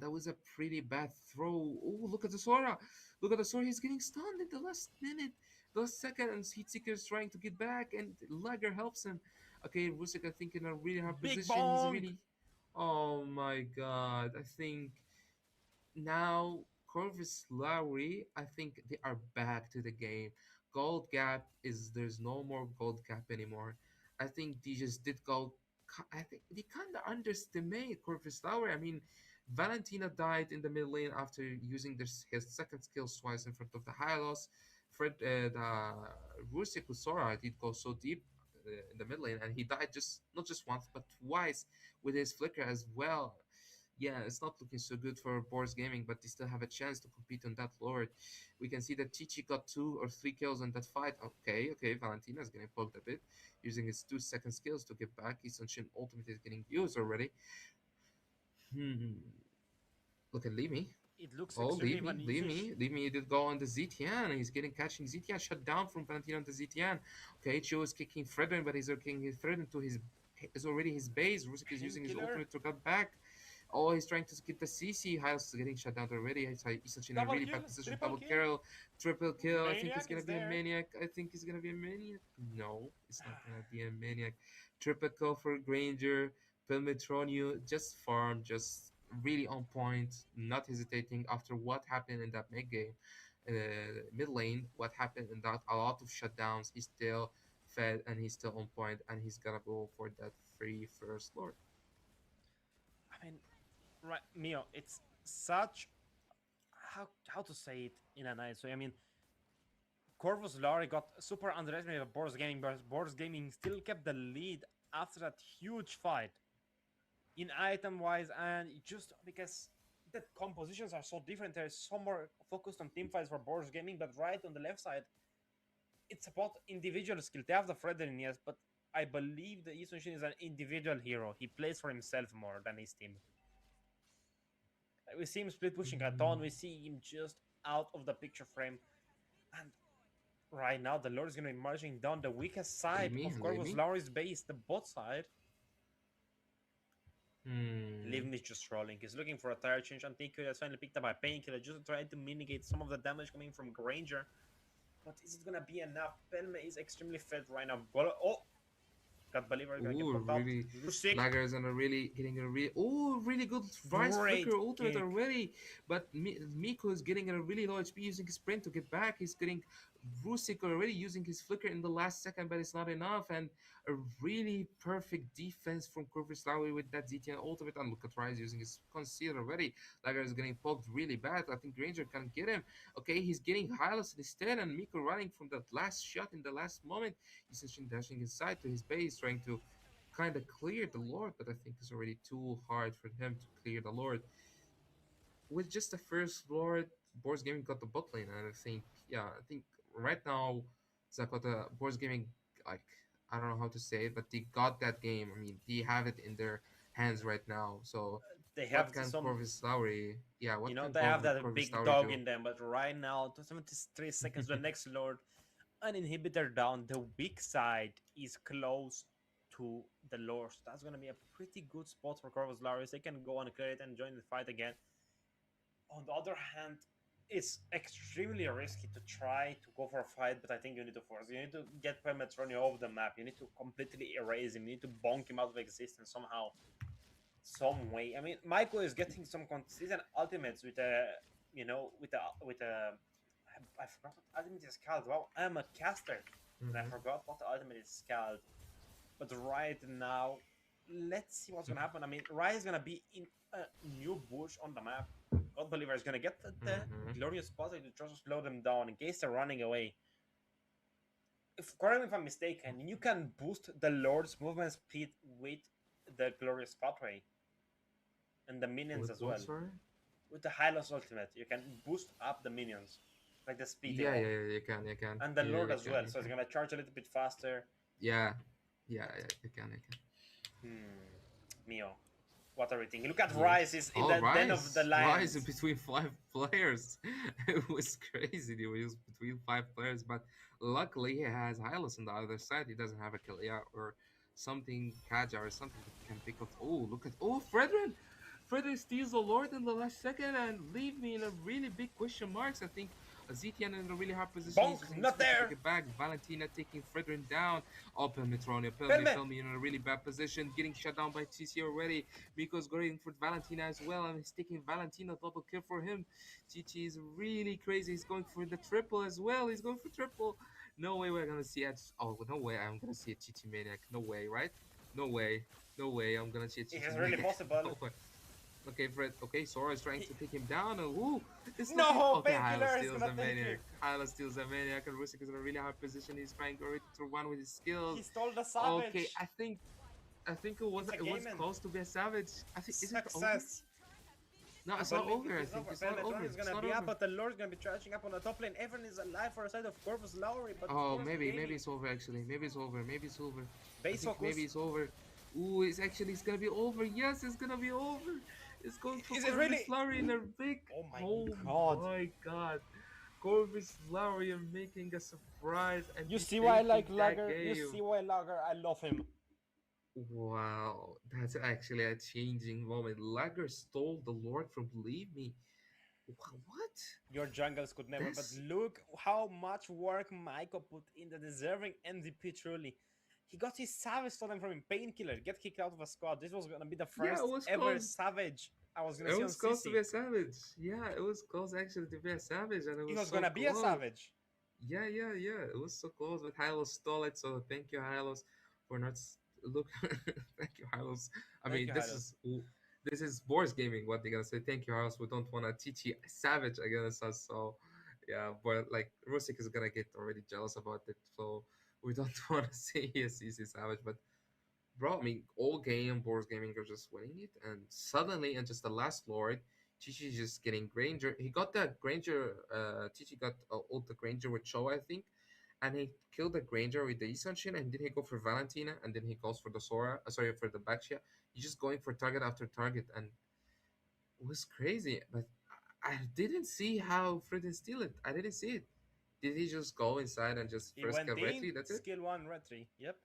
that was a pretty bad throw. Oh, look at the Sora. Look at the Sora. He's getting stunned in the last minute. The last second, and Heatseeker is trying to get back, and Lager helps him. Okay, Rusik, I think, in a really hard Big position. He's bonk. really. Oh my god. I think now Corvus Lowry, I think they are back to the game. Gold gap is there's no more gold gap anymore. I think they just did gold. I think they kind of underestimate Corvus Lowry. I mean, Valentina died in the mid lane after using his second skill twice in front of the Hylos. The Rusik Usora did go so deep in the mid lane, and he died just not just once but twice with his flicker as well. Yeah, it's not looking so good for Boris Gaming, but they still have a chance to compete on that lord. We can see that Chichi got 2 or 3 kills in that fight. Okay, Valentina is getting poked a bit, using his 2 second skills to get back. His Sunshin ultimate is getting used already. Hmm. Look at Limi. It looks Oh, extremely even. Leave me did go on the Zitian. He's getting catching Zitian shut down from Valentino on the Zitian. Okay, Cho is kicking Fredrin, but he's kicking his Fredrin to his is already his base. Rusik is using his Painkiller. ultimate to cut back. Oh, he's trying to get the CC. Hylos is getting shut down already. He's in a Double really kill. bad position. Triple Double kill. kill, triple kill. I think he's Maniac gonna is be a there. maniac. I think he's gonna be a maniac. No, it's not gonna be a maniac. Triple kill for Granger. Pelmetronio just farm, just really on point, not hesitating after what happened in that mid game. Mid lane, what happened in that, a lot of shutdowns. He's still fed and he's still on point, and he's gonna go for that free first lord. I mean, right, Mio. It's such how to say it in a nice way. I mean, Corvus Lari got super underestimated by Boris Gaming, but Boris Gaming still kept the lead after that huge fight in item wise, and just because the compositions are so different, there's so more focused on team fights for Boris Gaming, but right on the left side, it's about individual skill. They have the Fredrin, yes, but I believe the Isushin is an individual hero. He plays for himself more than his team. We see him split pushing a ton. We see him just out of the picture frame. And right now, the Lord is going to be marching down the weakest Leave side me, of leave Corvus me. Lowry's base, the bot side. Hmm. Living is just rolling. He's looking for a tire change. Antiquity has finally picked up a painkiller, just trying to mitigate some of the damage coming from Granger. But is it going to be enough? Pelme is extremely fed right now. Oh, God believer is gonna get Ooh, poked out. really, Rusik, Lager is gonna really getting a really really good Rise great Flicker ultimate kick. already. But Miko is getting a really low HP using his sprint to get back. He's getting Rusik already using his flicker in the last second, but it's not enough. And a really perfect defense from Corvus Lowry with that ZTN ultimate. And look at Rise using his concealer already. Lager is getting poked really bad. I think Ranger can get him. Okay, he's getting Hylos instead, and Miko running from that last shot in the last moment. He's essentially dashing inside to his base, trying to kind of clear the Lord, but I think it's already too hard for him to clear the Lord. With just the first Lord, Boris Gaming got the bot lane, and I think right now, Zakota, Boris Gaming, like, I don't know how to say it, but they got that game. I mean, they have it in their hands right now. So, They what have can some, Corvus Lowry, yeah, what can they have that Corvus big Lowry dog do? in them. But right now, to 73 seconds, the next Lord, an inhibitor down. The weak side is close to the Lord. So that's gonna be a pretty good spot for Corvus Larius. They can go and clear it and join the fight again. On the other hand, it's extremely risky to try to go for a fight, but I think you need to force. You need to get Pemetronio off the map. You need to completely erase him. You need to bonk him out of existence somehow, some way. I mean, Michael is getting some consistent ultimates with a, I forgot what ultimate is called. Wow, I'm a caster, and I Mm-hmm. forgot what the ultimate is called. But right now, let's see what's gonna happen. I mean, Rai is gonna be in a new bush on the map. God Believer is gonna get the Mm-hmm. glorious spot to try to slow them down in case they're running away. If correct me if I'm mistaken, you can boost the Lord's movement speed with the glorious pathway and the minions With as what, well. sorry? With the Hylos ultimate, you can boost up the minions, like the speed Yeah, evolve, yeah, yeah, you can. and the Yeah, Lord you as can, well. you So it's can. gonna charge a little bit faster. Yeah, yeah, But yeah, you can. Mio, what are we thinking? Look at Yes. Rice is in Oh, the den of the Rise lions. between five players. It was crazy. They were used between five players, but luckily he has Hylos on the other side. He doesn't have a Kalia or something, Kaja or something that can pick up. Oh, look at Fredrin. Fredrin steals the Lord in the last second and leave me in a really big question marks. I think Zetian in a really hard position. He's Bonk, using his not flicker to there. get back. Valentina taking Fredrin down. Oh, Pelmetronia. Pelme. Pelme in a really bad position, getting shut down by TC already. Miko's going for Valentina as well, and he's taking Valentina double kill for him. Chichi is really crazy. He's going for the triple as well. He's going for triple. No way we're gonna see it. Oh, no way I'm gonna see a Chichi maniac. No way, right? No way. No way I'm gonna see a It Chichi is really maniac. possible. No way. Okay, Fred. Okay, Sora is trying He... to take him down. Ooh, it's looking. No, Okay, Hyla painkiller is steals gonna the take maniac. it. Hyla steals the maniac, and Rusik is in a really hard position. He's trying already to run with his He skills. stole the Okay, savage. I think It's a it was game end. close to be a savage. I think is it over? Success. No, I it's not believe over. it I is think over. it's not Pelmetron over. is It's gonna not be up, over. but the Lord's gonna be charging up on the top lane. Everyone is alive for the side of Corvus Lowry, but Oh, Boris maybe Gaming. it's over actually. Maybe it's over. Maybe it's over. I Base think maybe focus. it's over. Ooh, it's gonna be over. Yes, it's gonna be over. It's going for Is it Corvus really? Lowry in a big. Oh my Oh god. my God, Corvus Lowry are making a surprise and You he see why I like taking that Lager? You game. see why Lager? I love him. Wow, that's actually a changing moment. Lager stole the Lord from Leave Me. What? Your jungles could never, but This? look how much work Maiko put in the deserving MVP truly. He got his Savage stolen from him, Painkiller, get kicked out of a squad. This was gonna be the Yeah, it first was ever close. Savage I was gonna It see on was close to be CC. a savage. Yeah, it was close actually to be a savage, and it He was was so gonna be a close. Savage. Yeah. It was so close, but Hylos stole it. So thank you, Hylos, for not look. Thank you, Hylos. I Thank mean, you, Hylos. this is Boris Gaming. What they gonna say? Thank you, Hylos. We don't want to teach you savage against us. So yeah, but like Rusik is gonna get already jealous about it. So we don't want to say yes, he's savage, but bro, I mean, all game, Boris Gaming are just winning it, and suddenly, and just the last Lord, Chichi just getting Granger. He got that Granger. Chichi got ult the Granger with Cho, I think, and he killed the Granger with the Isonshin, and then he go for Valentina, and then he goes for the Sora. Sorry, for the Baxia. He's just going for target after target, and it was crazy. But I didn't see how Fredden steal it. I didn't see it. Did he just go inside and just He first went kill in, Retri? That's it. skill one, retry. Yep.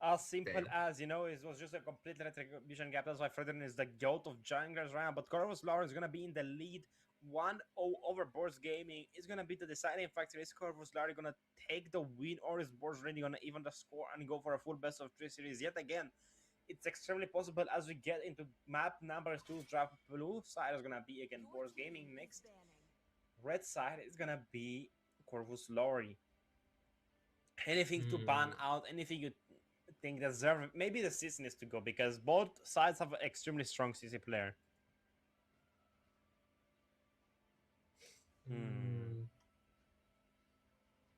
As simple Damn. as, it was just a complete retribution gap. That's why Fredrin is the goat of junglers right now. But Corvus Lawler is gonna be in the lead 1-0 over Boars Gaming. It's gonna be the deciding factor. Is Corvus Lawler gonna take the win, or is Boars really gonna even the score and go for a full best of three series yet again? It's extremely possible as we get into map number two. Draft blue side is gonna be again Boars Gaming next. Red side is gonna be Corvus Lawry. Anything to ban Hmm. out, anything you think deserve, maybe the season is to go because both sides have an extremely strong CC player. Hmm. Hmm.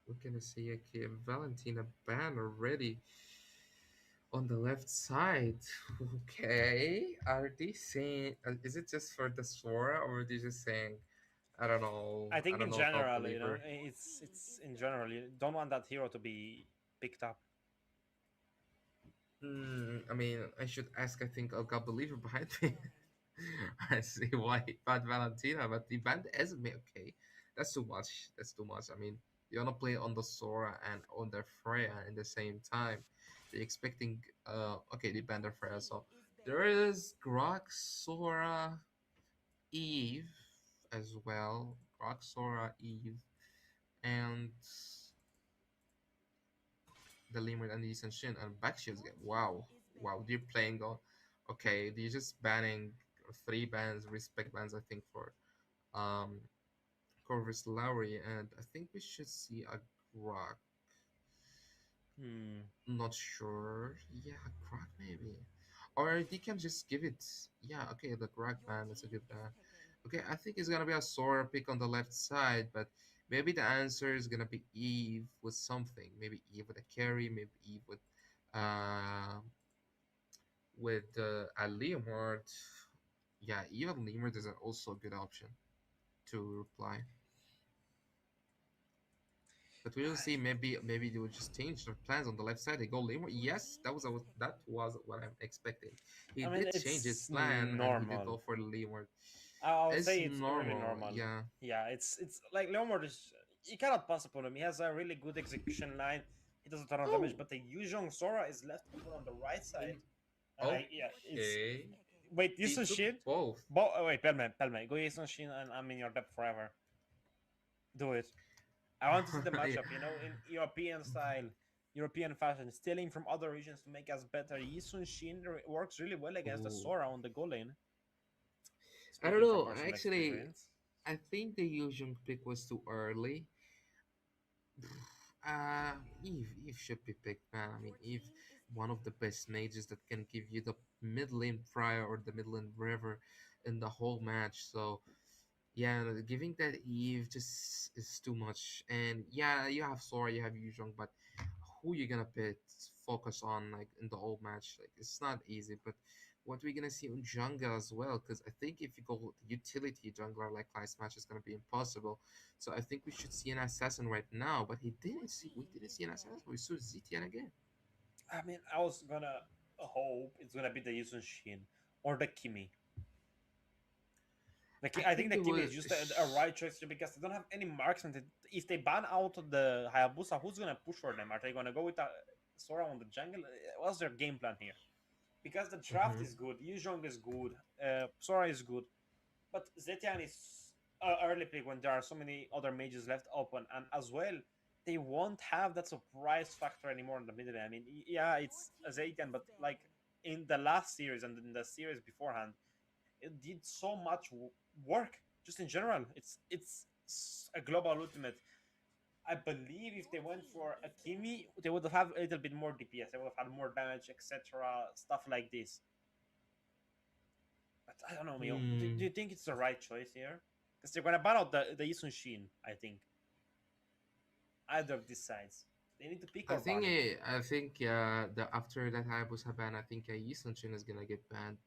We're gonna see okay, Valentina ban already on the left side. Okay, are they saying? Is it just for the Sora, or are they just saying? I don't know. I I think don't in know if I'll general, believe her. it's in general. You don't want that hero to be picked up. I mean, I should ask. I think I'll got believer behind me. I see why he banned Valentina, but he banned Esme. Okay, that's too much. That's too much. I mean, you wanna play on the Sora and on the Freya in the same time. They're expecting. Okay, they banned the Freya. So there is Grok, Sora, Eve as well. Grok, Sora, Eve, and the limit and the Shin and backshift game. Wow, wow, they're playing on. Okay, they're just banning three bans, respect bans. I think for um Corvus Lowry, and I think we should see a Grok. Hmm. Not sure. Yeah, Grok maybe, or they can just give it. Yeah, okay, the Grok ban. That's a good ban. Okay, I think it's gonna be a Sora pick on the left side, but maybe the answer is gonna be Eve with something. Maybe Eve with a carry. Maybe Eve uh with a Leomord. Yeah, even Leomord is also a good option to reply. But we will see. Maybe they will just change their plans on the left side. They go Leomord. Yes, that was what I'm expecting. He I mean, did change his it's plan and he did normal. go for the Leomord. I would It's say it's really normal. normal. Yeah. Yeah, it's like Leomord is, you cannot pass upon him. He has a really good execution line. He does a ton of damage, Oh. but the Yuzhong Sora is left open on the right side. mm, And yeah, it's Okay. wait, He Yusuf took Shin? both. Wait, Pelme. Go Yusuf Shin and I'm in your depth forever. Do it. I want to see the Yeah. matchup, in European style, European fashion, stealing from other regions to make us better. Yisun Shin works really well against the Ooh. Sora on the goal lane. I don't Speaking from know. personal Actually, experience. I think the Yuzhong pick was too early. Eve should be picked, man. I mean, Eve, one of the best mages that can give you the mid lane prior or the mid lane river in the whole match. So yeah, giving that Eve just is too much. And yeah, you have Sora, you have Yuzhong, but who you gonna pit focus on like in the whole match? Like it's not easy. But what we're gonna see on jungle as well, because I think if you go with utility jungler like last match, it's gonna be impossible. So I think we should see an assassin right now. But he didn't see. We didn't see an assassin. We saw Zitian again. I mean, I was gonna hope it's gonna be the Yisun Shin or the Kimi. I I think think the it Kimi was. is just a right choice because they don't have any marksman. If they ban out the Hayabusa, who's gonna push for them? Are they gonna go with Sora on the jungle? What's their game plan here? Because the draft Mhm. is good, Yuzhong is good, Sora is good, but Zetian is early pick when there are so many other mages left open, and as well, they won't have that surprise factor anymore in the middle. I mean, yeah, it's a Zetian, but like in the last series and in the series beforehand, it did so much work just in general. It's a global ultimate. I believe if they went for a Kimi, they would have a little bit more DPS. They would have had more damage, etc. Stuff like this. But I don't know, Mio. Do Hmm. you think it's the right choice here? Because they're gonna ban out the Yisun Shin. I think either of these sides. They need to pick or ban it. I think the after that Hayabusa ban, I think Yisanshin is gonna get banned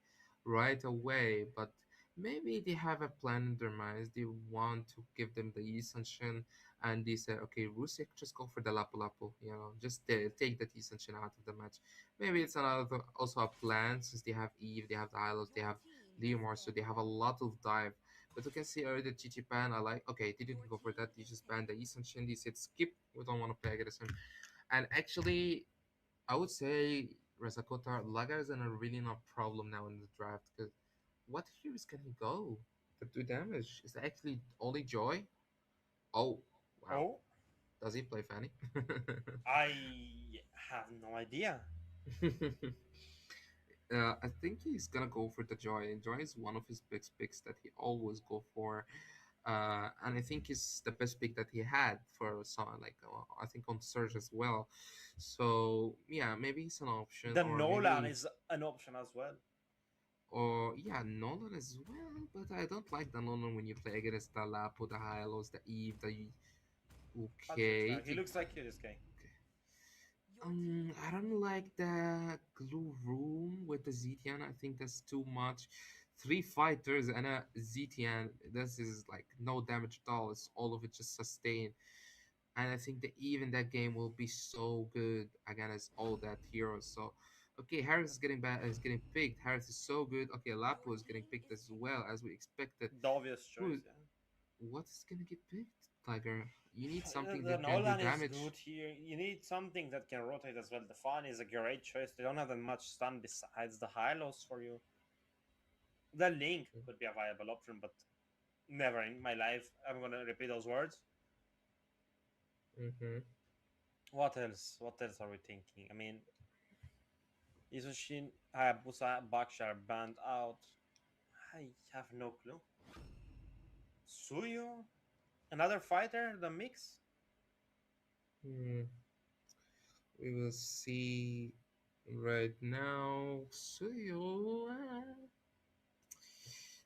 right away. But maybe they have a plan in their minds. They want to give them the Yisanshin, and they said, okay, Rusik, just go for the Lapu Lapu. Just take that Yisanshin out of the match. Maybe it's another also a plan since they have Eve, they have the Hylos, they have Leomar, so they have a lot of dive. But you can see already the Chichi ban. I like. Okay, they didn't go for that. They just banned the Yisanshin. They said skip. We don't want to play aggressive and actually I would say Resakota Laga is in a really not problem now in the draft because what heroes can he go to do damage? Is that actually only Joy? Oh, wow. Oh, Does he play Fanny? I have no idea. I think he's gonna go for the Joy. Joy is one of his big picks that he always go for, and I think it's the best pick that he had for some like I think on Surge as well. So yeah, maybe it's an option, The or Nolan maybe is an option as well. or yeah, Nolan as well. But I don't like the Nolan when you play against the Lapo, the Hylos, the Eve, the Patrick okay. Star. He looks like you, this guy. I don't like the glue room with the Zetian. I think that's too much. Three fighters and a Zetian. This is like no damage at all. It's all of it just sustain. And I think that even that game will be so good against all that heroes. So, okay, Harris is getting bad. Is getting picked. Harris is so good. Okay, Lapo is getting picked as well as we expected. The obvious Who? choice, yeah. What's gonna get picked, Tiger? You need something The that can do Nolan is damage. good here. You need something that can rotate as well. The Fawn is a great choice. They don't have that much stun besides the Hylos for you. The Link could be a viable option, but never in my life. I'm gonna repeat those words. Mm-hmm. What else? What else are we thinking? I mean, Isushin, Hayabusa, Bakshar banned out. I have no clue. Suyu? Another fighter? The mix? Hmm. We will see right now. Suyo.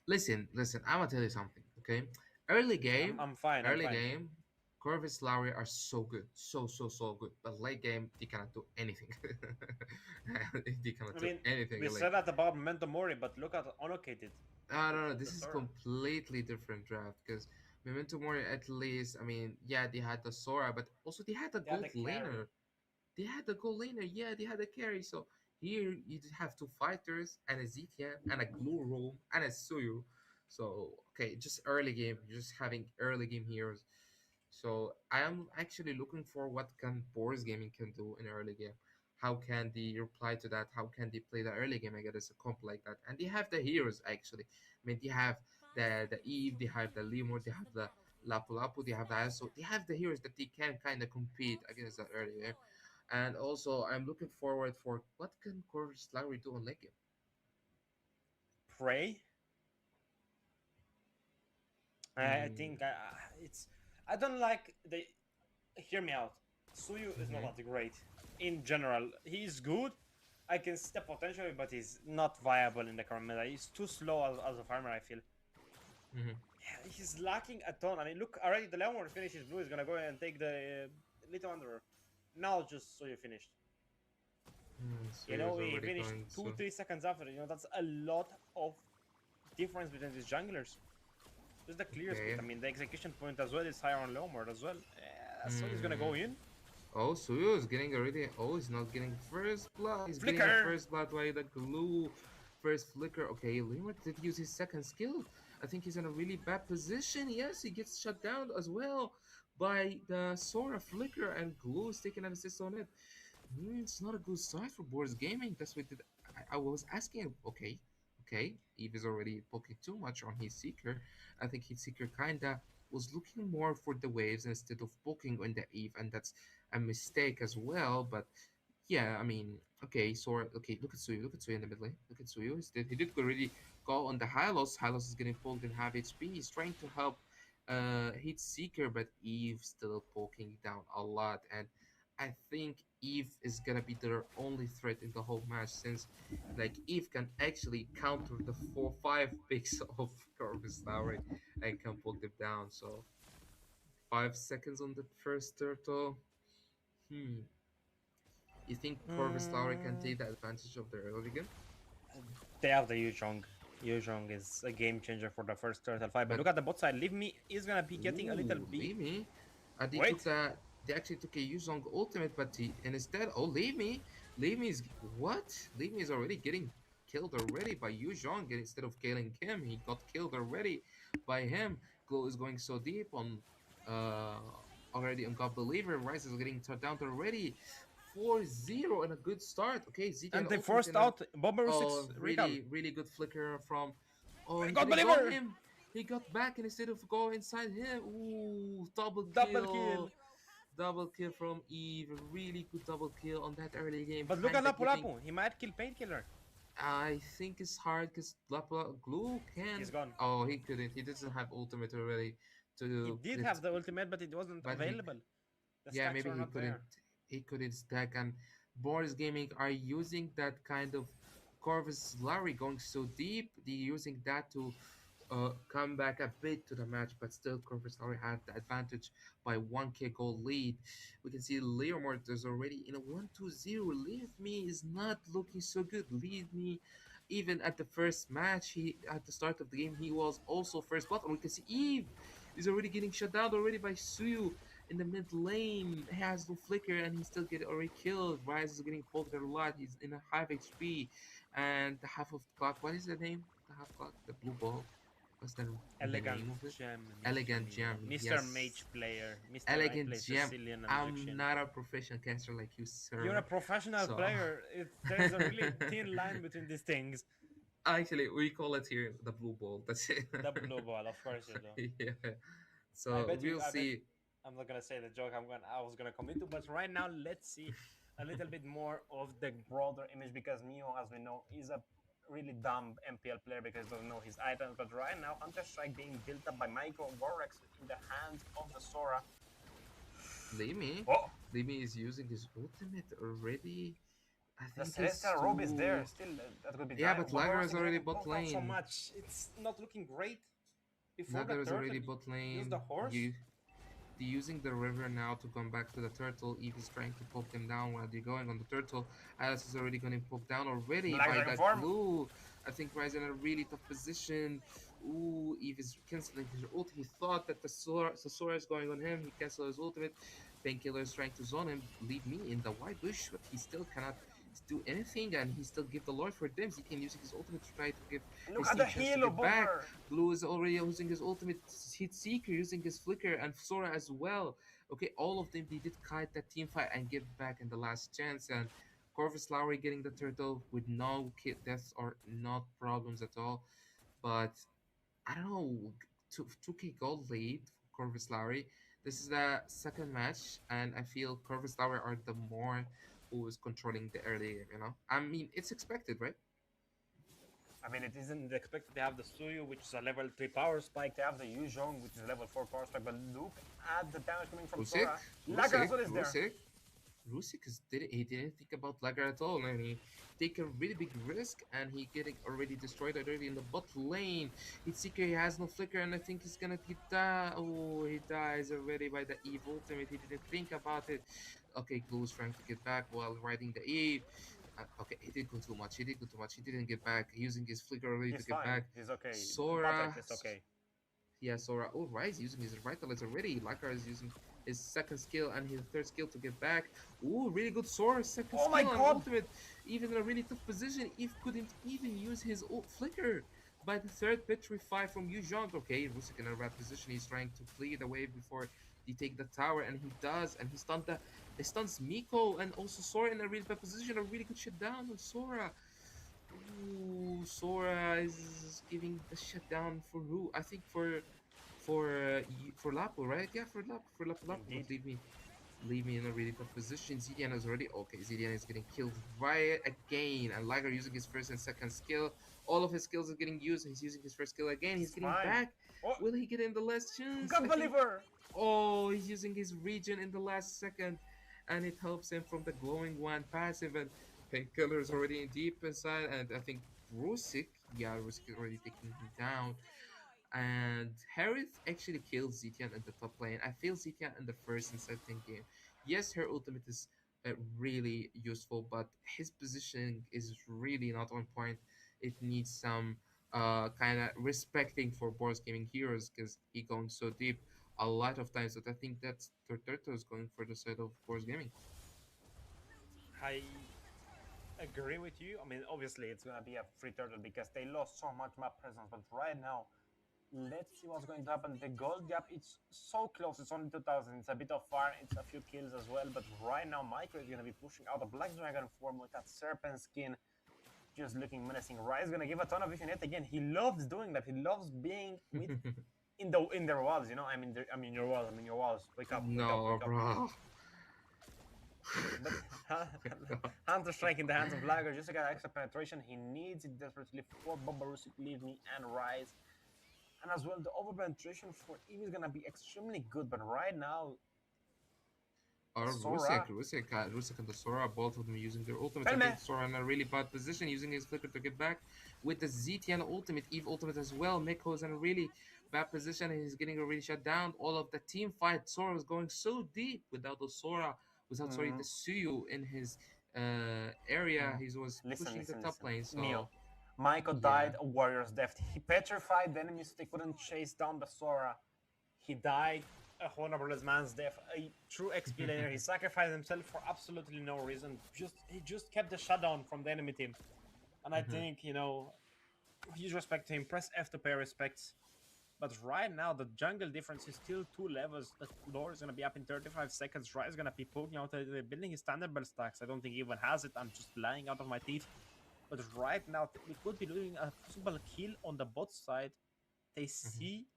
Listen. I'm gonna tell you something. Okay, early game, I'm fine. I'm early fine. game. Corvus Lowry are so good, so good. But late game, they cannot do anything. They cannot I do mean, anything we late. said that about Memento Mori, but look at Unocated with No. This the is Sora. completely different draft because Memento Mori at least. I mean, yeah, they had the Sora, but also they had the Yeah, the gold carry. laner. They had the goal laner, yeah, they had a carry. So here you just have two fighters and a Zetian and a glue room and a Suyu. So okay, just early game, you're just having early game heroes. So I am actually looking for what can Boris Gaming can do in early game. How can they reply to that? How can they play the early game against a comp like that? And they have the heroes actually. I mean, they have the Eve, they have the Lemur, they have the Lapu Lapu, they have the ISO. They have the heroes that they can kind of compete against that early game. And also, I'm looking forward for what can Corvus Lowry do on late game. Prey. I Mm, think it's. I don't like the. Hear me out. Suyu is not mm-hmm, that great in general. He's good. I can see the potential, but he's not viable in the current meta. He's too slow as a farmer. I feel. mm-hmm. Yeah, he's lacking a ton. I mean, look already. The Lemon finishes blue. He's gonna go and take the Little Wanderer. Now just Suyu finished. So You he know, was he already finished going two, to. 3 seconds after. You know, that's a lot of difference between these junglers. Just the clear split. Okay. I mean, the execution point as well is higher on Leomord as well. So he's gonna Hmm. go in. Oh, Suyo is getting already. Oh, he's not getting first blood. He's getting a Flicker! first blood by the glue. First flicker. Okay, Limerick did use his second skill. I think he's in a really bad position. Yes, he gets shut down as well by the Sora flicker, and glue is taking an assist on it. It's not a good start for Boris Gaming. That's what I was asking. Okay. Eve is already poking too much on his Seeker. I think his Seeker kinda was looking more for the waves instead of poking on the Eve, and that's a mistake as well. But yeah, I mean, okay, so okay, look at Suyu in the middle lane. Look at Suyu. He did already go on the Hylos. Hylos is getting pulled in half HP. He's trying to help hit Seeker, but Eve still poking down a lot. And I think Eve is gonna be their only threat in the whole match since like Eve can actually counter the 4-5 picks of Corvus Lowry and can poke them down. So 5 seconds on the first turtle. Hmm. You think Corvus Lowry can Mm, take the advantage of the early game? they have the Yuzhong. Yuzhong is a game changer for the first turtle fight. But But look at the bot side. Leave me is gonna be getting a little ooh, bit. leave me. They took Wait, the. They actually took a Yuzong ultimate, but and instead, oh, leave me. Leave me is what? Leave me is already getting killed already by Yuzong. Instead of killing him, he got killed already by him. Glow is going so deep on, uh, already on God Believer. Rise is getting turned down already. 4-0 and a good start. Okay, And ZTN they ultimate forced in a out Bomber oh 6 recall. really good flicker from. Oh, he God didn't got believer! him. He got back and instead of go inside him. Ooh, double Double kill. kill. Double kill from Eve. A really good double kill on that early game. But look at Kinda Lapu giving. Lapu. He might kill Painkiller. I think it's hard because Glue He's can. gone. Oh, he couldn't. He doesn't have ultimate already He to did get. have the ultimate, but it wasn't But he available. The yeah, stacks maybe were not there. he couldn't stack, and Boris Gaming are using that kind of Corvus Larry going so deep. They're using that to come back a bit to the match, but still Corvus Larry had the advantage by 1k goal lead. We can see Leomort is already in a 1-2-0. Leave Me is not looking so good. Leave Me, even at the first match, he at the start of the game he was also first bottom. We can see Eve is already getting shut down already by Suyu in the mid lane. He has no flicker and he still get already killed. Rise is getting poked a lot. He's in a half HP, and the half of the clock. What is the name? The half clock. The blue ball. What's the Elegant name of it? Gem, Mr. Elegant Mio. Gem. Mr. Yes. Mage player. Mr. I Elegant play Gem. Sicilian and I'm Egyptian. not a professional caster like you, You're a sir. professional So player. There's a really thin line between these things. actually, we call it here the blue ball. That's it. The blue ball, of course you do. Yeah. I So bet you. we'll I bet. see. I'm not gonna say the joke. I was gonna commit to. But right now, let's see a little bit more of the broader image because Mio, as we know, is a really dumb MPL player because he doesn't know his items. But right now, Hunter Strike being built up by Michael Gorex in the hands of the Sora. Limi. Oh, Limi is using his ultimate already. I the think it's Celestial Robe is there too. still. That could be Yeah, dying. but But Lagra Gorex is is already getting bot poked out so lane. much. It's not looking great. Before the Lagra is turtle, already bot use the lane. horse. You using the river now to come back to the turtle. Eve is trying to poke them down while they're going on the turtle. Alice is already getting poked down already Black by Dragon that form. glue. I think Ryze in a really tough position. Ooh, Eve is canceling his ult. He thought that the Sora is going on him. He canceled his ultimate. Painkiller is trying to zone him, leave me in the white bush, but he still cannot do anything, and he still give the Lord for them. He can using his ultimate to try to give Look his at the team chance to heal of get back. Bomber. Blue is already using his ultimate hit seeker, using his flicker, and Sora as well. Okay, all of them they did kite that team fight and give back in the last chance, and Corvus Lowry getting the turtle with no deaths or not problems at all. But I don't know, 2k gold lead for Corvus Lowry. This is the second match, and I feel Corvus Lowry are the more who is controlling the early game. I mean, it's expected, right? I mean, it isn't expected to have the Suyu, which is a level 3 power spike, to have the Yuzhong, which is a level 4 power spike, but look at the damage coming from Rusik, Sora. Rusik, Lagrazul is there. Rusik. Rusik he didn't think about Lagar at all, and he take a really big risk, and he getting already destroyed already in the bot lane. Hitseeker he has no flicker, and I think he's gonna he die. Oh, he dies already by the Eve ultimate. He didn't think about it. Okay, Glue is trying to get back while riding the Eve. Okay, he did go too much. He did go too much. He didn't get back. Using his flicker already to He's get fine. back. He's okay. Sora, Patrick is okay. yeah, Sora. Oh, Rise using his Vitalize already. Lakar is using his second skill and his third skill to get back. Ooh, really good Sora second Oh my skill and god! ultimate. Even in a really tough position, Eve couldn't even use his ult flicker. By the third Petrify from Yu Zhang. Okay, Rusik in a bad position. He's trying to flee the wave before they take the tower, and he does. And he stuns Miko and also Sora in a really bad position. A really good shit down on Sora. Ooh, Sora is giving the shutdown for who? I think for Lapo, right? Yeah, for Lapo. But Indeed. leave me in a really tough position. ZDN is already okay. ZDN is getting killed right again, and Liger using his first and second skill. All of his skills are getting used. He's using his first skill again. He's It's getting fine. back. Oh, Will he get in the last chance? God I think. believer! Oh, he's using his region in the last second, and it helps him from the glowing one passive. And Painkiller is already in deep inside, and I think Rusik, yeah, Rusik is already taking him down. And Harith actually kills Zitian in the top lane. I feel Zitian in the first and second game. Yes, her ultimate is really useful, but his positioning is really not on point. It needs some kind of respecting for Boris Gaming Heroes because he going so deep a lot of times that I think that's Torterto is going for the side of Boris Gaming. I agree with you. I mean, obviously, it's gonna be a free turtle because they lost so much map presence, but right now, Let's see what's going to happen. The gold gap, it's so close. It's only 2000. It's a bit of far. It's a few kills as well. But right now, Micro is going to be pushing out a Black Dragon form with that Serpent skin, just looking menacing. Rai is going to give a ton of vision yet again. He loves doing that. He loves being with in their walls. You know, I mean your walls. I mean your walls. Wake up! Wake up! No, Wake up! bro. But My God. Hunter Strike in the hands of Lager just to get extra penetration. He needs it desperately for Bobarusik, Leave Me, and Rise. And as well, the over penetration for Eve is gonna be extremely good. But right now, Or Sora, Rusek and the Sora, both of them using their ultimates. I Pelme, think Sora in a really bad position, using his flicker to get back with the ZTN ultimate, Eve ultimate as well. Miko is in a really bad position and he's getting already shut down. All of the team fight, Sora was going so deep without the Sora, without sorry, mm, the Suyu in his area. mm. He was Listen, pushing the listen, top listen. lane, Neo, so Maiko yeah. died a warrior's death. He petrified the enemies so they couldn't chase down the Sora. He died a honorable man's death. A true XP laner. He sacrificed himself for absolutely no reason. He just kept the shutdown from the enemy team. And I Mhm. think, huge respect to him. Press F to pay respects. But right now, the jungle difference is still 2 levels. The lore is going to be up in 35 seconds. Rai is going to be poking out, building his Thunderbolt stacks. I don't think he even has it. I'm just lying out of my teeth. But right now, we could be doing a possible kill on the bot side. They Mhm. see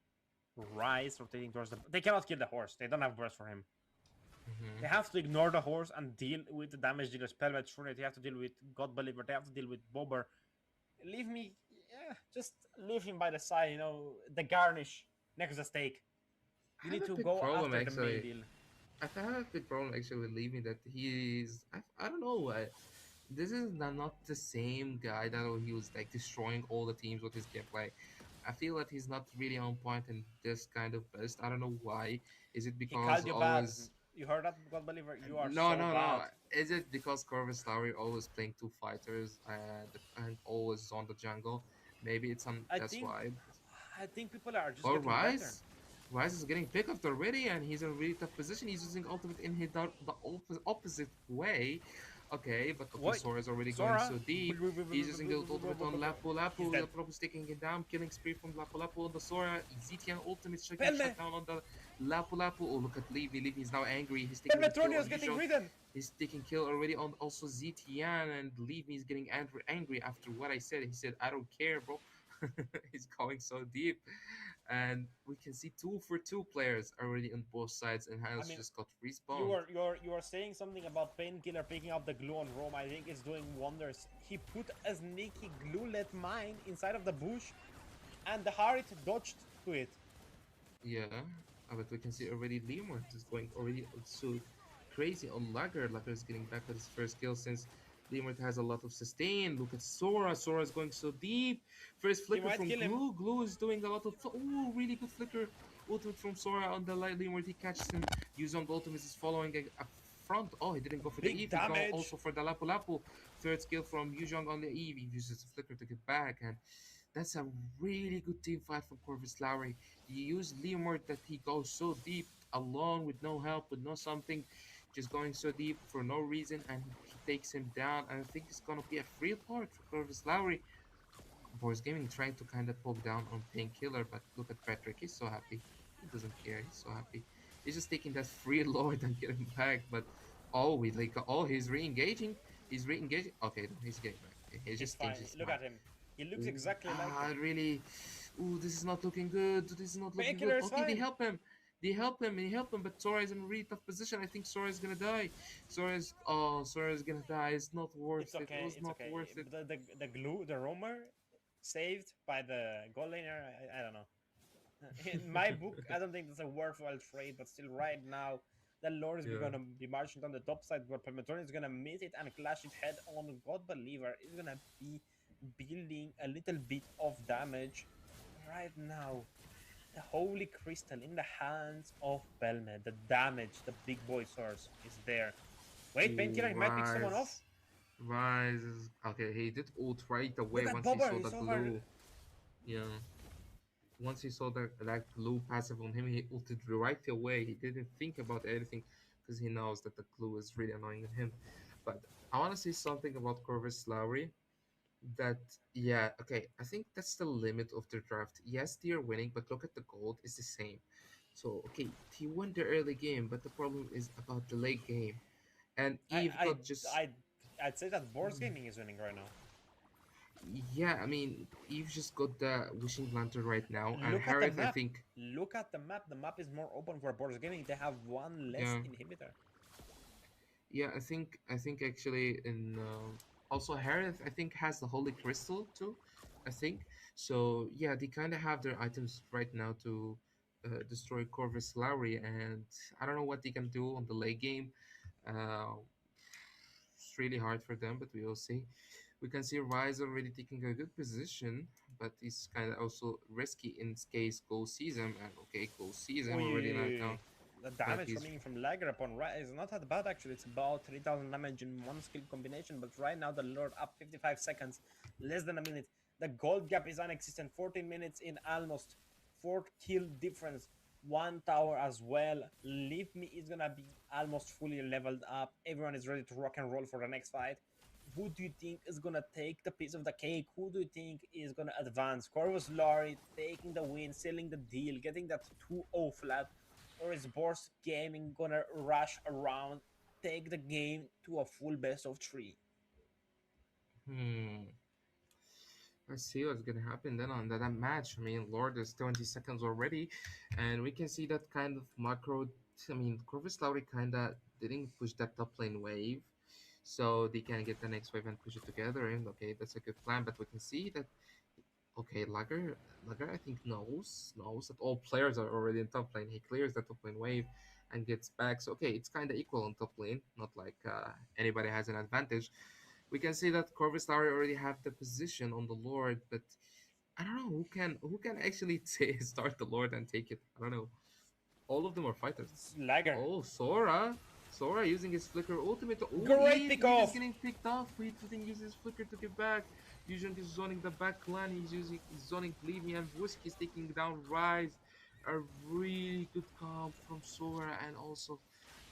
Rise rotating towards the. They cannot kill the horse. They don't have burst for him. They Mhm. have to ignore the horse and deal with the damage dealer Spellwatch for it. They have to deal with God Believer. They have to deal with Bobber. Leave me, yeah, just leave him by the side. The garnish next to the steak. I You have need a to big go problem after the main actually. deal. I have a big problem actually with leaving that he's I don't know. This is not the same guy that he was like destroying all the teams with his gameplay. I feel that he's not really on point in this kind of best. I don't know why. Is it He because called you bad. always You heard that, God Believer? You are no so no no? bad. Is it because Corvus Lowry always playing two fighters and always on the jungle? Maybe it's on I that's think, why. I think people are just Or getting better. Rise. Rise is getting picked up already, and he's in a really tough position. He's using ultimate in the opposite way. Okay, but okay, What? Sora is already going Sora? so deep. He's using the ultimate on Lapu He's Lapu. dead. Lapu is taking it down, killing spree from Lapu Lapu on the Sora. ZTN ultimate is getting Pelme! shut down on the Lapu Lapu. Oh, look at Levi. Levi is now angry. He's taking the kill Pelmetronio is on getting Yuzhong. ridden! He's taking kill already on also ZTN, and Levi is getting angry after what I said. He said, "I don't care, bro." He's going so deep, and we can see 2 for 2 players already on both sides, and I Hans mean, just got you respawned. are you're you're saying something about Painkiller picking up the glue on Rome. I think it's doing wonders. He put a sneaky glue-let mine inside of the bush, and the Harit dodged to it. Yeah, but we can see already Leomort is going already so crazy on Lager. Lager is getting back with his first kill since Leomort has a lot of sustain. Look at Sora. Sora is going so deep. First He flicker might from kill him. Glue. Glue is doing a lot of oh really good flicker. Ultimate from Sora on the light Leomort. He catches him. Yuzong ultimate is following a front. Oh, he didn't go for the Big Eve. He go damage. also for the Lapu Lapu. Third skill from Yuzhong on the Eve. He uses a flicker to get back, and that's a really good team fight from Corvus Lowry. He used Leomord that he goes so deep alone with no help, with no something, just going so deep for no reason, and he takes him down. And I think it's gonna be a free part for Corvus Lowry. Boris Gaming trying to kind of poke down on Painkiller, but look at Patrick. He's so happy. He doesn't care. He's so happy. He's just taking that free Lord and getting back. But oh, we like oh, he's re-engaging. He's re-engaging. Okay, no, he's getting back. Okay, he He's just changed fine. his Look mind. at him. He looks Ooh, exactly like him. really. Ooh, this is not looking good. This is not looking good. Painkiller is Okay, they fine. help him. They help him. They help him. But Sora is in a really tough position. I think Sora is gonna die. Sora is gonna die. It's not It's worth it. It okay. was It's not okay. worth it. The glue, the roamer, saved by the goal laner. I don't know. In my book, I don't think that's a worthwhile trade, but still, right now, the Lord is Yeah. going to be marching on the top side where Permetron is going to miss it and clash it head on. God Believer is going to be building a little bit of damage right now. The Holy Crystal in the hands of Belmed. The damage, the big boy source is there. Wait, Ooh, Painkiller, he might pick someone off. Rise. Rise is okay. He did ult right away Look at once he Bobber, saw the he's over. glue. Yeah. Once he saw that glue passive on him, he ulted right away. He didn't think about anything because he knows that the glue is really annoying him. But I want to say something about Corvus Lowry. that yeah, okay, I think that's the limit of the draft. Yes, they are winning, but look at the gold, it's the same. So okay, he won the early game, but the problem is about the late game. And I Eve I got just I I'd say that Boards Gaming is winning right now. yeah, I mean Eve just got the wishing lantern right now, and Look at the Harith I map. think Look at the map. The map is more open for Boards Gaming. They have one less yeah, inhibitor. yeah, I think actually in also Harith I think has the holy crystal too, I think. So yeah, they kind of have their items right now to destroy Corvus Lowry, and I don't know what they can do on the late game. Uh, it's really hard for them, but we will see. We can see Rise already taking a good position, but he's kind of also risky in case Go sees him, and okay, Go sees him already like now, The but damage he's coming from Lagger upon right is not that bad actually. It's about 3000 damage in one skill combination, but right now the Lord up 55 seconds, less than a minute. The gold gap is non-existent. 14 minutes in, almost 4 kill difference. One tower as well. Leave Me is gonna be almost fully leveled up. Everyone is ready to rock and roll for the next fight. Who do you think is gonna take the piece of the cake? Who do you think is gonna advance? Corvus Lori taking the win, sealing the deal, getting that 2-0 flat, or is Boards Gaming gonna rush around, take the game to a full best of three? hmm. Let's see what's gonna happen then on that match. I mean, Lord is 20 seconds already, and we can see that kind of macro. I mean, Corvus Lowry kinda didn't push that top lane wave, so they can get the next wave and push it together. And okay, that's a good plan. But we can see that okay, Lager I think knows that all players are already in top lane. He clears the top lane wave and gets back. So okay, it's kind of equal on top lane. Not like anybody has an advantage. We can see that Corvus Lowry already have the position on the Lord, but I don't know who can actually start the Lord and take it. I don't know. All of them are fighters. It's Lagger. Oh, Sora using his flicker ultimate. Oh, Great pick Eve is off getting picked off. He didn't use his flicker to get back. Yuzhong is zoning the back line. He's zoning Leave Me, and Vusk is taking down Rise. A really good comp from Sora, and also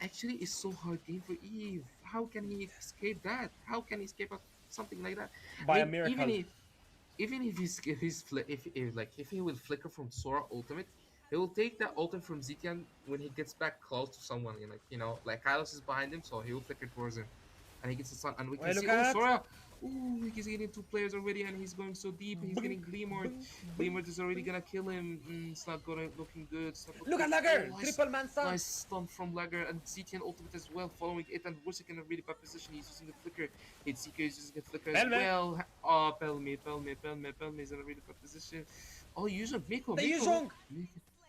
actually it's so hard game for Eve. How can he escape that? How can he escape something like that? I by a mean, even miracle. if if he will flicker from Sora ultimate, he will take that ultimate from Zitian when he gets back close to someone. Like Kylos is behind him, so he will flicker towards him, and he gets the sun. And we can Well, see, look oh at that. Sora, ooh, he's getting two players already, and he's going so deep. He's Bunk, getting Gleamored. bunk, bunk, Gleamored is already bunk. gonna kill him. It's not gonna looking good. It's not looking Look good. at Oh, Lagger. nice. Triple man stun. Nice stun from Lager and Zitian ultimate as well, following it, and Wursik in a really bad position. He's using the flicker. Hitseeker is using the flicker as Pelme. well. Oh, Pelme is in a really bad position. Oh, using Miko, The Miko. Yuzhong.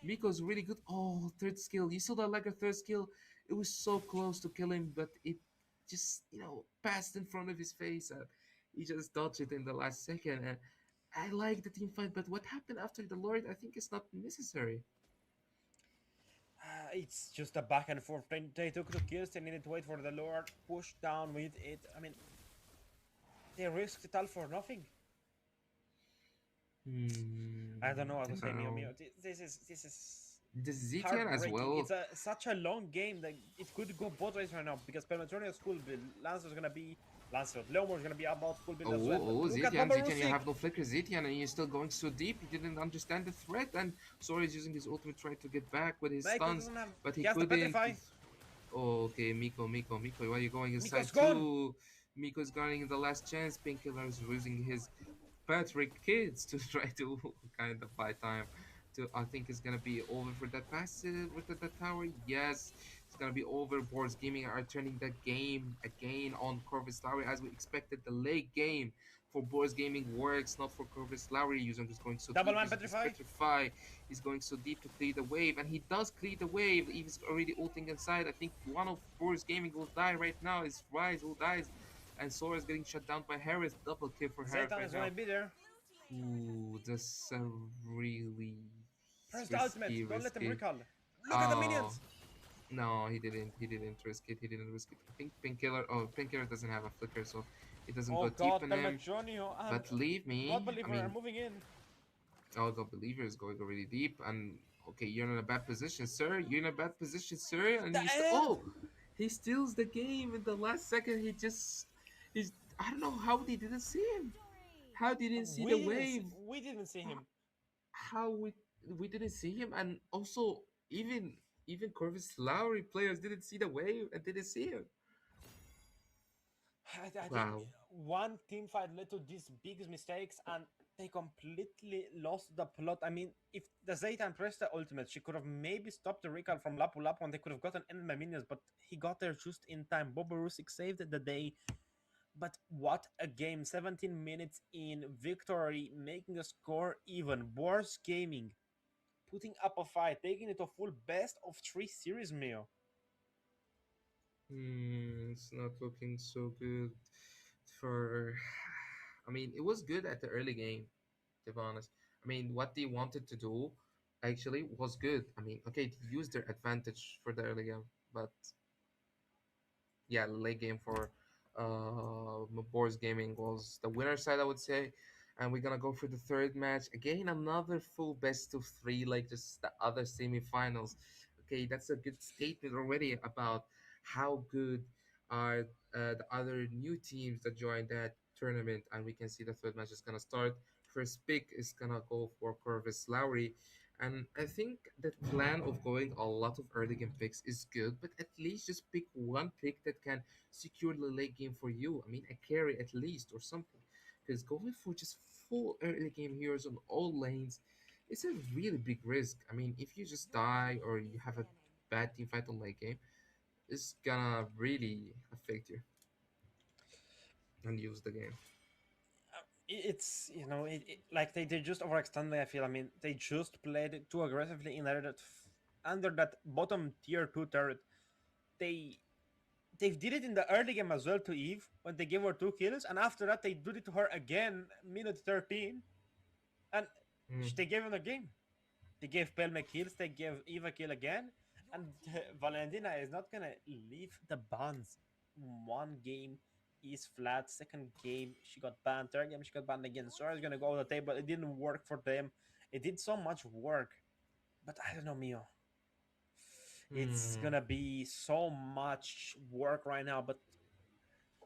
Miko's really good. Oh, third skill. You saw that like a third skill. It was so close to kill him, but it just, passed in front of his face. And he just dodged it in the last second. And I like the team fight, but what happened after the Lord, I think it's not necessary. It's just a back and forth. They took the kills. They needed to wait for the Lord. Push down with it. I mean, they risked it all for nothing. I don't know what to I say, don't Mio know. Mio. This is The Zitian as heartbreaking. well. It's such a long game that it could go both ways right now because Pelmetronia's full build, Lancer's gonna be Lancelot, Leomor's gonna be about full build as well. But look at Zitian, you Babarusik. have no flicker, Zitian, and you're still going so deep. He didn't understand the threat, and Sora is using his ultimate trying to get back with his Michael stuns, doesn't have. but he He has the couldn't. petrify. Oh, okay, Miko, why are you going inside Miko's gone. too? Miko's going in the last chance. Painkiller is using his Patrick kids to try to kind of buy time. To I think it's gonna be over for that passive with the tower. Yes, it's gonna be over. Boards Gaming are turning the game again on Corvus Lowry as we expected. The late game for Boards Gaming works, not for Corvus Lowry. Using is going so Double deep man using his petrify. Petrify. He's going so deep to clear the wave, and he does clear the wave. He's already ulting inside. I think one of Boards Gaming will die right now. Is Rise who dies, and Sora is getting shut down by Harris. Double kill for Harris Zaytan right is now. gonna be there. Ooh, that's a really Press the ultimate. risky, Don't let them risky. recall. Look at the Oh minions. no, he didn't. He didn't risk it. He didn't risk it. I think Painkiller. Oh, Painkiller doesn't have a flicker, so it doesn't Oh go deep God, in him. Pelmetronio and But leave God me. I Believer are mean, moving in. oh, God Believer is going really deep, and okay, you're in a bad position, sir. You're in a bad position, sir. And The you still. end. Oh, he steals the game in the last second. He's. I don't know how they didn't see him. how didn't see the wave? We didn't see him. How we didn't see him, and also even Corvus Lowry players didn't see the wave and didn't see him. I think Wow. one team fight led to these biggest mistakes, and they completely lost the plot. I mean, if the Zaytan pressed the ultimate, she could have maybe stopped the recall from Lapu Lapu and they could have gotten enemy minions, but he got there just in time. Boborusik saved the day. But what a game! 17 minutes in victory, making the score even. Boars Gaming putting up a fight, taking it to full best of three series, Mio. It's not looking so good for. I mean, it was good at the early game, to be honest. I mean, what they wanted to do actually was good. I mean, okay, they used their advantage for the early game, but yeah, late game for Boris Gaming was the winner side, I would say. And we're gonna go for the third match again. Another full best of three, like just the other semifinals. Okay, that's a good statement already about how good are the other new teams that joined that tournament. And we can see the third match is gonna start. First pick is gonna go for Corvus Lowry. And I think that plan of going a lot of early game picks is good, but at least just pick one pick that can secure the late game for you. I mean, a carry at least or something. Because going for just full early game heroes on all lanes, it's a really big risk. I mean, if you just die or you have a bad team fight on late game, it's gonna really affect you and use the game. It's like they just overextended. I feel. I mean, they just played it too aggressively in under that bottom tier two turret. They they did it in the early game as well to Eve when they gave her two kills, and after that they did it to her again, minute 13, and Mm. they gave him the game. They gave Pelme kills, they gave Eve a kill again, and Valentina is not gonna leave the bans. One game is flat. Second game she got banned. Third game she got banned again. Sora's gonna go on the table. It didn't work for them. It did so much work, but I don't know, Mio. It's Hmm. gonna be so much work right now, but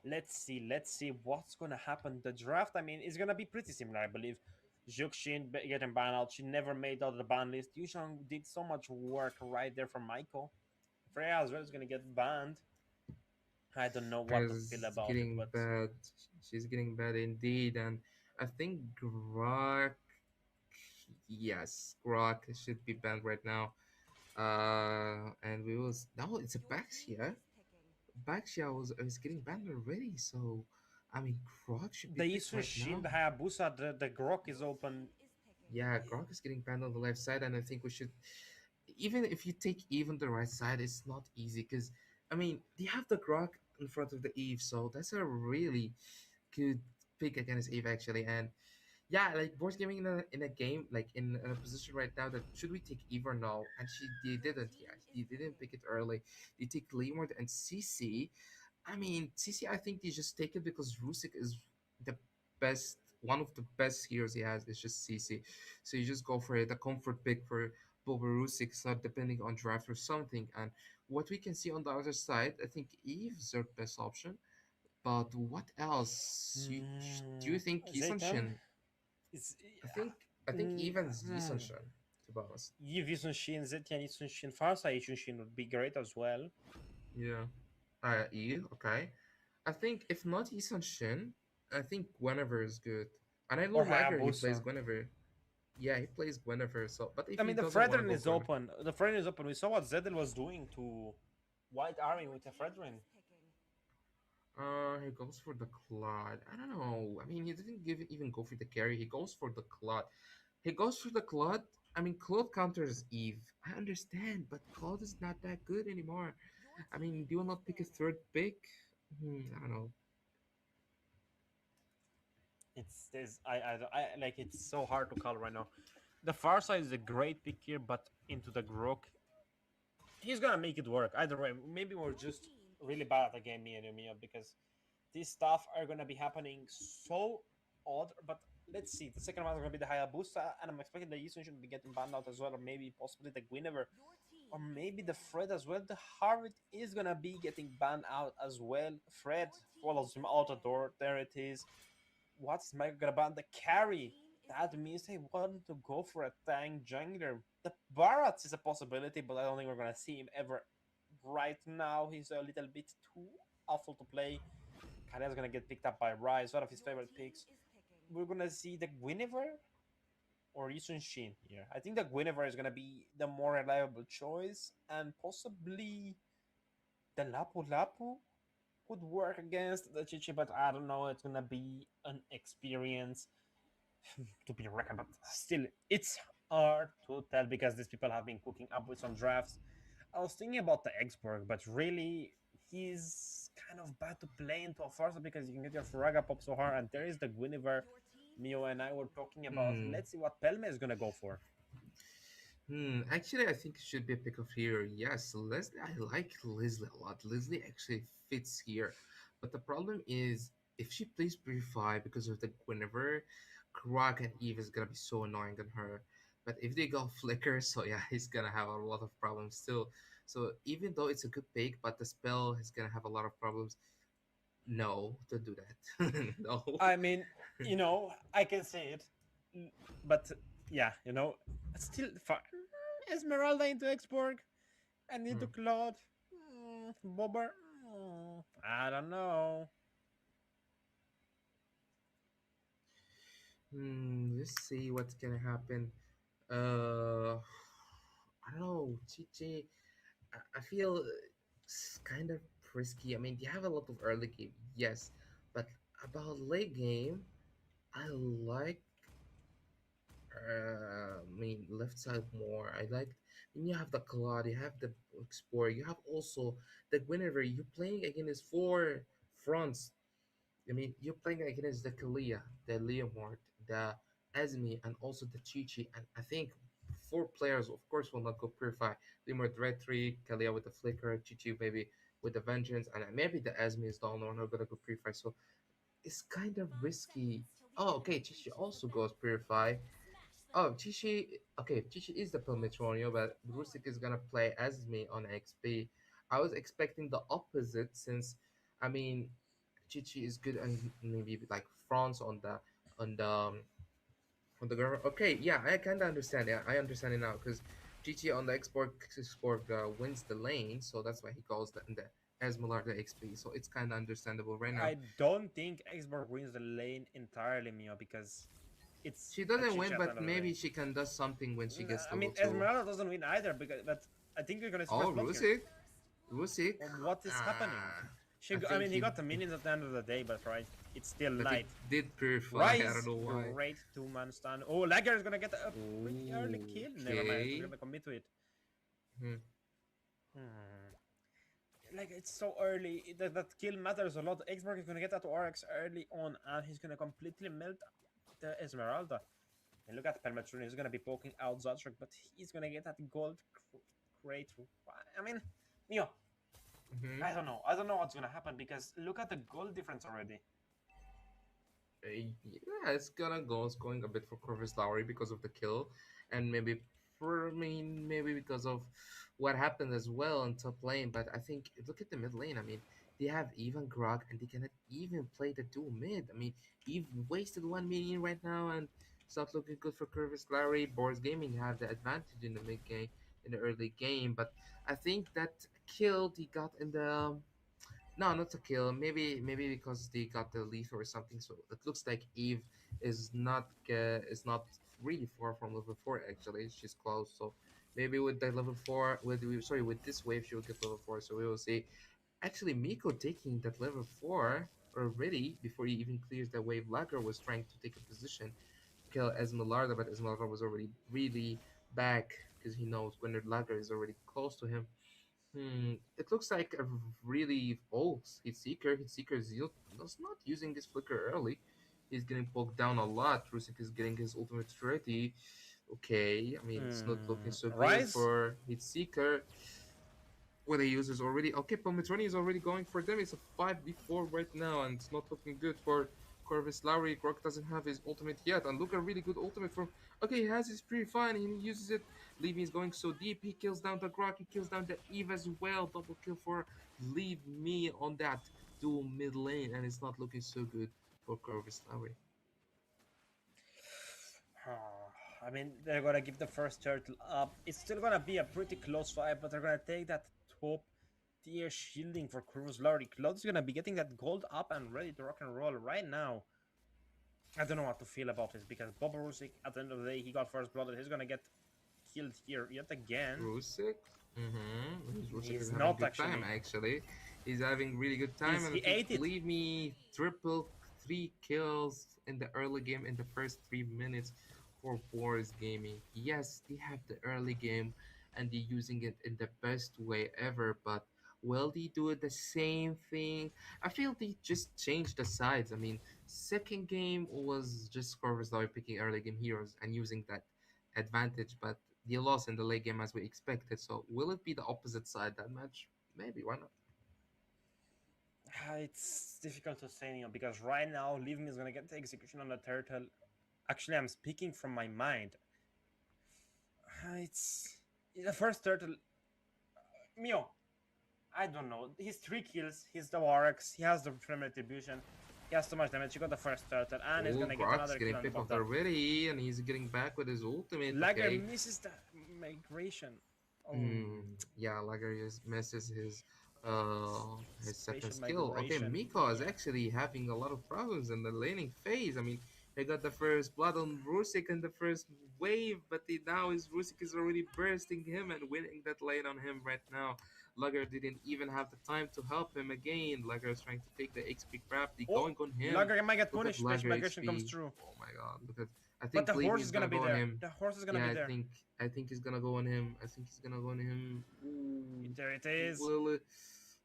let's see what's gonna happen. The draft, I mean, is gonna be pretty similar, I believe. Juxin getting banned out. She never made out of the ban list. Yushang did so much work right there for Michael. Freya as well is gonna get banned. I don't know what to feel Is about it, getting but bad. She's getting bad indeed, and I think Grok. Yes, Grok should be banned right now. And we was no, it's a Baxia. Baxia was getting banned already, so I mean, Grok should be the picked Isu right Shin, now. the Hayabusa, the Grok is open. Yeah, Grok is getting banned on the left side, and I think we should, even if you take even the right side, it's not easy because I mean they have the Grok in front of the Eve, so that's a really good pick against Eve actually. And yeah, like Board's Gaming in a game like in a position right now that should we take Eve or no? And they didn't. Yeah, they didn't pick it early. They take Leonard and CC. I mean, CC, I think they just take it because Rusik is the best, one of the best heroes he has is just CC. So you just go for it, a comfort pick for Boba Rusik, so depending on draft or something. And what we can see on the other side, I think Eve is their best option. But what else? Do you think Yisun Zaytan Shin? is. I think I think even Yisun Shin, to be honest. Yiv Isun Shin, Zetian Isun Shin, Farsa Isun Shin would be great as well. Yeah. Eve, okay. I think if not Yisun Shin, I think Guinevere is good. And I Or don't like her. He plays Hayabusa. Guinevere. Yeah, he plays Guinevere. So, but if I he mean, the doesn't want to Fredrin go is for, open. The Fredrin is open. We saw what Zedel was doing to White Army with the Fredrin. he goes for the Claude. I don't know. I mean, he didn't even go for the carry. He goes for the Claude. He goes for the Claude. I mean, Claude counters Eve. I understand, but Claude is not that good anymore. I mean, do you not pick a third pick? I don't know. It's there's I like it's so hard to call right now. The far side is a great pick here, but into the Grok, he's gonna make it work. Either way, maybe we're just really bad at the game, me and Mia, because these stuff are gonna be happening so odd. But let's see. The second one is gonna be the Hayabusa, and I'm expecting the Yisun should be getting banned out as well, or maybe possibly the Guinevere, or maybe the Fred as well. The Harvard is gonna be getting banned out as well. Fred follows him out the door. There it is. What's Michael gonna ban the carry? That means they want to go for a tank jungler. The Barat is a possibility, but I don't think we're gonna see him ever. Right now, he's a little bit too awful to play. Karia's gonna get picked up by Ryze, one of his favorite picks. We're gonna see the Guinevere or Ysun Shin here. I think the Guinevere is gonna be the more reliable choice, and possibly the Lapu Lapu could work against the Chichi, but I don't know. It's gonna be an experience to be reckoned, but still, it's hard to tell because these people have been cooking up with some drafts. I was thinking about the Exborg, but really, he's kind of bad to play into a Farsa because you can get your Furaga pop so hard, and there is the Guinevere. Mio and I were talking about. Hmm. Let's see what Pelme is gonna go for. Actually, I think it should be a pick of here. Yes, Leslie. I like Leslie a lot. Leslie actually fits here, but the problem is if she plays Purify because of the Guinevere, Krog and Eve is gonna be so annoying on her. But if they go Flicker, so yeah, he's gonna have a lot of problems still. So even though it's a good pick, but the spell is gonna have a lot of problems. No, don't do that. No. I mean, I can say it, but yeah, still fine. Esmeralda into Exborg and into Hmm. Claude. Bobber. I don't know. Let's see what's gonna happen. Uh, I don't know, Chichi. I feel it's kind of risky. I mean, they have a lot of early game, yes, but about late game, I like. I mean, left side more. I like when you have the Claude, you have the Explorer, you have also the whenever you're playing against four fronts. I mean, you're playing against the Kalia, the Leomord, the Esme, and also the Chi-Chi. And I think four players, of course, will not go Purify. Leomord Red 3, Kalia with the Flicker, Chi-Chi maybe with the Vengeance, and maybe the Esme is the only one who's going to go Purify. So it's kind of risky. Oh, okay, Chi-Chi also goes Purify. Oh, Chi-Chi, okay, Chi-Chi is the Pelmetronio, but Rusik is going to play Esme on XP. I was expecting the opposite since, I mean, Chichi is good and maybe like France on the on the government. Okay, yeah, I kind of understand. Yeah, I understand it now because Chichi on the export wins the lane, so that's why he calls the Esmeralda XP. So it's kind of understandable right now. I don't think Exborg wins the lane entirely, Mio, because it's She a doesn't Chichi win, at the but end of the day. maybe she can do something when she gets I mean, level two. Esmeralda doesn't win either, but I think we're gonna see Oh, first blood here. Rusik, Rusik. What is happening? I I think mean, he he, got the minions at the end of the day, but right, it's still but he light. did purify. I don't Rise, know why. great two-man stun. Oh, Lagger is gonna get a pretty early kill. Never mind, he's Okay. gonna commit to it. Hmm. Hmm. Like it's so early that kill matters a lot. Xborg is gonna get that to RX early on, and he's gonna completely melt the Esmeralda. And look at Permetron, he's gonna be poking out Zotric, but he's gonna get that gold crate. I mean, Neo, Hmm. I don't know. I don't know what's gonna happen because look at the gold difference already. Yeah, it's gonna go. It's going a bit for Corvus Lowry because of the kill, and maybe for me, maybe because of what happened as well in top lane. But I think look at the mid lane. I mean, they have even Grog, and they cannot even play the dual mid. I mean, Eve wasted 1 million right now, and it's not looking good for Corvus Lowry. Boris Gaming have the advantage in the mid game, in the early game, but I think that kill he got in the no, not to kill. Maybe because they got the lethal or something. So it looks like Eve is not really far from level 4. Actually, she's close. So maybe with the level 4, with this wave, she will get level 4. So we will see. Actually, Miko taking that level 4 already before he even clears the wave. Lagger was trying to take a position to kill Esmeralda, but Esmeralda was already really back because he knows when Lagger is already close to him. It looks like a really old Hitseeker. Hitseeker is not using his flicker early. He's getting poked down a lot. Rusik is getting his ultimate ready. Okay, I mean, it's not looking so good Rise? for Hitseeker. What he uses already. Okay, Palmetroni is already going for them. It's a 5v4 right now, and it's not looking good for Corvus Lowry. Grok doesn't have his ultimate yet, and look, a really good ultimate from. Okay, he has his pretty fine, and he uses it. Leave is going so deep. He kills down the Grok, he kills down the Eve as well. Double kill for Leave Me on that dual mid lane, and it's not looking so good for Corvus Lowry. I mean, they're gonna give the first turtle up. It's still gonna be a pretty close fight, but they're gonna take that top tier shielding for Cruz Larry. Cloud's gonna be getting that gold up and ready to rock and roll right now. I don't know what to feel about this because Bob Rusik, at the end of the day, he got first blood. He's gonna get killed here yet again. Rusik. Rusik is He's having not good time actually. actually. He's having really good time, He's and I he think, ate it. believe me, triple three kills in the early game in the first 3 minutes for Boris Gaming. Yes, they have the early game, and they're using it in the best way ever. But will they do it the same thing? I feel they just changed the sides. I mean, second game was just Corvus picking early game heroes and using that advantage, but they lost in the late game as we expected. So will it be the opposite side that match? Maybe. Why not? It's difficult to say, because right now, Leave Me is gonna get the execution on the turtle. Actually, I'm speaking from my mind. It's the first turtle. Mio, I don't know. He's 3 kills. He's the Warx. He has the primary retribution. He has too much damage. He got the first turtle, and he's Oh, gonna get Grok's another getting kill on top picked of off that. already, and he's getting back with his ultimate. Lager Okay. misses the migration. Oh, Mm, yeah, Lager just misses his second spatial skill. Okay, migration. Miko is Yeah. actually having a lot of problems in the laning phase. I mean, he got the first blood on Rusik in the first wave, but now his Rusik is already bursting him and winning that lane on him right now. Lager didn't even have the time to help him again. Lager is trying to take the XP grab, the Oh, going on him. Lager might get Look at punished. Spatial Lager migration comes XP. through, Oh my god, look at. I but think the believe me horse is is gonna gonna be go on there. him. The horse is gonna Yeah, be I there. think I think he's gonna go on him. I think he's gonna go on him. Ooh, There it is. will it,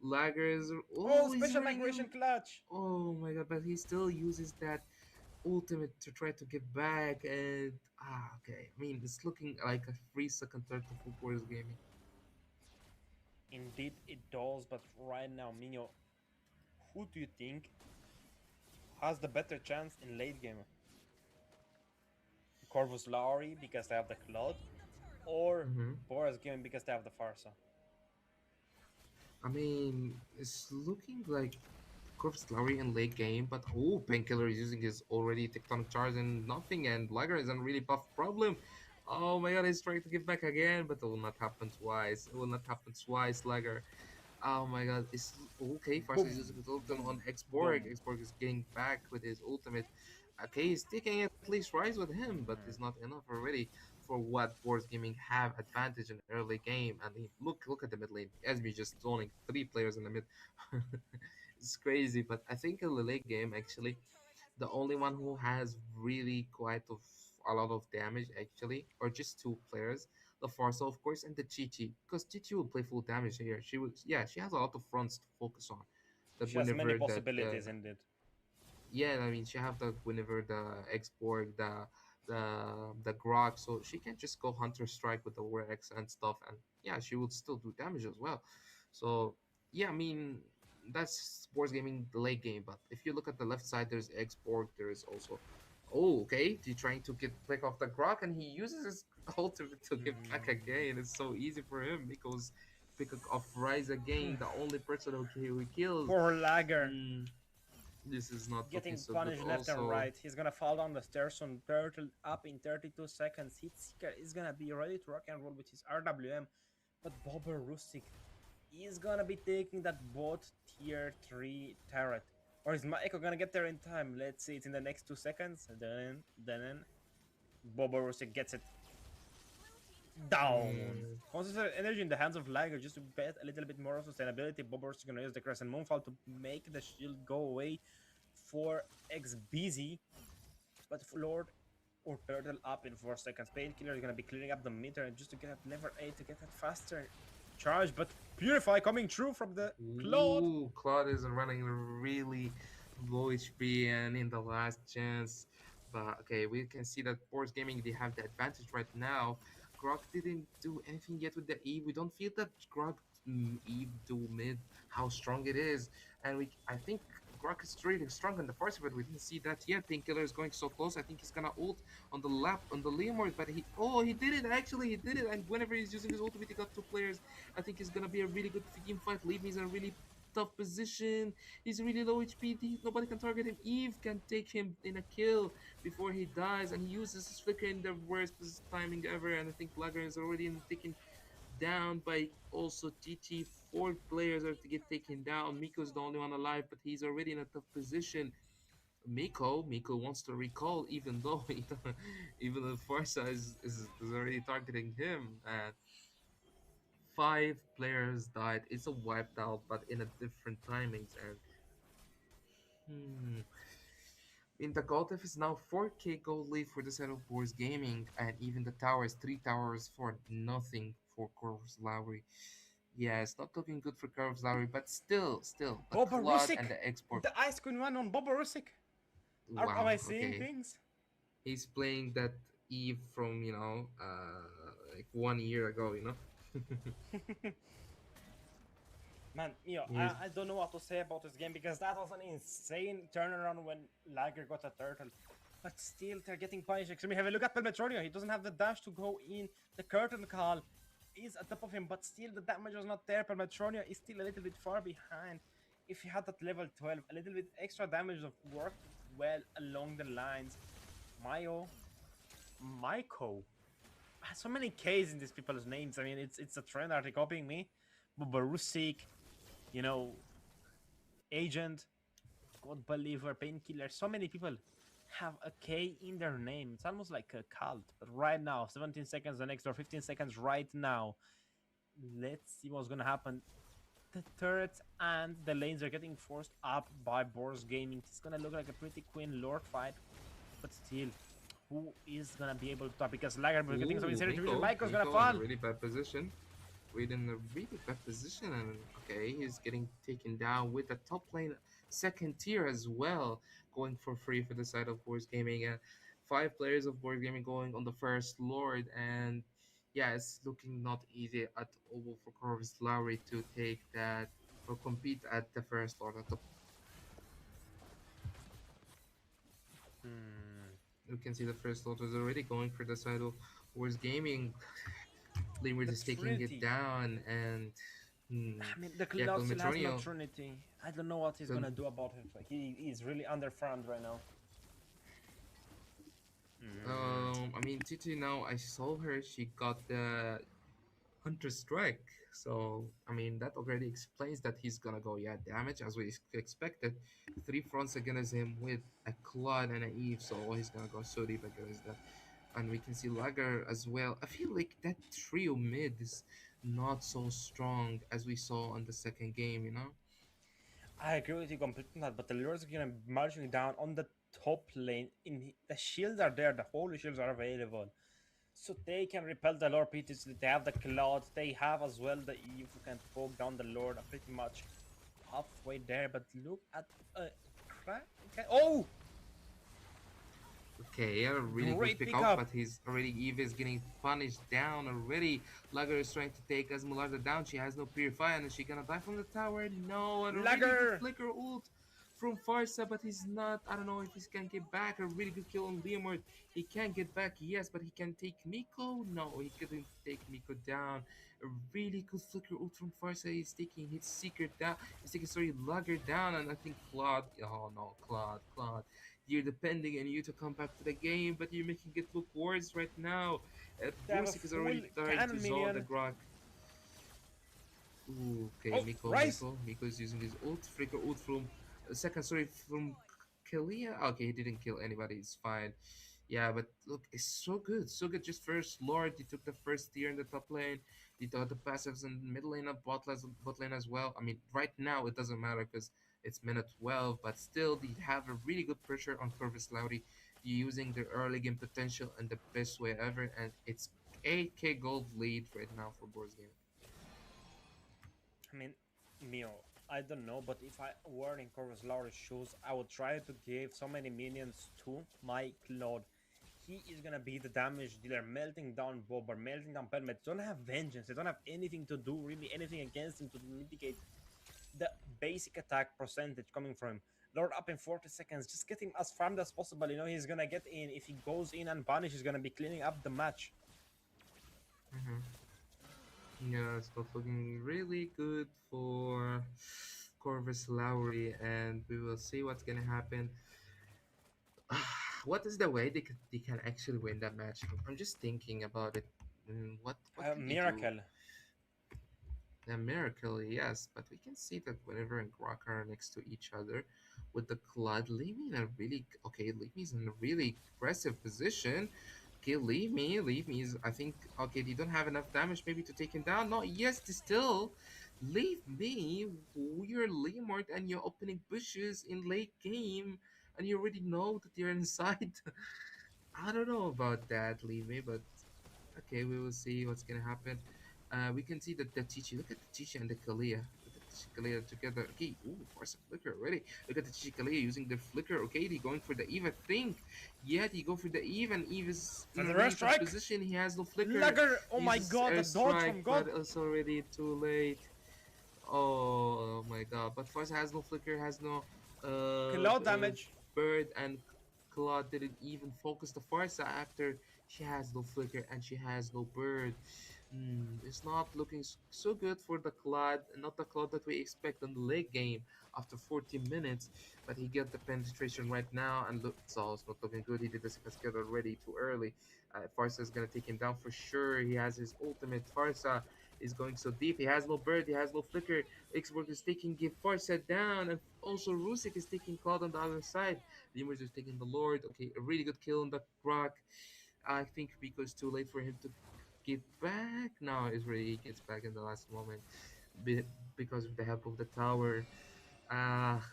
Laggers. Oh, Oh, he's special running. migration clutch. Oh my god! But he still uses that ultimate to try to get back. And okay. I mean, it's looking like a 3 second third to full force gaming. Indeed, it does. But right now, Mino, who do you think has the better chance in late game? Corvus Lowry because they have the Cloud, or Mm-hmm. Boris Game because they have the Farsa? I mean, it's looking like Corpse Lowry in late game, but oh, Painkiller is using his already tectonic charge and nothing, and Lager is a really buff problem. Oh my god, he's trying to give back again, but it will not happen twice. It will not happen twice, Lager. Oh my god, it's okay. Farsa is Boom, using his ultimate boom, on Xborg. boom. Xborg is getting back with his ultimate. Okay, he's taking at least Rise with him, but it's Mhm. not enough already for what Boards Gaming have advantage in early game. And look at the mid lane. SB just zoning 3 players in the mid. It's crazy, but I think in the late game actually the only one who has really quite of a lot of damage actually, or just 2 players, the Farsa of course, and the Chichi, because Chichi will play full damage here. She will, yeah, she has a lot of fronts to focus on. The She has many Guinevere, that possibilities indeed. yeah, I mean she have the Guinevere, the Xborg, the Grok, so she can just go Hunter Strike with the Werex and stuff, and yeah, she would still do damage as well. So yeah, I mean that's sports gaming the late game. But if you look at the left side, there's Xborg. There is also, oh okay, he's trying to get pick off the Grok, and he uses his ultimate to get back again. It's so easy for him because pick off Rise again, the only person who kills. Poor Lager. Mm, this is not looking Getting so good. punished left and Also, right. He's gonna fall down the stairs on Turtle up in 32 seconds. Hitseeker is gonna be ready to rock and roll with his RWM. But Bobber Rustic is gonna be taking that bot tier 3 turret. Or is Maiko gonna get there in time? Let's see, it's in the next 2 seconds. Then Bobber Rustic gets it down. mm, Concentrate energy in the hands of Liger just to bet a little bit more of sustainability. Bobber is gonna use the Crescent Moonfall to make the shield go away for XBZ. But Lord or Turtle up in 4 seconds. Painkiller is gonna be clearing up the meter and just to get that level 8 to get that faster charge. But Purify coming through from the Claude. ooh, Claude is running really low HP and in the last chance. But okay, we can see that Force Gaming they have the advantage right now. Grok didn't do anything yet with the Eve. We don't feel that Grok Eve do mid how strong it is, and I think Grok is really strong in the first, but we didn't see that yet. Painkiller is going so close. I think he's gonna ult on the lap on the Leomord, but he did it actually. He did it, and whenever he's using his ultimate, he got 2 players. I think it's gonna be a really good team fight. Leave me is a really tough position. He's really low HP. Nobody can target him. Eve can take him in a kill before he dies, and he uses his flicker in the worst timing ever. And I think Lager is already taken down by also TT. Four players are to get taken down. Miko's the only one alive, but he's already in a tough position. Miko wants to recall, even though even though Forza is already targeting him. And five players died. It's a wiped out, but in a different timings. And in the gold diff is now 4K gold lead for the set of Boars Gaming, and even the towers, three towers for nothing for Corvus Lowry. Yeah, it's not looking good for Corvus Lowry, but still, a Boba Claude and Rusick, the export. the Ice Queen one on Boba Rusick. Am Wow, I seeing okay. things? He's playing that Eve from, like 1 year ago, Man, He's I don't know what to say about this game because that was an insane turnaround when Lager got a turtle. But still, they're getting punished. Extremely heavy. Look at Pelmetronio. He doesn't have the dash to go in. The curtain call is at top of him, but still the damage was not there. Pelmetronio is still a little bit far behind. If he had that level 12, a little bit extra damage would have worked well along the lines. Maiko. So many K's in these people's names. I mean, it's a trend. Are they copying me? Barusik, you know, Agent, God Believer, Painkiller. So many people have a K in their name. It's almost like a cult. But right now, 17 seconds, the next or 15 seconds right now. Let's see what's gonna happen. The turrets and the lanes are getting forced up by Boars Gaming. It's gonna look like a pretty Queen Lord fight, but still, who is gonna be able to top? Because Lager is getting some Ooh, insanity vision. Michael's gonna Miko in a fall. really bad position. Reed in a really bad position, and okay, he's getting taken down with the top lane second tier as well, going for free for the side of Boards Gaming, and five players of Boards Gaming going on the first Lord, and yeah, it's looking not easy at all for Corvus Lowry to take that or compete at the first Lord. At the, Hmm. you can see the first Lord was already going for the side of Boards Gaming. Limerick The is taking it Trinity. down, and I mean, the yeah, Cloud still has no Colmetronio. Trinity. I don't know what he's gonna do about it. Like, he is really underfarmed right now. Mm. I mean, Titi now, I saw her, she got the Hunter Strike. So, I mean, that already explains that he's gonna go, yeah, damage as we expected. Three fronts against him with a Claude and a Eve, so he's gonna go so deep against that. And we can see Lager as well. I feel like that trio mid is not so strong as we saw on the second game. I agree with you completely on that, but the Lords are gonna be marching down on the top lane. The shields are there, the holy shields are available. So they can repel the Lord previously. They have the Cloud, they have as well the Eve who can poke down the Lord pretty much halfway there. But look at crack. Okay. Oh! Okay, a really good Great pick out, pickup! but he's already Eve is getting punished down already. Lager is trying to take Esmeralda down. She has no purify, and is she gonna die from the tower? No, and a really good Lagger! flicker ult from Farsa, but he's not. I don't know if he can get back. A really good kill on Leomord. He can get back, yes, but he can take Miko. No, he couldn't take Miko down. A really good flicker ult from Farsa. He's taking his secret down. He's taking sorry Lager down, and I think Claude. Oh no, Claude. You're depending on you to come back to the game, but you're making it look worse right now. They have a Brusik is full already trying to cannon zone the minion. Grok. Ooh, okay, Oh, Rice! Miko is using his ult. Flicker ult from second, sorry, from Kalia. Okay, he didn't kill anybody. It's fine. Yeah, but look, it's so good, so good. Just first Lord, he took the first tier in the top lane. He took the passives in mid lane and bot lane as well. I mean, right now it doesn't matter because it's minute 12, but still they have a really good pressure on Corvus Lowry using their early game potential in the best way ever, and it's 8k gold lead right now for Boards Game. I mean, Mio, I don't know, but if I were in Corvus Laur's shoes, I would try to give so many minions to my Claude. He is gonna be the damage dealer, melting down Bobber, melting down Pelmet. They don't have vengeance, they don't have anything to do, really anything against him to mitigate the basic attack percentage coming from him. Lord up in 40 seconds, just get him as farmed as possible. He's gonna get in. If he goes in and punish, he's gonna be cleaning up the match. Yeah, it's not looking really good for Corvus Lowry, and we will see what's gonna happen. What is the way they can actually win that match? I'm just thinking about it. What A can they do? miracle. A miracle, yes, but we can see that whenever and Grok are next to each other with the Clad, leave me is in a really aggressive position. Okay, leave me is, I think, okay, they don't have enough damage maybe to take him down. No, yes, they still leave me. You're Lemort and you're opening bushes in late game, and you already know that you're inside. I don't know about that, leave me, but okay, we will see what's gonna happen. We can see that the Chichi. Look at the Chichi and the Kalia. Look at the Chichi Kalia together. Okay, ooh, force a flicker already. Look at the Chichi Kalia using their flicker. Okay, they going for the Eve, I think. Yeah, they go for the Eve, and Eve is For in a the really first tough strike, position. He has no flicker. Lugger. Oh He my uses god, the dodge airstrike, from but God. it's already too late. Oh my god! But Farsa has no flicker, has no Cloud damage. bird, and Claude didn't even focus the Farsa after she has no flicker and she has no bird. It's not looking so good for the Claude, not the Claude that we expect in the late game after 14 minutes. But he get the penetration right now, and look, it's not looking good. He did the cascade already too early. Farsa is gonna take him down for sure. He has his ultimate. Farsa is going so deep. He has no bird. He has no flicker. Xborg is taking Give Farsa down, and also Rusik is taking Cloud on the other side. Lemurs is taking the Lord. Okay, a really good kill on the Rock. I think because too late for him to get back. Now Israel gets back in the last moment because of the help of the tower.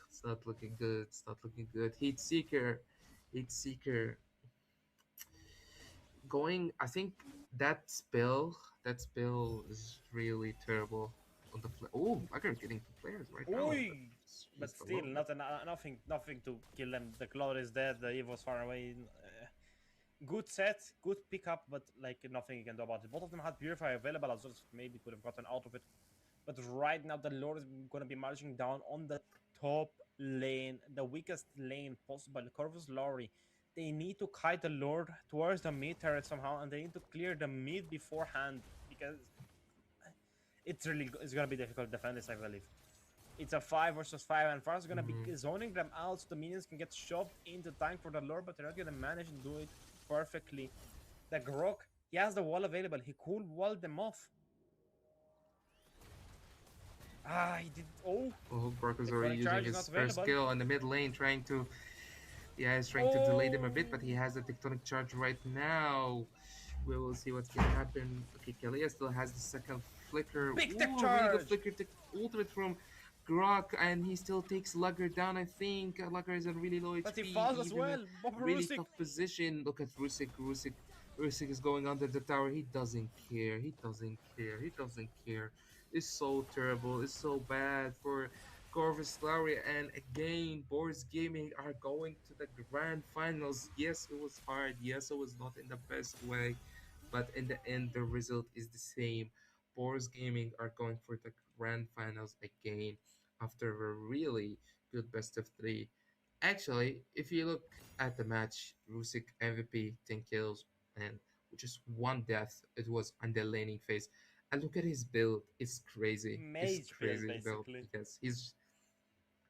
It's not looking good. It's not looking good. Heat Seeker going. I think that spell is really terrible on the. Oh, Lager getting two players right now. Oi! Jeez, But the still, Lord. nothing to kill them. The Cloud is dead. The Eve was far away. Good set, good pickup, but like nothing you can do about it. Both of them had Purify available as well, so maybe could have gotten out of it. But right now, the Lord is going to be marching down on the top lane, the weakest lane possible. Corvus Lowry. They need to kite the Lord towards the mid turret somehow, and they need to clear the mid beforehand because it's going to be difficult to defend this, I believe. It's a 5 versus 5, and Far's gonna be Mm-hmm. zoning them out so the minions can get shoved into tank for the lore, but they're not gonna manage to do it perfectly. The Grok, he has the wall available. He could wall them off. He did. Oh, Oh, Brock is already tectonic using charge is not his first available. skill on the mid lane, trying to yeah, he's trying to delay them a bit, but he Oh, has the tectonic charge right now. We will see what's gonna happen. Okay, Kalia still has the second flicker. big tech Ooh, a really good charge. flicker ultimate from Grok, and he still takes Lugger down, I think. Lugger is on really low But he HP, falls as even a well. Bobber really Rusik. tough position. Look at Rusik is going under the tower. He doesn't care. He doesn't care. He doesn't care. It's so terrible. It's so bad for Corvus Lowry, and again, Boris Gaming are going to the grand finals. Yes, it was hard. Yes, it was not in the best way, but in the end, the result is the same. Boris Gaming are going for the grand finals again after a really good best of three. Actually, if you look at the match, Rusik MVP, 10 kills, and just one death, it was on the laning phase. And look at his build. It's crazy. It's Mage build, crazy build basically. because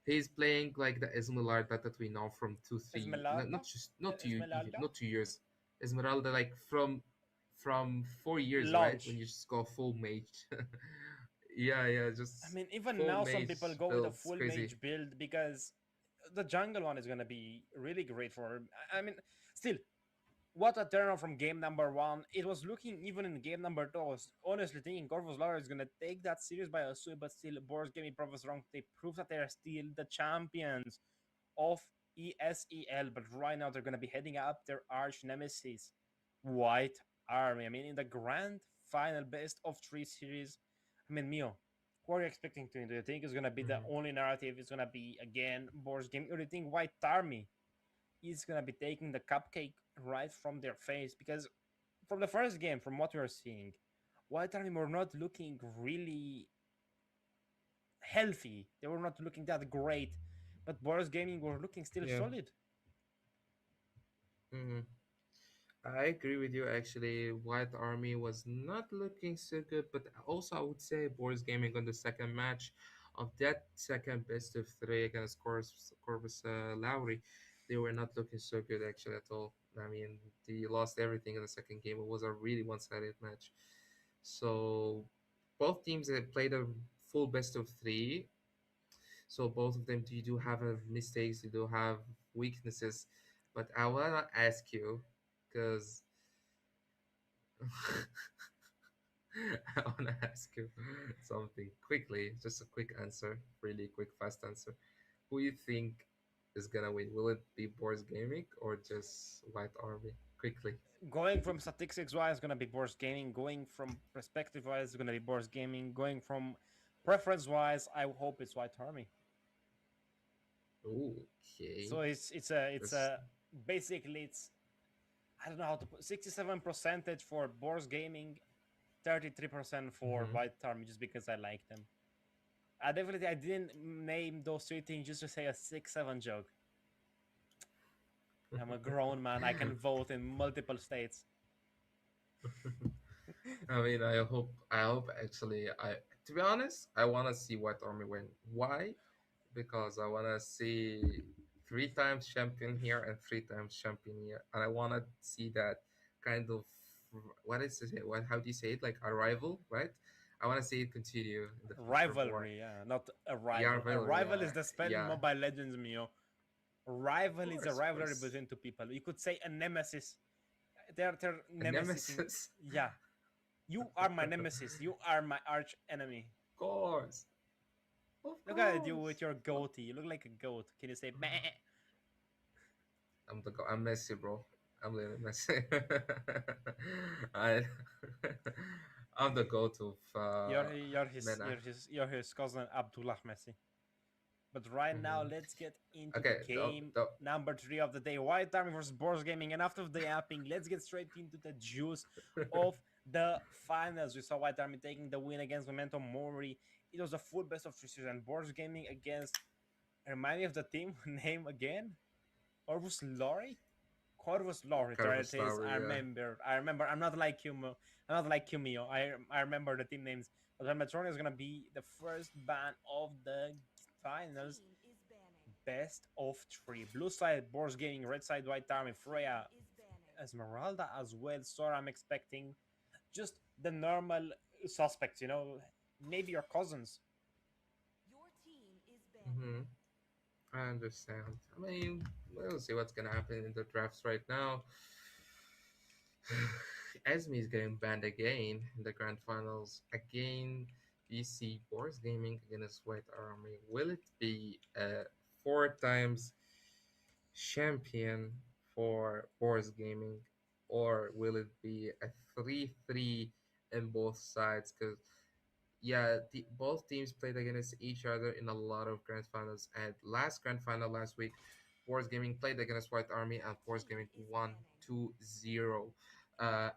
he's playing like the Esmeralda that we know from 2 3 Esmeralda? not Esmeralda? 2 years. Esmeralda like from 4 years, right? When Launch. you just go full mage. Yeah, I just mean, even full now, some mage people go with a builds full crazy. mage build because the jungle one is gonna be really great for her. I mean, still, what a turn from game number one. It was looking even in game number two. I was honestly thinking Corvus Lara is gonna take that series by a sweep, but still, Boris gave me proves wrong. They prove that they are still the champions of ESEL, but right now they're gonna be heading up their arch nemesis, White Army. I mean, in the grand final best of three series, I mean, Mio, who are you expecting to? Do you think it's gonna be the Hmm. only narrative? It's gonna be again Boris game, or do you think White Army is gonna be taking the cupcake right from their face? Because from the first game, from what we are seeing, White Army were not looking really healthy. They were not looking that great, but Boris Gaming were looking still Yeah. solid. Hmm. I agree with you. Actually, White Army was not looking so good, but also I would say Boris Gaming on the second match of that second best of three against Corvus Lowry, they were not looking so good actually at all. I mean, they lost everything in the second game. It was a really one-sided match. So both teams have played a full best of three. So both of them do have mistakes, they do have weaknesses. But I wanna ask you, because I wanna ask you something quickly, just a quick answer, really quick, fast answer. Who you think is gonna win? Will it be Boris Gaming or just White Army? Quickly. Going from statistics wise, it's gonna be Boris Gaming. Going from perspective wise, it's gonna be Boris Gaming. Going from preference wise, I hope it's White Army. Okay. So it's This. a basically it's I don't know how to put 67 percentage for Boris Gaming, 33% for Mhm. White Army, just because I like them. I definitely I didn't name those three things just to say a 6-7 joke. I'm a grown man. I can vote in multiple states. I mean, I hope actually, to be honest, I want to see White Army win. Why? Because I want to see three times champion here and three times champion here, and I want to see that kind of, what is it? What, how do you say it? Like a rival, right? I want to see it continue in the future more. Rivalry, yeah, not a Yeah, rival. A rivalry. rival is the spell in Yeah, Mobile Legends, Mio. of Rival is a course, of rivalry course. between two people. You could say a nemesis. They're A nemesising. nemesis, Yeah, you are my nemesis. You are my arch enemy. of course, of Look at you course. with your goatee. You look like a goat. Can you say meh? I'm Messi, bro. I'm Lionel Messi. I, I'm the goat of MENA. You're his cousin Abdullah Messi. But right now, Hmm. let's get into the Okay, game number three of the day. White Army versus Boros Gaming. And after the yapping, let's get straight into the juice of the finals. We saw White Army taking the win against Memento Mori. It was a full best of three series. And Boros Gaming against, remind me of the team name again? Corvus Lori? Corvus Lori, there it Carlos is. Lowry, I yeah. remember. I remember. I'm not like Kumo. I'm not like Kumio. I remember the team names. But Metronia is gonna be the first ban of the finals. Best of three. Blue side, Boris Gaming. Red side, White Army. Freya, Esmeralda as well. Sora, I'm expecting. Just the normal suspects, Maybe your cousins. Hmm. I understand. I mean, we'll see what's gonna happen in the drafts right now. Esme is getting banned again in the grand finals. Again, BC Boris Gaming against White Army. Will it be four times champion for Boris Gaming, or will it be a 3-3 in both sides? Because yeah, both teams played against each other in a lot of grand finals. And last grand final last week, Force Gaming played against White Army, and Force Gaming won 2-0.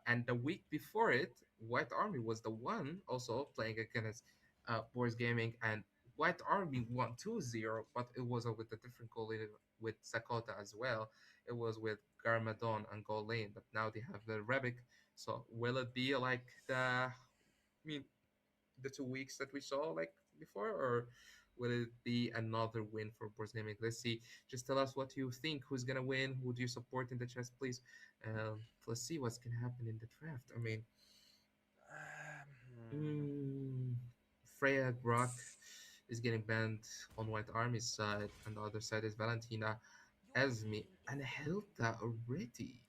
And the week before it, White Army was the one also playing against Force Gaming, and White Army won 2-0, but it was with a different goalie with Sakota as well. It was with Garmadon and Golane, but now they have the Rebic. So will it be like I mean, the 2 weeks that we saw like before, or will it be another win for Borznemic? Let's see. Just tell us what you think. Who's gonna win? Who do you support in the chess, please? Let's see what's gonna happen in the draft. I mean, Hmm. mm, Freya Brock is getting banned on White Army's side, and the other side is Valentina, Esme, and Hilda already.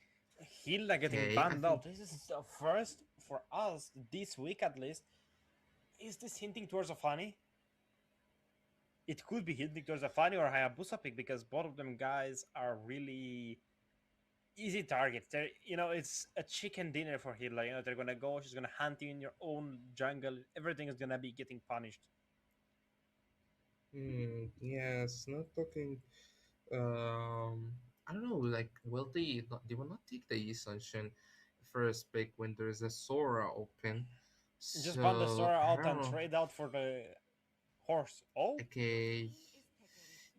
Hilda getting Okay, I banned think. out. This is the first for us this week at least. Is this hinting towards a funny? It could be hinting towards a funny or Hayabusa pick because both of them guys are really easy targets. It's a chicken dinner for Hilda. They're gonna go. She's gonna hunt you in your own jungle. Everything is gonna be getting punished. Yes, not talking. I don't know, like, will they will not take the Ascension first pick when there's a Sora open. Just ban the So Sora I out don't and know. trade out for the horse. Oh, Okay,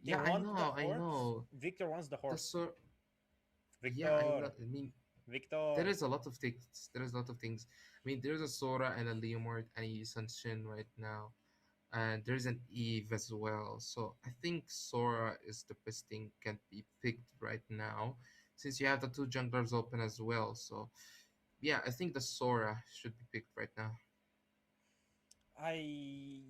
they yeah, I want the know, I horse. know. Victor wants the The horse. Sora, yeah, I know. Victor, I mean, there Victor. is a lot of things. There is a lot of things. I mean, there's a Sora and a Leomord and a Ascension right now. and there's an Eve as well. So I think Sora is the best thing can be picked right now, since you have the two junglers open as well. So yeah, I think the Sora should be picked right now. I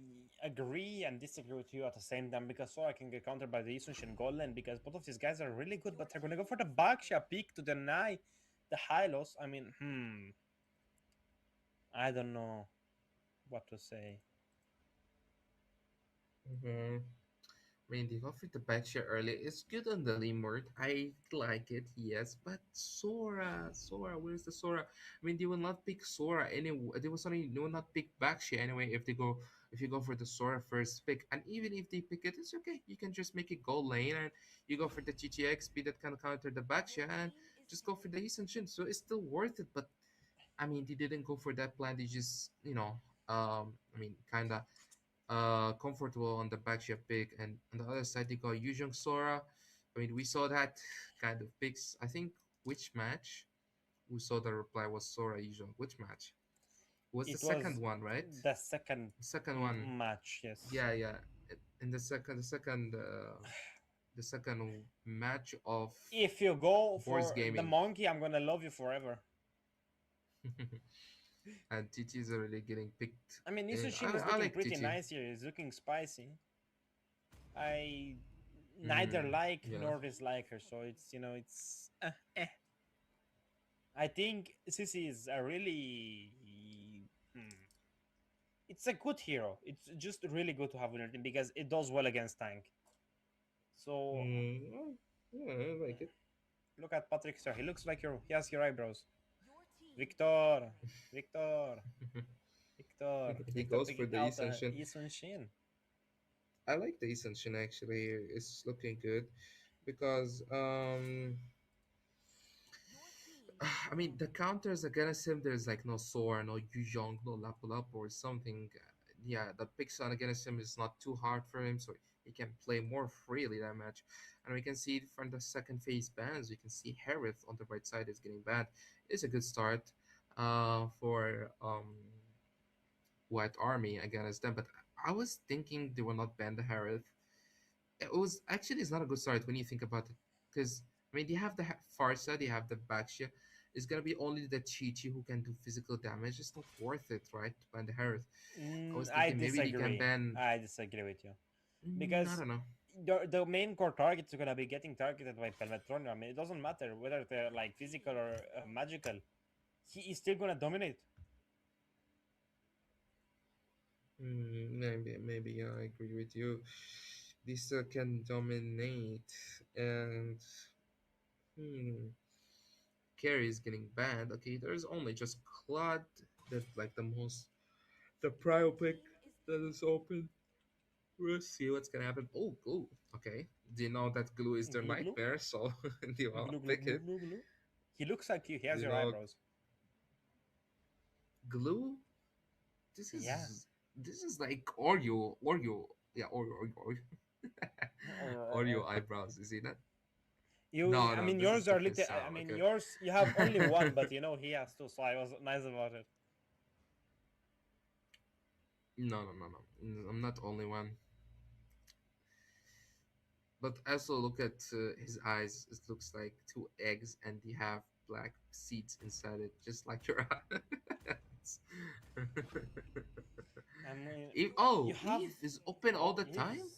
agree and disagree with you at the same time because so I can get countered by the Isunshin Golem because both of these guys are really good, but they're gonna go for the Baksha pick to deny the Hylos. I mean, I don't know what to say. Mhm. I mean, they offered the backshare early. It's good on the Limord. I like it, yes. But Sora, where's the Sora? I mean, they will not pick Sora anyway. They will not pick backshare anyway if you go for the Sora first pick. And even if they pick it, it's okay. You can just make it go lane and you go for the GGXP that can counter the backshare and just go for the East Shin. So it's still worth it. But I mean, they didn't go for that plan. They just, I mean, kinda comfortable on the backship pick, and on the other side they got Yujong Sora. I mean, we saw that kind of picks. I think which match we saw the reply was Sora Yujong. Which match was the It second was one, right? the second Second one, match, yes. yeah, yeah. In the second match of If you go Boards for the Gaming, monkey, I'm gonna love you forever. and TTs are really getting picked. I mean, And Isunshin is I looking like pretty TT. nice here. He's looking spicy. I neither Mm, like yeah. nor dislike her, so it's eh. I think Sissy is a really hmm, it's a good hero. It's just really good to have on your team because it does well against tank. So Mm, yeah, I like it. look at Patrick Star. He looks like he has your eyebrows. Victor, Victor, He Victor goes for picking the out East the Shin. Isun Shin. I like the Ascension actually. It's looking good because I mean the counters against him there's like no Sora, no Yuzhong, no Lapulap or something. Yeah, the picks on against him is not too hard for him, so he can play more freely that match. And we can see from the second phase bans, we can see Harith on the right side is getting banned. It's a good start for White Army against them, but I was thinking they will not ban the Harith. It was actually it's not a good start when you think about it, because I mean they have the Farsa, they have the Baxia. It's gonna be only the Chi who can do physical damage. It's not worth it, right? To ban the Harith. I was I thinking maybe they can disagree. ban. I disagree with you I because don't know. the main core targets are gonna be getting targeted by Pelmetron. I mean, it doesn't matter whether they're like physical or magical. He is still gonna dominate. Maybe yeah, I agree with you. This can dominate, and hmm, Carry is getting banned. Okay, there's only just Claude that like the most the prio pick that is open. We'll see what's gonna happen. Oh, glue. Okay. Do you know that glue is their Glue glue nightmare? So do you wanna glue glue pick glue it? glue glue. He looks like you. He Do has you your know eyebrows. glue? This Yeah. is this is like Oreo. Yeah, Oreo. Oreo eyebrows. You see that? You. No, I no, mean, this is yours are different little. I sound. mean, Okay. yours. You have only one, but he has two. So I was nice about it. No, no, no, no. I'm not only one. But also look at his eyes. It looks like two eggs, and they have black seeds inside it, just like your eyes. I mean, you have. Eve is open all Oh, the Eve's. time.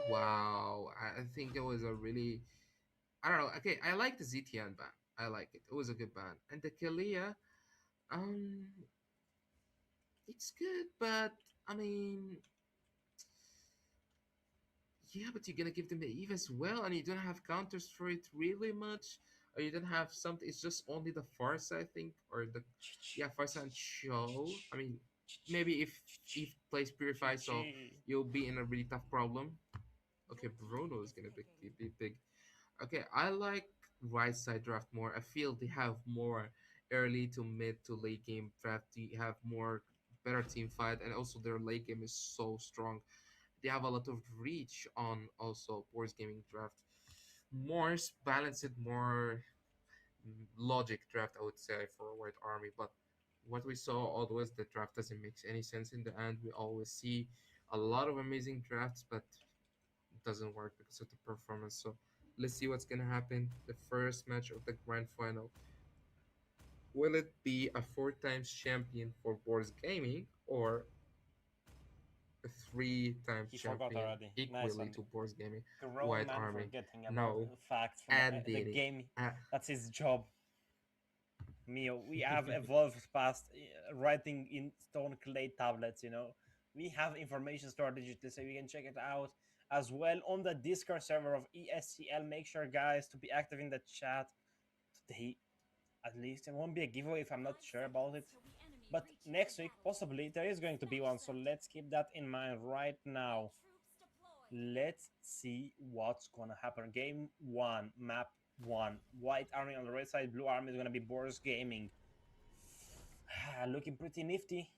Wow, I think it was a really I don't know. Okay, I like the ZTN band. I like it. It was a good band, and the Kalia, um, it's good, but I mean, yeah, but you're gonna give them the Eve as well, and you don't have counters for it really much, or you don't have something. It's just only the Farsa, I think, or the yeah Farsa and Cho. I mean, maybe if plays Purify, so you'll be in a really tough problem. Okay, Bruno is gonna be big. Okay, I like right side draft more. I feel they have more early to mid to late game draft. They have more better team fight, and also their late game is so strong. They have a lot of reach on also Boards Gaming draft. More balanced, more logic draft, I would say, for White Army. But what we saw always, the draft doesn't make any sense in the end. We always see a lot of amazing drafts, but it doesn't work because of the performance. So let's see what's gonna happen. The first match of the grand final. Will it be a four times champion for Boards Gaming or a three times He forgot champion already. Nice equally one. to Boards Gaming? Grown White man Army. forgetting about No, facts from and the did it. game. Uh, That's his job. Mio, we have evolved past writing in stone clay tablets, you know. We have information stored digitally, so you can check it out as well on the Discord server of ESEL. Make sure, guys, to be active in the chat today. At least it won't be a giveaway if I'm not sure about it. But next week, possibly, there is going to be one, so let's keep that in mind right now. Let's see what's gonna happen. Game one, map one. White army on the red side, blue army is gonna be Boris Gaming. Looking pretty nifty.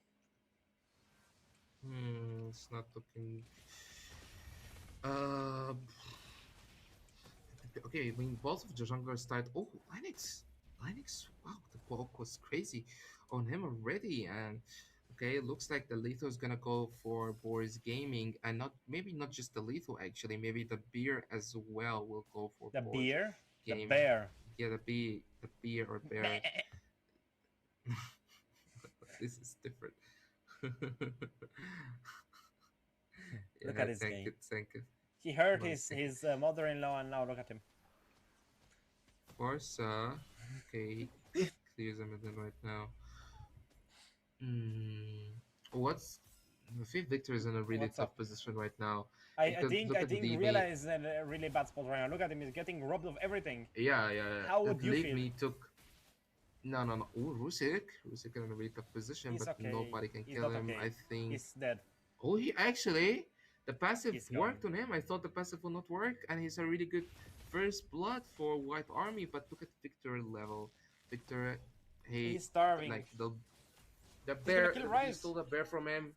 it's not looking. Uh, okay, I mean, both of the junglers start. Oh, Linux. Wow, the poke was crazy on him already. And okay, it looks like the lethal is gonna go for Boris Gaming, and not maybe not just the lethal actually, maybe the beer as well will go for The Boris beer, the Gaming. bear. Yeah, the beer or bear. This is different. Look Yeah, at this thank guy. you, thank you. He hurt Nice, thank you. his mother-in-law, and now look at him. Forza. Okay, he clears him right now. Hmm. What's I think Victor is in a really What's up? tough position right now I because think look I at think Leave Me. Realize is in a really bad spot right now. Look at him; he's getting robbed of everything. Yeah. How would That you Leave feel? Me took. No. Oh, Rusik in a really tough position, He's but okay. nobody can He's kill not him. I okay. think. He's dead. Oh, he actually the passive He's gone. worked on him. I thought the passive will not work, and he's a really good first blood for White Army. But look at Victor level. Victor, He's hey, starving. like the He's gonna bear. kill He Rise. stole the bear from him.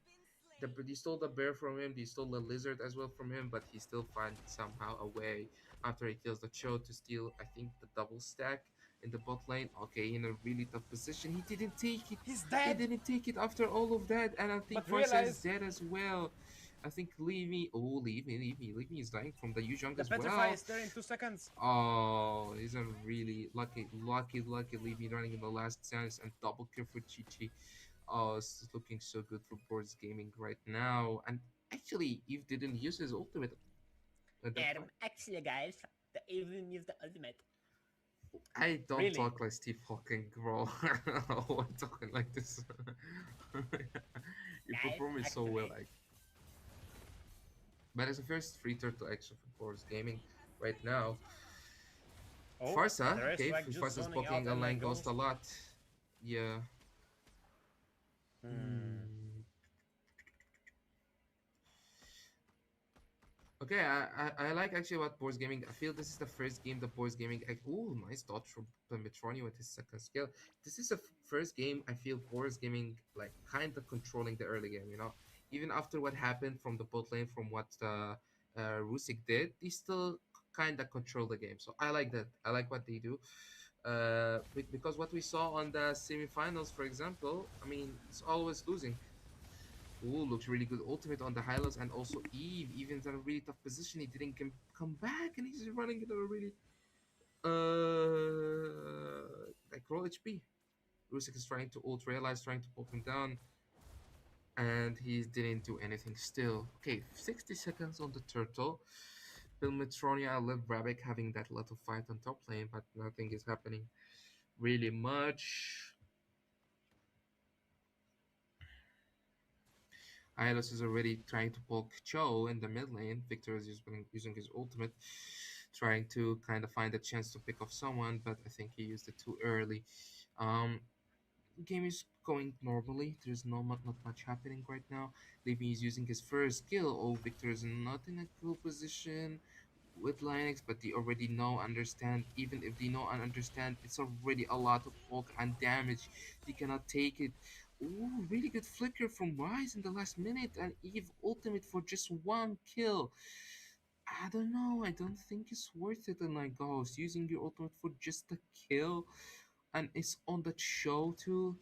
He stole the bear from him. He stole the lizard as well from him, but he still finds somehow a way after he kills the Cho to steal, I think, the double stack in the bot lane. Okay, in a really tough position. He didn't take it. He's He dead. didn't take it after all of that, and I think But Farsa is realize dead as well. I think leave me. Oh, leave me is dying from the Yuzhong the as petrify well. is there in 2 seconds. Oh, he's a really lucky leave me running in the last chance and double kill for Chi. Oh, it's looking so good for Boards Gaming right now. And actually, Eve didn't use his ultimate at that point. Actually, guys, the even use the ultimate. I don't Really, talk like Steve Hawking, bro. I'm talking like this. You guys, perform it so well, actually. like. But as a first free turtle action for Boards Gaming right now, Oh, Farsa, there is okay, like just Farsa's zoning out poking and then online ghost ghost. a lot. Yeah. Hmm. Hmm. Okay, I like actually what Boards Gaming. I feel this is the first game that Boards Gaming. Oh, nice dodge from Metroni with his second skill. This is the first game I feel Boards Gaming like kind of controlling the early game. You know, even after what happened from the bot lane, from what Rusik did, they still kind of control the game. So I like that. I like what they do. Because what we saw on the semifinals, for example, I mean, it's always losing. Ooh, looks really good. Ultimate on the Hylos and also Eve. Eve's in a really tough position. He didn't come back and he's running into a really like low HP. Rusik is trying to ult realize, trying to poke him down, and he didn't do anything still. Okay, 60 seconds on the turtle. Bill Metronia and Liv Rabbit having that little fight on top lane, but nothing is happening really much. Hylos is already trying to poke Cho in the mid lane. Victor is using his ultimate, trying to kind of find a chance to pick off someone, but I think he used it too early. Um, Game is going normally. There's not much happening right now. Levi is using his first skill. Oh, Victor is not in a cool position with Linux, but they already know, understand. Even if they know and understand, it's already a lot of poke and damage. They cannot take it. Ooh, really good flicker from Rise in the last minute, and Eve ultimate for just one kill. I don't know. I don't think it's worth it. And like, Ghost using your ultimate for just a kill. and it's on the show too.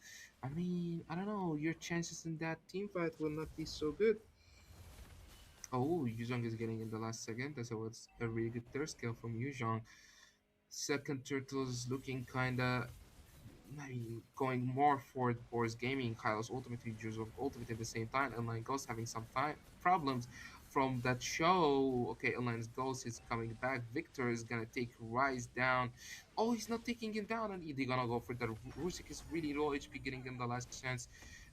I mean, I don't know. Your chances in that team fight will not be so good. Oh, Yuzhong is getting in the last second. That's was a really good third skill from Yuzhong. Second turtle's looking kinda, I mean, going more for Boris Gaming, Kylo's ultimate users of ultimate at the same time. Online Ghost having some time problems from that show. Okay, Online Ghost is coming back. Victor is gonna take Rise down. Oh, he's not taking him down, and they're gonna go for the Rusik is really low HP, getting in the last chance.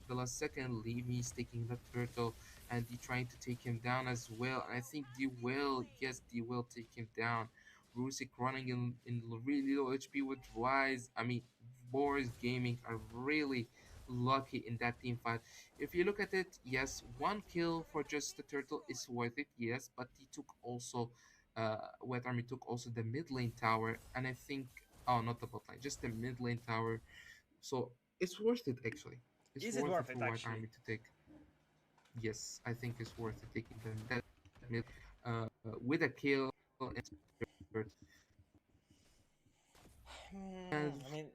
The last second, Leave Me is taking the turtle, and they trying to take him down as well. And I think they will, yes, they will take him down. Rusik running in really low HP with Rise. I mean, Boris Gaming are really lucky in that team fight. If you look at it, yes, one kill for just the turtle is worth it, yes, but he took also, Wet Army took also the mid lane tower, and I think, oh, not the bot lane, just the mid lane tower. So it's worth it actually. It's Is it worth it worth for it White actually? Army to take. Yes, I think it's worth it taking them that mid, with a kill and third. And I mean,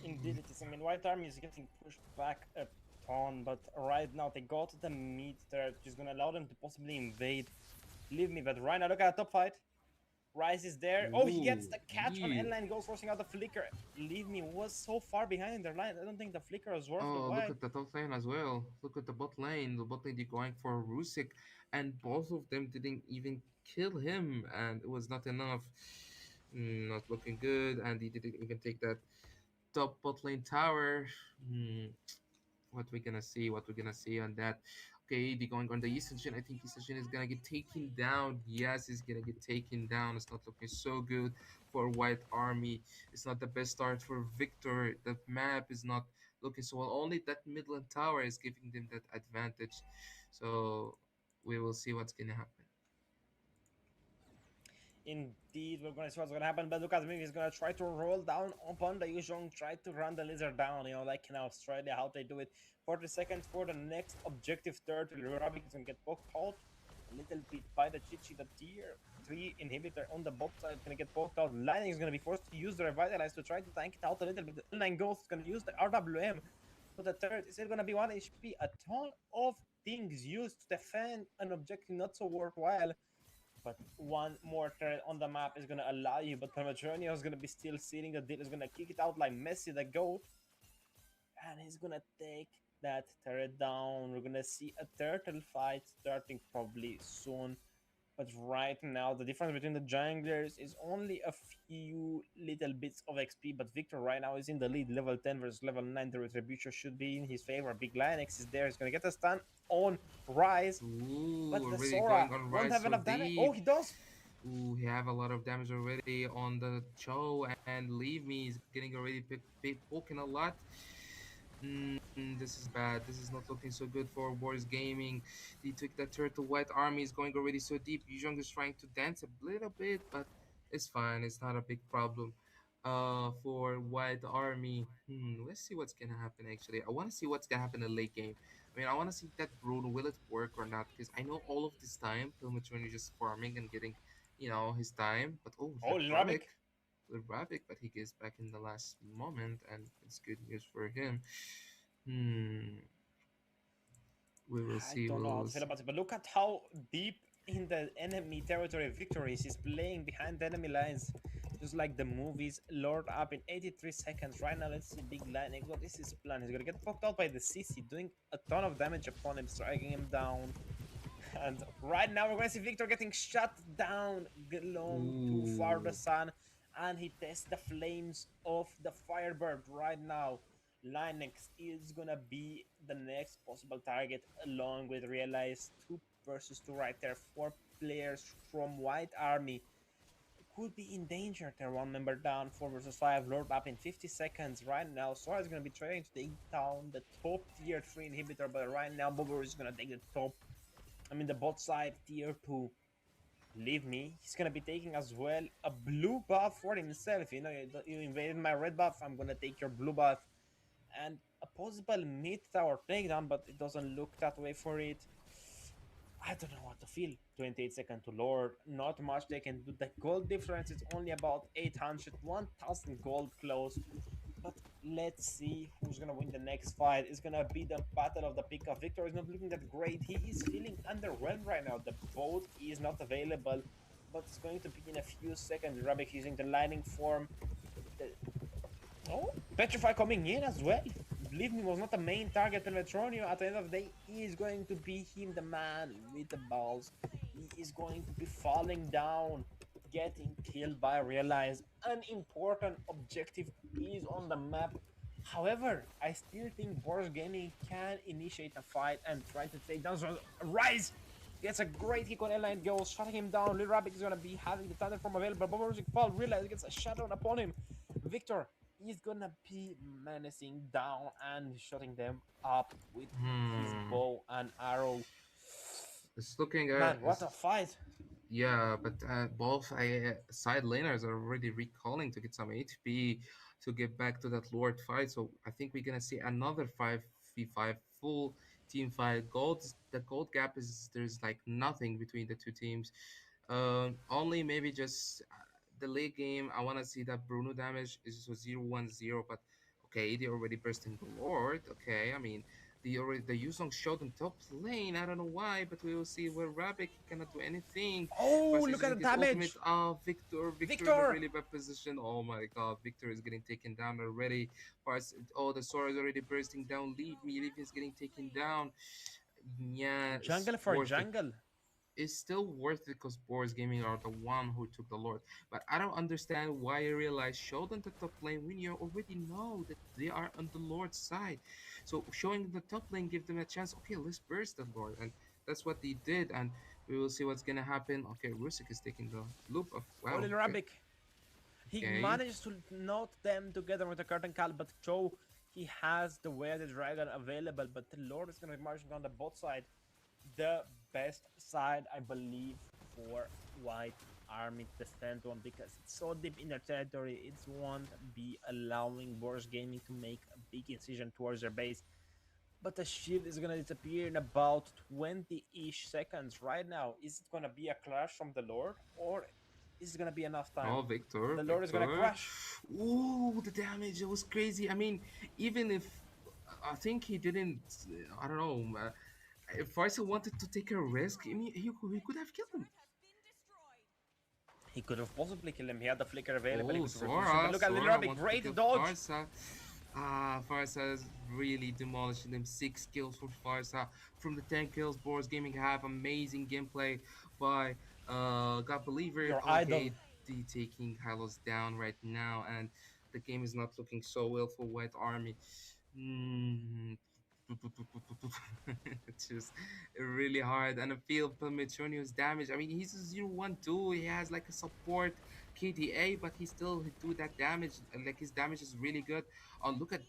indeed it is. I mean, White Army is getting pushed back a ton, but right now they got the meat there, which is gonna allow them to possibly invade. Leave me, but right now look at the top fight. Rise is there. Oh, he gets ooh, the catch on yeah. end line, goes forcing out the flicker. Leave me was so far behind in their line. I don't think the flicker was worth the Oh, look while. at the top lane as well. Look at the bot lane. The bot lane they're going for Rusik, and both of them didn't even kill him, and it was not enough. Not looking good, and he didn't even take that top bot lane tower. What we're gonna see? What we're gonna see on that? Okay, they're going on the ESEL. I think ESEL is gonna get taken down. Yes, he's gonna get taken down. It's not looking so good for White Army. It's not the best start for Victor. The map is not looking so well. Only that Midland Tower is giving them that advantage. So we will see what's gonna happen. Indeed, we're gonna see what's gonna happen. But look at me, he's gonna try to roll down upon the Yuzhong, try to run the lizard down, like in Australia, how they do it. 40 seconds for the next objective turtle. Rabbit is gonna get poked out a little bit by the Chichi, the tier 3 inhibitor on the bot side, gonna get poked out. Lightning is gonna be forced to use the revitalize to try to tank it out a little bit. The L9 Ghost is gonna use the RWM. So the third is still gonna be 1 HP. A ton of things used to defend an objective not so worthwhile, but one more turret on the map is gonna allow you. But Parmatronio is gonna be still sitting. The deal is gonna kick it out like Messi the goat, and he's gonna take that turret down. We're gonna see a turtle fight starting probably soon. But right now, the difference between the junglers is only a few little bits of XP. But Victor right now is in the lead, level 10 versus level 9. The Retribution should be in his favor. Big Linux is there. He's gonna get a stun on Rise, Ooh, but the already Sora going on won't Rise have so enough damage. Oh, deep. he does. Ooh, he have a lot of damage already on the show, and Leave Me is getting already poking a lot. This is bad. This is not looking so good for Boris Gaming. They took that turtle. White Army is going already so deep. Yuzhong is trying to dance a little bit, but it's fine. It's not a big problem. For White Army, let's see what's gonna happen. Actually, I want to see what's gonna happen in the late game. I mean, I want to see that Bruno will it work or not? Because I know all of this time, Pilmatron is just farming and getting, his time. But oh, Oh, Rabbit Lravik. with Rabbit, but he gets back in the last moment, and it's good news for him. Hmm. We will I see. We don't know how will to feel see. about it, but look at how deep in the enemy territory Victories is playing behind the enemy lines. Just like the movies, Lord up in 83 seconds. Right now, let's see Big Lightning. What is his plan? He's gonna get poked out by the CC, doing a ton of damage upon him, striking him down. And right now, we're going to see Victor getting shut down long too far the Ooh. sun. And he tests the flames of the Firebird right now. Linux is going to be the next possible target, along with Realize 2 versus 2 right there. 4 players from White Army could be in danger. They're one member down, 4 versus 5. Lord up in 50 seconds right now. Sora is going to be trying to take down the top tier 3 inhibitor, but right now, Bobo is going to take the top. I mean, the bot side tier 2. Leave me. He's gonna be taking as well a blue buff for himself. You invaded my red buff. I'm gonna take your blue buff, and a possible mid tower takedown, but it doesn't look that way for it. I don't know what to feel. 28 seconds to Lord. Not much they can do. The gold difference is only about 800, 1000 gold close. But Let's see who's gonna win the next fight. It's gonna be the battle of the pickup. Victor is not looking that great. He is feeling underwhelmed right now. The boat is not available, but it's going to be in a few seconds. Rabbit using the lightning form. The Oh, Petrify coming in as well. Believe me, was not the main target on Metronio. At the end of the day, he is going to be him, the man with the balls. He is going to be falling down, getting killed by Realize. An important objective is on the map. However, I still think Boris Gaming can initiate a fight and try to take down Rise. Gets a great kick on Airline goes, shutting him down. Little Rabbit is gonna be having the thunder from available. Boborusic fall, Realize gets a shutdown upon him. Victor is gonna be menacing down and shooting them up with his Hmm. bow and arrow. It's looking Man, what it's, a fight! yeah, but both side laners are already recalling to get some HP to get back to that Lord fight. So I think we're gonna see another 5v5 full team fight. The gold gap is there's like nothing between the two teams. Only maybe just the late game. I want to see that Bruno damage is so 0-1-0, but okay, they already bursting the Lord. Okay, I mean the Yuzong showed in top lane. I don't know why, but we will see where Rabik he cannot do anything. Oh, First he's look at using the his ultimate. damage! Victor in a Victor! really bad position. Oh my god, Victor is getting taken down already. First, oh the sword is already bursting down. Leave is getting taken down. Yeah, it's Jungle for worth it. jungle. It's still worth it because Boris Gaming are the one who took the Lord. But I don't understand why I realize showed on the top lane when you already know that they are on the Lord's side. So showing the top lane give them a chance. Okay, let's burst the Lord, and that's what they did. And we will see what's gonna happen. Okay, Rusik is taking the loop of Oh, wow. little Okay, Rabbit. He okay. manages to knot them together with the curtain call, but Joe, he has the Wear the Dragon available, but the Lord is going to be marching on the bot side. The best side, I believe, for White Army to stand on because it's so deep in their territory. It won't be allowing Boris Gaming to make a big incision towards their base. But the shield is gonna disappear in about 20-ish seconds right now. Is it gonna be a clash from the Lord or is it gonna be enough Oh, time? Victor, The Lord is gonna Victor. crash. Ooh, the damage. It was crazy. I mean, even if I think he didn't, I don't know. If Faisal wanted to take a risk, I mean, he could have killed him. He could have possibly killed him. He had the flicker available. He Oh, could reposition. But look at Little Sora Rabbit. wanted to Great kill dodge. Farsa. Farsa is really demolishing them. 6 kills for Farsa. From the 10 kills, Boris Gaming have amazing gameplay by God Believer. Your idol. Okay, the taking Hylos down right now, and the game is not looking so well for White Army. Hmm. It's just really hard, and I feel Palmetronio's damage. I mean, he's a 0-1-2. He has like a support KDA, but he do that damage. And like his damage is really good. Oh, look at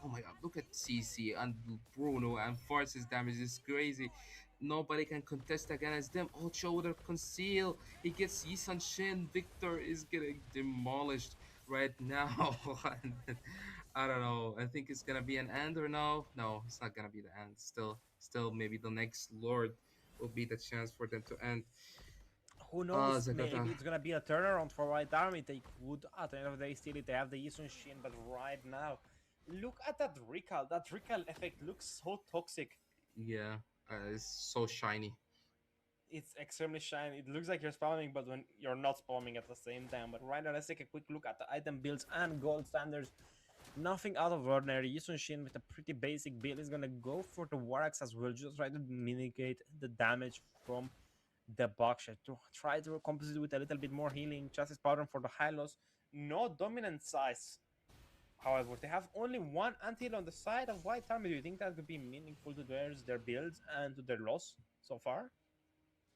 oh my god, look at CC and Bruno and Force's damage is crazy. Nobody can contest against them. Oh, shoulder conceal. He gets Yisan Shin. Victor is getting demolished right now. I don't know. I think it's gonna be an end or no. No, it's not gonna be the end. Still, maybe the next Lord will be the chance for them to end. Who knows? Zagata. Maybe it's gonna be a turnaround for White Army. They could, at the end of the day, steal it. They have the Yisun Shin, but right now, look at that recall. That recall effect looks so toxic. Yeah, it's so shiny. It's extremely shiny. It looks like you're spamming, but when you're not spamming at the same time. But right now, let's take a quick look at the item builds and gold standards. Nothing out of ordinary. Yisun Shin with a pretty basic build is gonna go for the Warax as well. Just try to mitigate the damage from the buckshot. To try to compensate with a little bit more healing. Chassis pattern for the high loss. No dominant size. However, they have only one anti on the side of White Army. Do you think that could be meaningful to their builds and to their loss so far?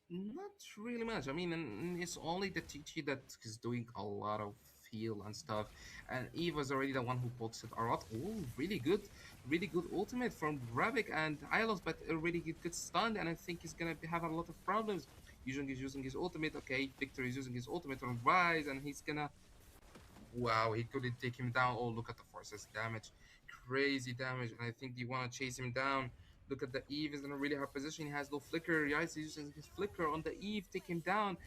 Not really much. I mean, and it's only the TT that is doing a lot of heal and stuff. And Eve was already the one who pokes it a lot. Oh, really good ultimate from Ravik and Ilos, but a really good stun. And I think he's gonna have a lot of problems. Using his ultimate. Okay, Victor is using his ultimate on Rise, and he's gonna. Wow, he couldn't take him down. Oh, look at the forces damage, crazy damage. And I think they want to chase him down. Look at the Eve is in a really hard position. He has no flicker. Yais is using his flicker on the Eve, take him down.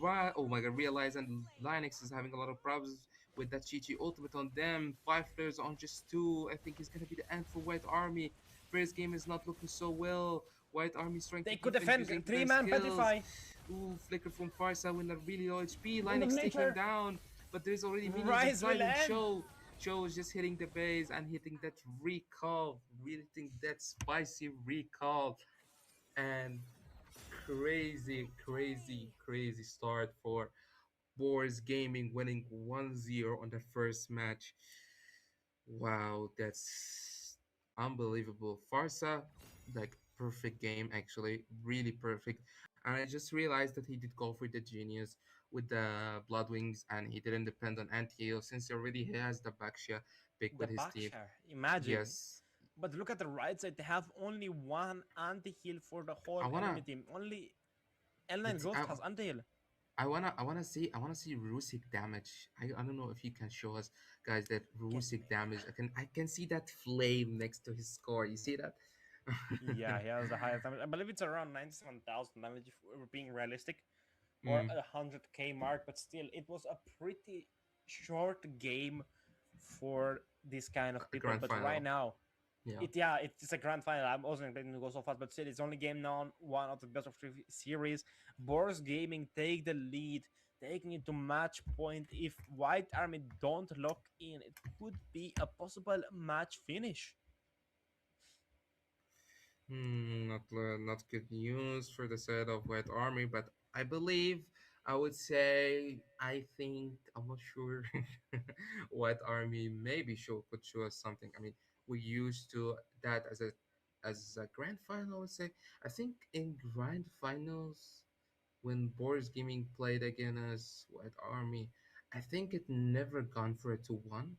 Right. Oh my god, realize and Linux is having a lot of problems. with that Chi ultimate on them. Five players on just two. I think it's gonna be the end for White Army. First game is not looking so well. White Army trying to They could defend defend using three their man skills. Petrify. Ooh, flicker from Farsa with a really low HP. Wind of Linux taking him Nature. down, but there's already minions Rise will inside him. end. Cho is just hitting the base and hitting that recall, really hitting that spicy recall, and crazy start for Boris Gaming, winning 1-0 on the first match. Wow, that's unbelievable. Farsa, like perfect game actually, really perfect. And I just realized that he did go for the genius with the Blood Wings and he didn't depend on anti-heal since he already has the Baksha pick The with his team. Baksha. Imagine. Yes. But look at the right side. They have only one anti heal for the whole I wanna enemy team. Only L9 let's Ghost has anti heal. I wanna see Rusic damage. I don't know if you can show us guys that Rusic damage. I can see that flame next to his score. You see that? Yeah, he has the highest damage. I believe it's around 97,000 damage if we're being realistic, or mm, 100k mark. But still, it was a pretty short game for this kind of people. grand But right final. now, Yeah. it's a grand final. I'm also expecting to go so fast, but still, it's only game now one of the best of three series. Boris Gaming take the lead, taking it to match point. If White Army don't lock in, it could be a possible match finish. Not good news for the side of White Army, but I believe I would say I'm not sure. White Army maybe could show us something. I mean, we used to that as a grand final. I would say I think in grand finals when Boris Gaming played against White Army, I think it never gone for a 2-1.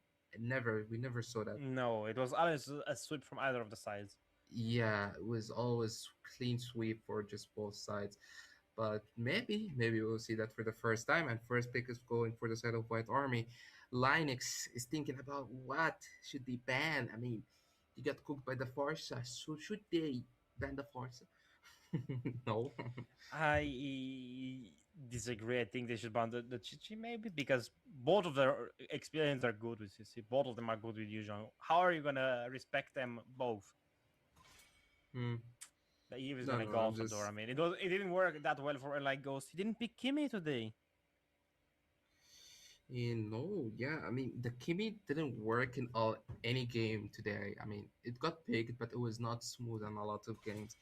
We never saw that. No, it was always a sweep from either of the sides. Yeah, it was always clean sweep for just both sides. But maybe we'll see that for the first time. And first pick is going for the side of White Army. Linux is thinking about what should be banned. I mean, you got cooked by the Farsa, so should they ban the Farsa? No. I disagree. I think they should ban the Chichi maybe because both of their experience are good with CC. Both of them are good with Yuzhong. How are you gonna respect them both? Hmm. The Eve is No, gonna no, go I'm out the door. I just mean, it didn't work that well for like Ghost. He didn't pick Kimmy today. No, yeah. I mean, the Kimi didn't work in any game today. I mean, it got picked, but it was not smooth in a lot of games.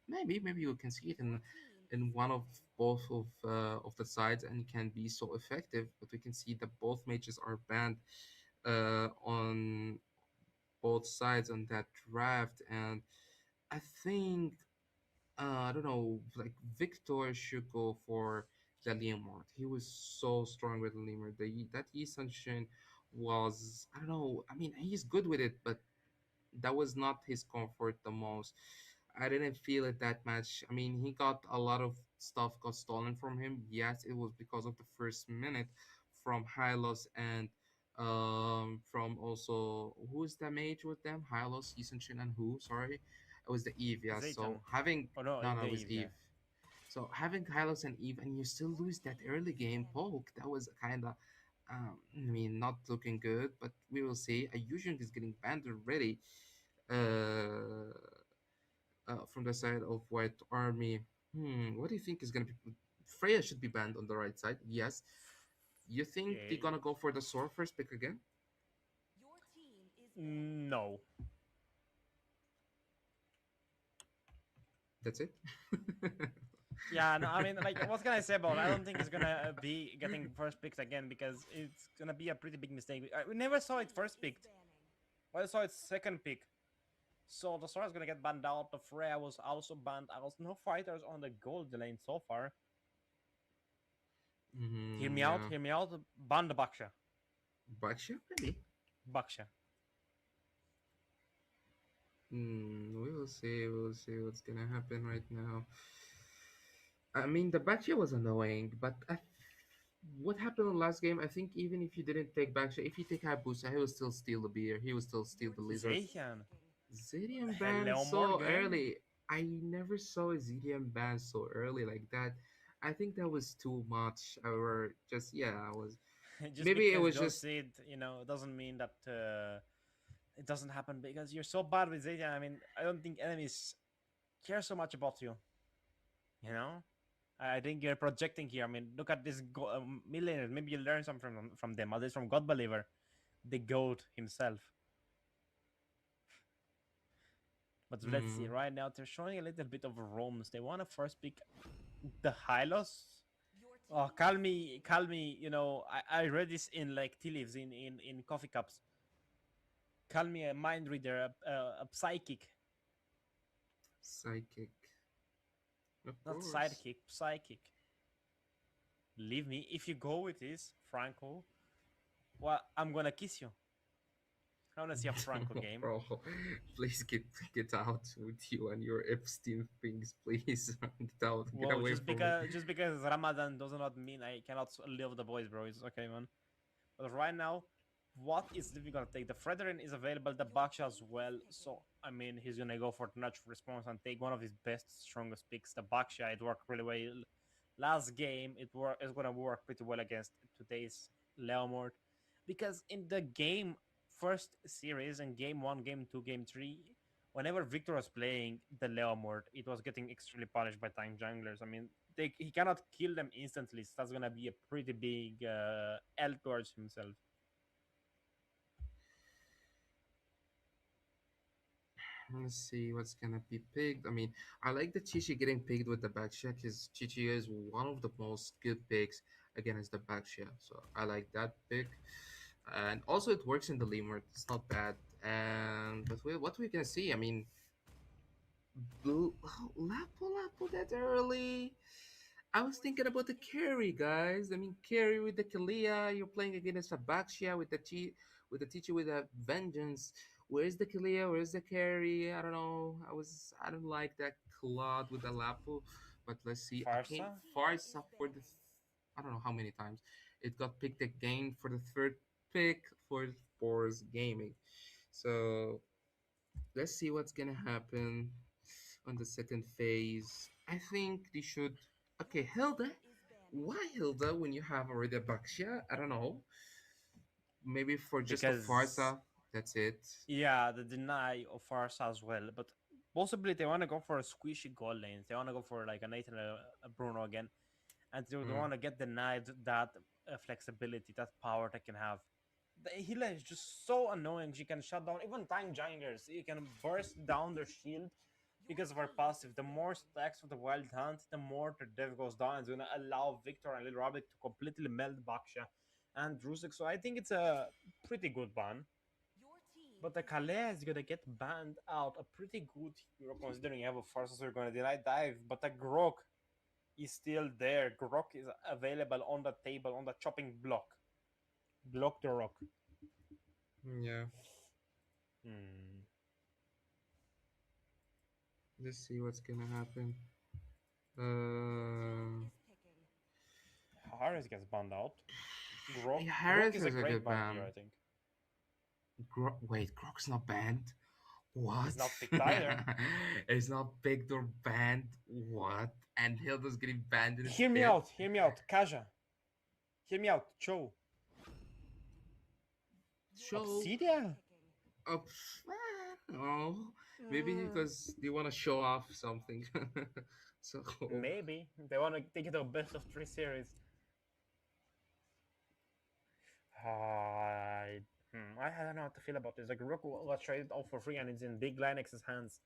Maybe you can see it in one of both of the sides, and it can be so effective. But we can see that both mages are banned on both sides on that draft, and I think I don't know, like Victor should go for the Leomord. He was so strong with the Leomord. That Yi Sunshine was, I don't know, I mean, he's good with it, but that was not his comfort the most. I didn't feel it that much. I mean, he got a lot of stuff got stolen from him. Yes, it was because of the first minute from Hylos and from also who's the mage with them? Hylos, Yisunchen, and who? Sorry, it was the Eve. Yeah. So Zayton. having Oh no, no, the it was Eve. Yeah. Eve. So having Hylos and Eve, and you still lose that early game poke. That was kind of I mean, not looking good, but we will see. Ayushing is getting banned already uh, from the side of White Army. What do you think is going to be? Freya should be banned on the right side. Yes. You think they're Yeah. going to go for the sword first pick again? No. That's it? Yeah, no, I mean, like, what can I say about it? I don't think it's gonna be getting first picks again because it's gonna be a pretty big mistake. We never saw it first picked. I saw it second pick. So the Sora is gonna get banned out. The Freya was also banned out. No fighters on the gold lane so far. Hear me out. Yeah. Hear me out. Ban the Baksha. Baksha, maybe. Baksha. We will see. We'll see what's going to happen right now. I mean, the Baksha was annoying, but what happened in the last game? I think even if you didn't take Baksha, if you take Hayabusa, he will still steal the beer. He will still steal the lizard. Zacian. Zedium ban Hello, so Morgan. early. I never saw a Zedium ban so early like that. I think that was too much. Or just yeah, I was. Just Maybe it because you was don't just see it, it doesn't mean that it doesn't happen because you're so bad with it. I mean, I don't think enemies care so much about you. You know, I think you're projecting here. I mean, look at this millionaires. Maybe you learn something from them. At least from God Believer, the goat himself. But let's see. mm, Right now, they're showing a little bit of roams. They want to first pick the Hylos. Oh, call me. I read this in like tea leaves in coffee cups. Call me a mind reader, a psychic, psychic. Of not course. sidekick, psychic. Leave me. If you go with this, Franco, well, I'm gonna kiss you. I wanna see a Franco game. Bro, please get out with you and your Epstein things, please. Get out, get Whoa, away from me. just because Ramadan does not mean I cannot live the boys, bro. It's okay, man. But right now, what is Livy gonna take? The Fredrin is available, the Baksha as well. So I mean, he's gonna go for the natural response and take one of his best, strongest picks. The Baksha, it worked really well last game. It's gonna work pretty well against today's Leomord, because in the game first series and game one, game two, game three, whenever Victor was playing the Leomord, it was getting extremely punished by tank junglers. I mean, he cannot kill them instantly. So that's gonna be a pretty big L towards himself. Let's see what's gonna be picked. I mean, I like the Chichi getting picked with the backshot because Chichi is one of the most good picks against the backshot. So I like that pick. And also it works in the lemur. It's not bad. And but what we can see, I mean, Lapu that early. I was thinking about the carry, guys. I mean, carry with the Kalia. You're playing against a Baxia with the with the teacher with a vengeance. Where's the Kalia? Where's the carry? I don't know. I don't like that Claude with the Lapu. But let's see. Again, Farsa? Farsa for the I don't know how many times it got picked again for the third pick for Force Gaming. So let's see what's gonna happen on the second phase. I think they should. Okay, Hilda. Why Hilda when you have already a Baxia? I don't know. Maybe for just a Because Farsa. That's it. yeah, the deny of Farsa as well, but possibly they want to go for a squishy goal lanes. They want to go for like a Nathan, a Bruno again, and they Mm. want to get denied that flexibility, that power they can have. The healer is just so annoying. She can shut down even tank junglers. You can burst down their shield because of her passive. The more stacks of the Wild Hunt, the more the dev goes down. It's gonna allow Victor and Little Rabbit to completely melt Baksha and Drusik. So I think it's a pretty good ban. But the Calais is gonna get banned out. A pretty good hero considering you have a Farsa, so you're gonna deny dive. But the Grok is still there. Grok is available on the table, on the chopping block. Block the rock. Yeah. Hmm. Let's see what's gonna happen. Uh, Harris gets banned out. Grok Harris is a has a great good ban here, ban. I think. Wait, Grok's not banned. He's What? not picked either. It's not picked or banned. What? And Hilda's getting banned Hear me instead. out, hear me out, Kaja. Hear me out, Cho. Show Obsidia? up. Oh, maybe because they want to show off something. So Maybe. They want to take it to a best of three series. I don't know how to feel about this. Like, Rook was traded out for free and it's in Big Linex's hands.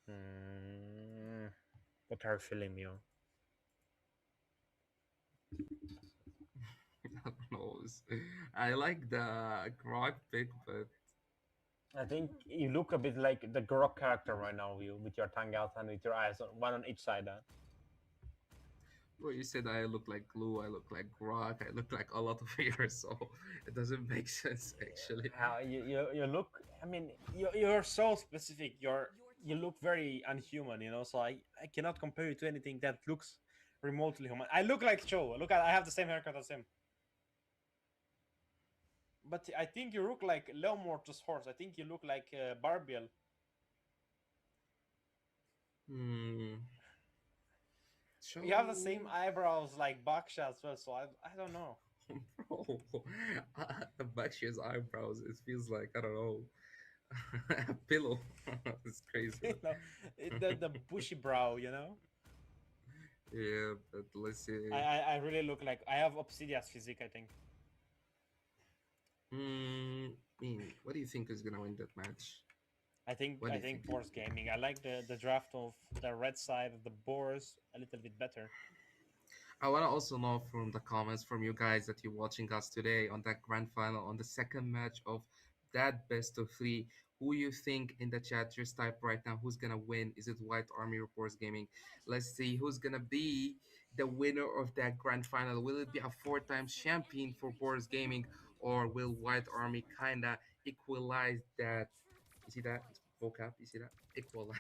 Hmm. What are you feeling, Mio? I don't know. I like the Grog pick, but I think you look a bit like the Grok character right now, you with your tongue out and with your eyes, one on each side. bro, you said I look like glue, I look like Grog, I look like a lot of hair, so it doesn't make sense actually. How you look? I mean, you're so specific. You look very unhuman. So I cannot compare you to anything that looks remotely human. I look like Joe. Look, I have the same haircut as him. But I think you look like Leo Mortis horse. I think you look like Barbiel. Hmm. You have the same Cho. eyebrows like Baksha as well, so I don't know. Bro, Bakshir's eyebrows, it feels like, I don't know, a pillow. It's crazy. You know, the bushy brow. You know, Yeah, but let's see. I really look like I have Obsidian's physique. I think. I mean, what do you think is gonna win that match? What I do you think think? Boars Gaming. I like the draft of the red side of the Boars a little bit better. I want to also know from the comments from you guys that you're watching us today on that grand final, on the second match of that best of three. Who you think in the chat? Just type right now. Who's gonna win? Is it White Army or Boars Gaming? Let's see who's gonna be the winner of that grand final. Will it be a four-time champion for Boars Gaming, or will White Army kinda equalize that? You see that? It's vocab. You see that? Equalize.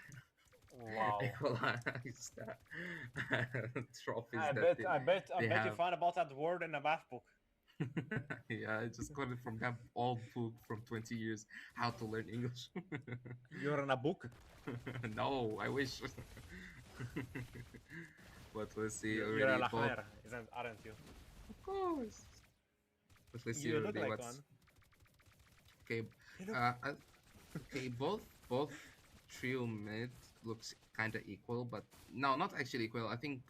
Wow. Equalize that trophies I that bet I bet I they bet you have. found about that word in a math book. Yeah, I just got it from that old book from 20 years, How to Learn English. You're in a book. No, I wish. But let's see You're a already both. lajmer, isn't aren't you? Of course. But let's see You look already like what's one. okay. You look. Okay, both trio mid looks kind of equal, but no, not actually equal. I think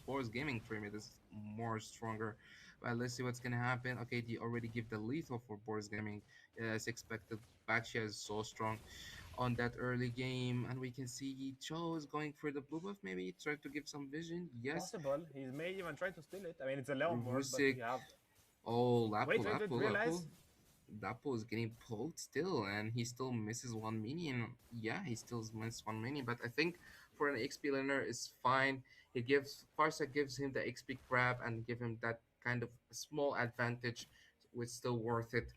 Boris Gaming trio mid is more stronger. But let's see what's gonna happen. Okay, they already give the lethal for Boris Gaming as expected. Baxia is so strong on that early game, and we can see Cho is going for the blue buff. Maybe try to give some vision. Yes, Possible. He may even try to steal it. I mean, it's a Leon board, but Rusik. you have. Oh, Lapo, Wait, Lapo, Lapo. realize. Dapo is getting pulled still, and he still misses one minion. Yeah, he still misses one minion, but I think for an XP learner is fine. He gives Farsa gives him the XP grab and give him that kind of small advantage, which still worth it.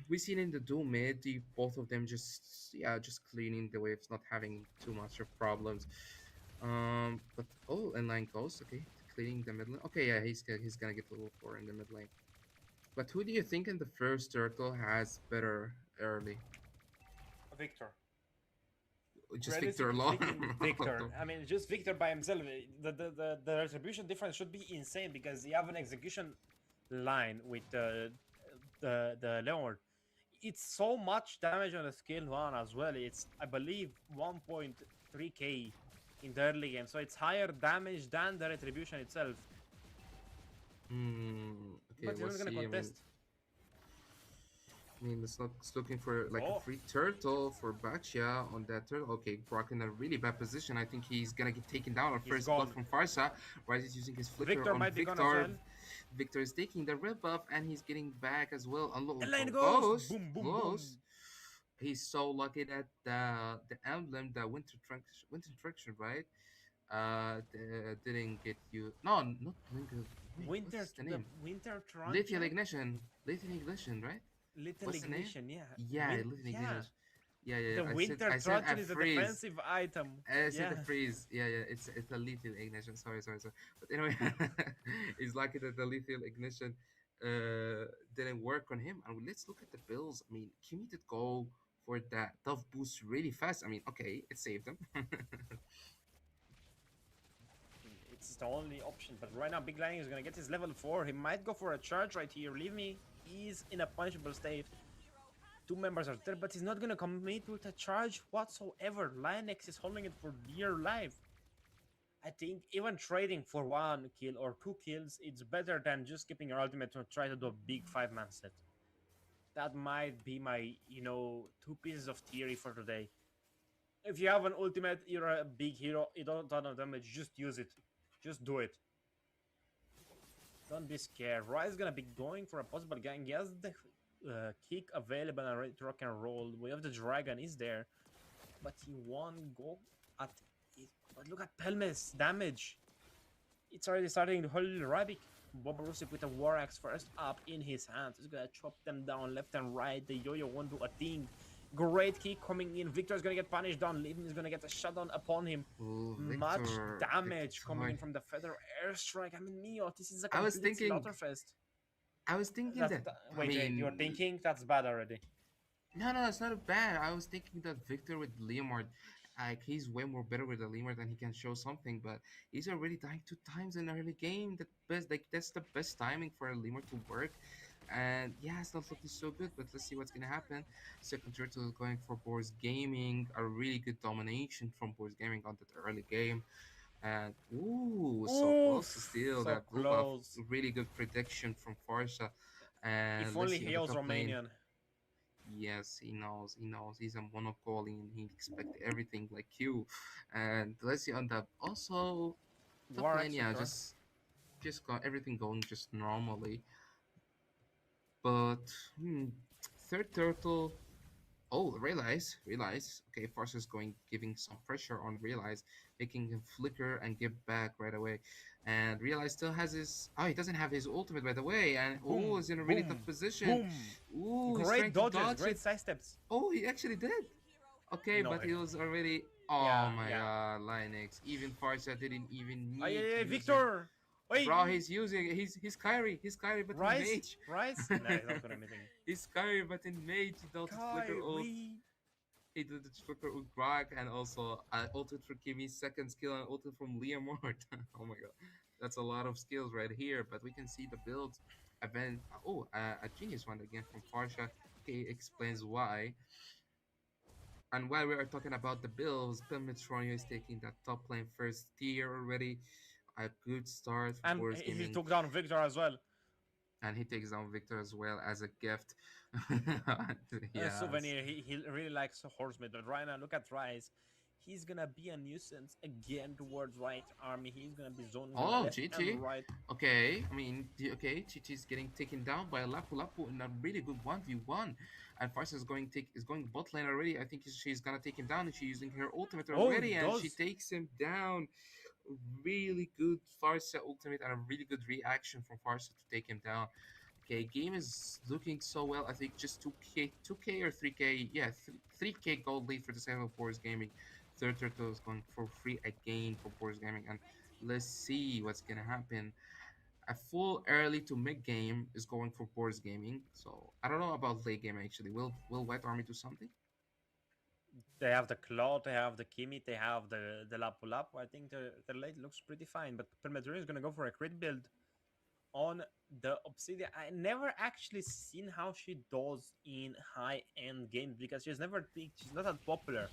We seen in the duel mid, both of them just cleaning the waves, not having too much of problems. But oh, inline goes okay, cleaning the mid lane. Okay, yeah, he's gonna get a little four in the mid lane. But who do you think in the first turtle has better early? Victor. Just Victor Realistically alone. speaking, Victor. I mean, just Victor by himself. The retribution difference should be insane because you have an execution line with the Leonard. It's so much damage on the skill one as well. It's I believe 1.3k in the early game, so it's higher damage than the retribution itself. Okay, But he's we'll not gonna see. contest. It's looking for like a Oh, free turtle for Bachia on that turtle. Okay, Brock in a really bad position. I think he's gonna get taken down on he's first blood gone. from Farsa. Right, he's using his flicker Victor on might be gone as Victor. well. Victor is taking the red buff and he's getting back as well. And line goes. Ghost, Boom, boom, Ghost. boom. He's so lucky that the emblem, the winter traction, right? Didn't get you. No, not Winter. Wait, Winter, what's the the name? winter Lithium truncheon. ignition. Lithium ignition, right? Little What's the name? ignition, yeah. Yeah, Lithium Yeah. ignition. Yeah, yeah, yeah. The winter I said truncheon a is a freeze. defensive item. I said a Yeah. freeze. Yeah, yeah. It's a lithium ignition. Sorry. But anyway, it's lucky that the lithium ignition didn't work on him. And let's look at the bills. I mean, Kimi did go for that tough boost really fast. I mean, okay, it saved him. It's the only option. But right now, Big Lightning is gonna get his level 4. He might go for a charge right here. Leave me. He's in a punishable state. Two members are there, but he's not gonna commit with a charge whatsoever. Linux is holding it for dear life. I think even trading for one kill or two kills, it's better than just skipping your ultimate to try to do a big 5-man set. That might be my, two pieces of theory for today. If you have an ultimate, you're a big hero, you don't ton of damage, just use it. Just do it. Don't be scared. Rai's gonna be going for a possible gang. He has the kick available and ready to rock and roll. We have the dragon is there, but he won't go at it. But look at Pelmes damage. It's already starting to hold Rabbit. Boborusik with a War Axe first up in his hands. He's gonna chop them down left and right. The Yo-Yo won't do a thing. Great kick coming in. Victor is gonna get punished down. Livin is gonna get a shutdown upon him. Oh, Much Victor, damage Victor coming Toy. in from the Feather Airstrike. I mean, Mio, this is a I was complete thinking, slaughterfest. I was thinking That's that. I wait. You're mean, thinking that's bad already. no, it's not bad. I was thinking that Victor with Leomord. Like he's way more better with the lemur than he can show something, but he's already dying 2 times in the early game. That's the best timing for a lemur to work. And yeah, it's not looking so good, but let's see what's gonna happen. Second turtle is going for Boris Gaming, a really good domination from Boris Gaming on that early game. And ooh, so close to Oof, steal so that blue buff. close. Really good prediction from Farsha. And If let's only see on he the was top lane. Romanian. Yes, he knows. He knows. He's a monopoly and he expect everything like you. And let's see on the also top lane. Warx Yeah, Victor. just got everything going just normally. But third turtle. Oh, realize. Okay, Farce is going giving some pressure on realize, making him flicker and give back right away. And realize still has his. Oh, he doesn't have his ultimate by the way. And oh, Boom, is in a really tough boom, position. boom. Ooh, he's Great trying to dodges, dodge great it. side steps. Oh, he actually did. Okay, No, but he he didn't. was already. Oh Yeah, my yeah. god, Linux. Even Farsa didn't even Ay, need ay, to ay, use it. Victor! Bro, Wait! he's Kyrie, but in Rise? mage. Rise? No, he's not gonna anything. He's Kyrie, but in mage, he don't flicker ult. Kyrie! He did the flicker ult Grog, and also ulted for Kimmy's second skill and ulted from Liam Ward. Oh my god, that's a lot of skills right here. But we can see the builds. Event. Oh, a genius one again from Farsha. Okay, explains why. And while we are talking about the Bills, Bill Metronio is taking that top lane first tier already. A good start for And Boris he Gaming. took down Victor as well. And he takes down Victor as well as a gift. A Yes. souvenir. He really likes Horseman, but right now, look at Rise. He's gonna be a nuisance again towards right army. He's gonna be zoning them Oh, left and Chichi. right. Okay, I mean, okay, Chichi's getting taken down by Lapu Lapu in a really good 1v1. And Farsa is going bot lane already. I think she's gonna take him down and she's using her ultimate Oh, he already and she does. takes him down. Really good Farsa ultimate and a really good reaction from Farsa to take him down. Okay, game is looking so well. I think just 2K or 3K. Yeah, 3K gold lead for the side of Boris Gaming. Third turtle is going for free again for Boris Gaming, and let's see what's gonna happen. A full early to mid game is going for Boris Gaming. So I don't know about late game actually. Will White Army do something? They have the Claw, they have the Kimi, they have the Lapu Lapu. I think the late looks pretty fine, but Permetry is gonna go for a crit build on the Obsidian. I never actually seen how she does in high end games because she's never big. She's not that popular.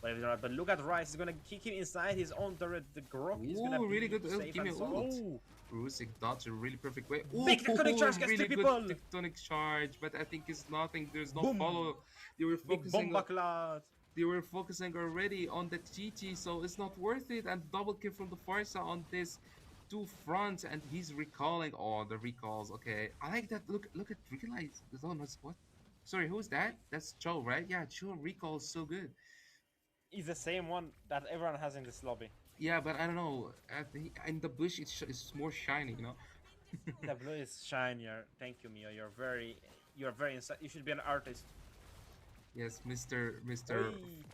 Believe it or not, but look at Rice. He's gonna kick him inside his own turret. The Grok is gonna Ooh, really be good ult. safe Give me and so. ult. Oh, Rusick dodge a really perfect way. big tectonic Ooh, charge gets three really good people. tectonic charge, but I think it's nothing. There's no Boom, follow. They were big focusing. bomba cloud. They were focusing already on the GG, so it's not worth it. And double kill from the Farsa on this two fronts, and he's recalling. Oh, the recalls. Okay, I like that. Look at realize. Oh, no, what? Sorry, who's that? That's Joe, right? Yeah, Joe recall is so good. Is the same one that everyone has in this lobby. Yeah, but I don't know. In the bush, it's more shiny, you know. The blue is shinier. Thank you, Mio. You're very inside. You should be an artist. Yes, Mr.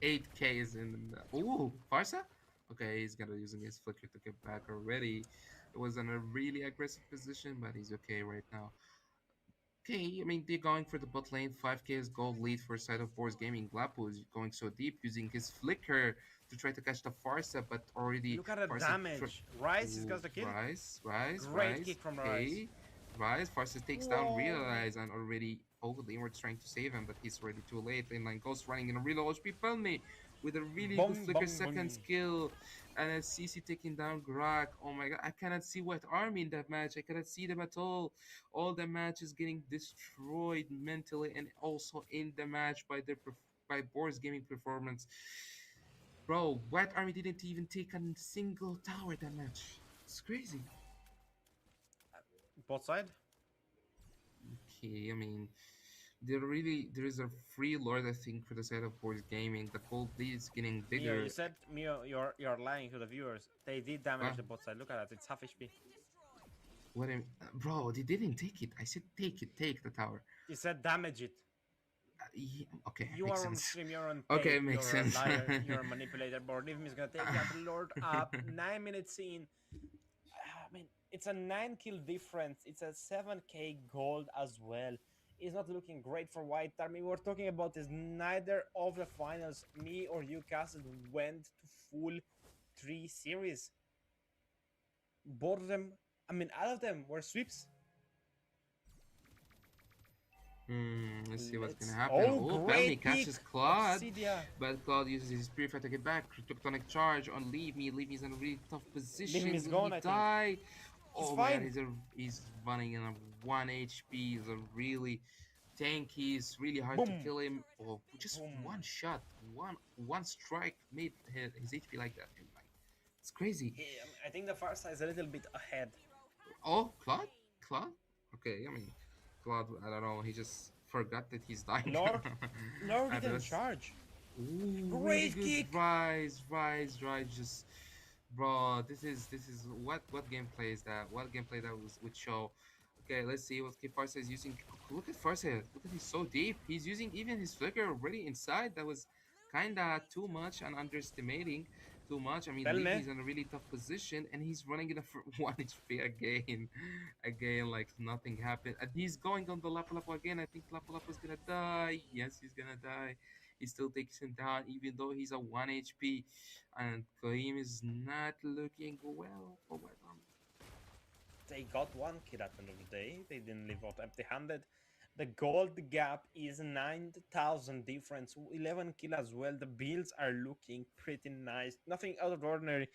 Hey, 8K is in the. Ooh, Farsa? Okay, he's gonna using his flicker to get back already. It was in a really aggressive position, but he's okay right now. Okay, I mean, they're going for the bot lane. 5K is gold lead for side of Boards Gaming. Glapu is going so deep using his flicker to try to catch the Farsa, but already look at the Farsa. damage. Rice has Ooh, got the kill. Great Rise. kick from Rice. Okay. Rise. Farsa takes down Whoa. Realize and already Ogden was trying to save him, but he's already too late. Inline Ghost running in a really low speed me with a really good Bong flicker bong second bong. skill. And a CC taking down Grak. Oh my god, I cannot see White Army in that match. I cannot see them at all. All the match is getting destroyed mentally and also in the match by by Boris Gaming performance. Bro, White Army didn't even take a single tower that match. It's crazy. Both side. Okay, I mean, there is a free lord I think for the side of Boris Gaming. The cold lead is getting Mio, you bigger. said Mio, you're lying to the viewers. They did damage Huh? the bot side. Look at that. It's half HP. Bro, they didn't take it. I said take it, take the tower. You said damage it. Yeah, okay, You makes are on sense. stream. You're on Okay, tape. makes You're a sense. liar. You're a manipulator. Boardism is gonna take that lord up. 9 minutes in. I mean, it's a 9 kill difference. It's a 7k gold as well. is not looking great for White Army. We're talking about is neither of the finals, me or you, Cassid, went to full three series. Both of them, I mean, all of them were sweeps. Let's see what's gonna Let's. happen. Oh, Oh, Pelmy great pick! catches Claude, Obsidia. but Claude uses his Purify to get back. Tectonic charge on Leave Me. Leave Me's in a really tough Leave him position. is Will he gone, I think. die? He's Oh man, fine. he's running in a 1 HP. He's a really tanky. It's really hard to Boom. kill him. Oh, just Boom. one shot, one strike made his HP like that. And like, it's crazy. I think the Farsa is a little bit ahead. Oh, Claude, Claude. Okay, I mean, Claude. I don't know. He just forgot that he's dying. Lord, Lord And it didn't was charge. ooh, really Great good kick. rise. Just bro, this is what gameplay is that? What gameplay that was would show? Okay, let's see what Farsa is using. Look at Farsa. Look at he's so deep. He's using even his flicker already inside. That was kinda too much and underestimating too much. I mean, Tell Leave me. is in a really tough position, and he's running in a 1 HP again, again like nothing happened. And he's going on the Lapu Lapu again. I think Lapu Lapu is gonna die. Yes, he's gonna die. He still takes him down, even though he's a 1 HP. And Kaim is not looking well for White Army. They got one kill at the end of the day. They didn't leave out empty-handed. The gold gap is 9,000 difference. 11 kill as well. The builds are looking pretty nice. Nothing out of the ordinary.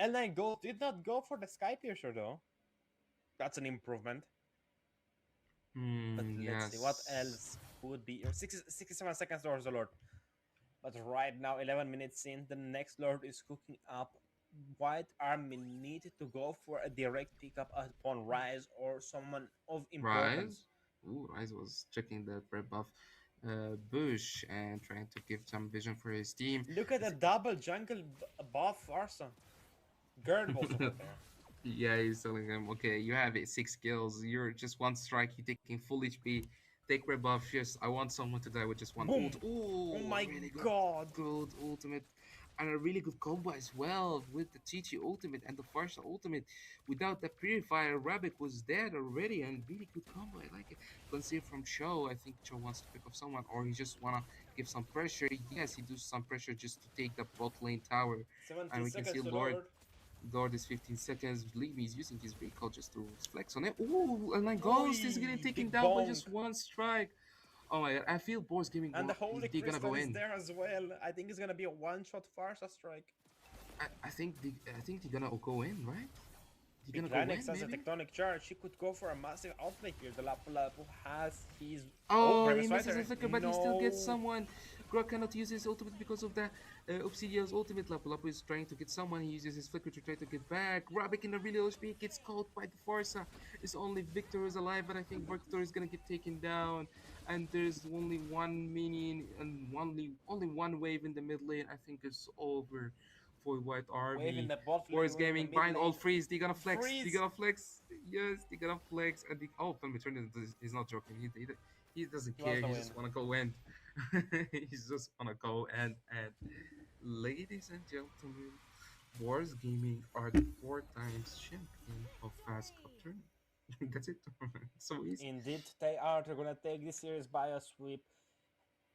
L9 Gold did not go for the Sky Piercer though. That's an improvement. But let's see what Yes. else could be. 67 seconds towards the Lord. But right now, 11 minutes in, the next Lord is cooking up. White Army need to go for a direct pickup upon Rise or someone of importance. Rise. Ooh, Rise was checking the red buff bush and trying to give some vision for his team. Look at the double jungle buff Arson. Gerd was over there. Yeah, he's telling him, okay, you have it, 6 kills. You're just one strike. You're taking full HP. Take red buff. Yes, I want someone to die with just one ult. Boom! Oh Ooh, my really god! good ultimate. And a really good combo as well with the Chi ultimate and the Farsha ultimate. Without the Purifier, Rabbit was dead already and really good combo. I like it. You can see it from Cho. I think Cho wants to pick up someone or he just wanna give some pressure. Yes, he does some pressure just to take the bot lane tower. And 17 we can seconds see to Lord Lord. Lord is 15 seconds. Believe me, he's using his recall just to flex on it. Ooh, and my Ghost is getting Oi! taken Big down by bonk! just one strike. Oh my god, I feel Boris Gaming, And the Holy they're gonna go Crystal is in. there as well. I think it's gonna be a one-shot Farsa strike. I think they're gonna go in, right? They're Big gonna go Linux in, has a maybe? tectonic charge. He could go for a massive outplay here. The Lapu Lapu has his. Oh, Oh, he Grimace misses a Fighter. flicker, but he still gets No. someone. Grok cannot use his ultimate because of the Obsidian's ultimate. Lapu Lapu is trying to get someone. He uses his flicker to try to get back. Rabik in the really low speed gets caught by the Forza. It's only Victor who's alive, but I think Victor is gonna get taken down. And there's only one minion and only one wave in the mid lane. I think it's over for White Wave in Army. the bot lane, Boris wave in the Gaming mid bind all lane. freeze. They gonna flex. They Freeze! gonna flex. Yes, they gonna flex. And oh, Pelmi turned into. He's not joking. He doesn't He wants care. the He win. just wanna go end. He just wanna go and ladies and gentlemen, Wars Gaming are the 4 times champion of Fast Cup tournament. That's it. So easy. Indeed, they are. They're gonna take this series by a sweep.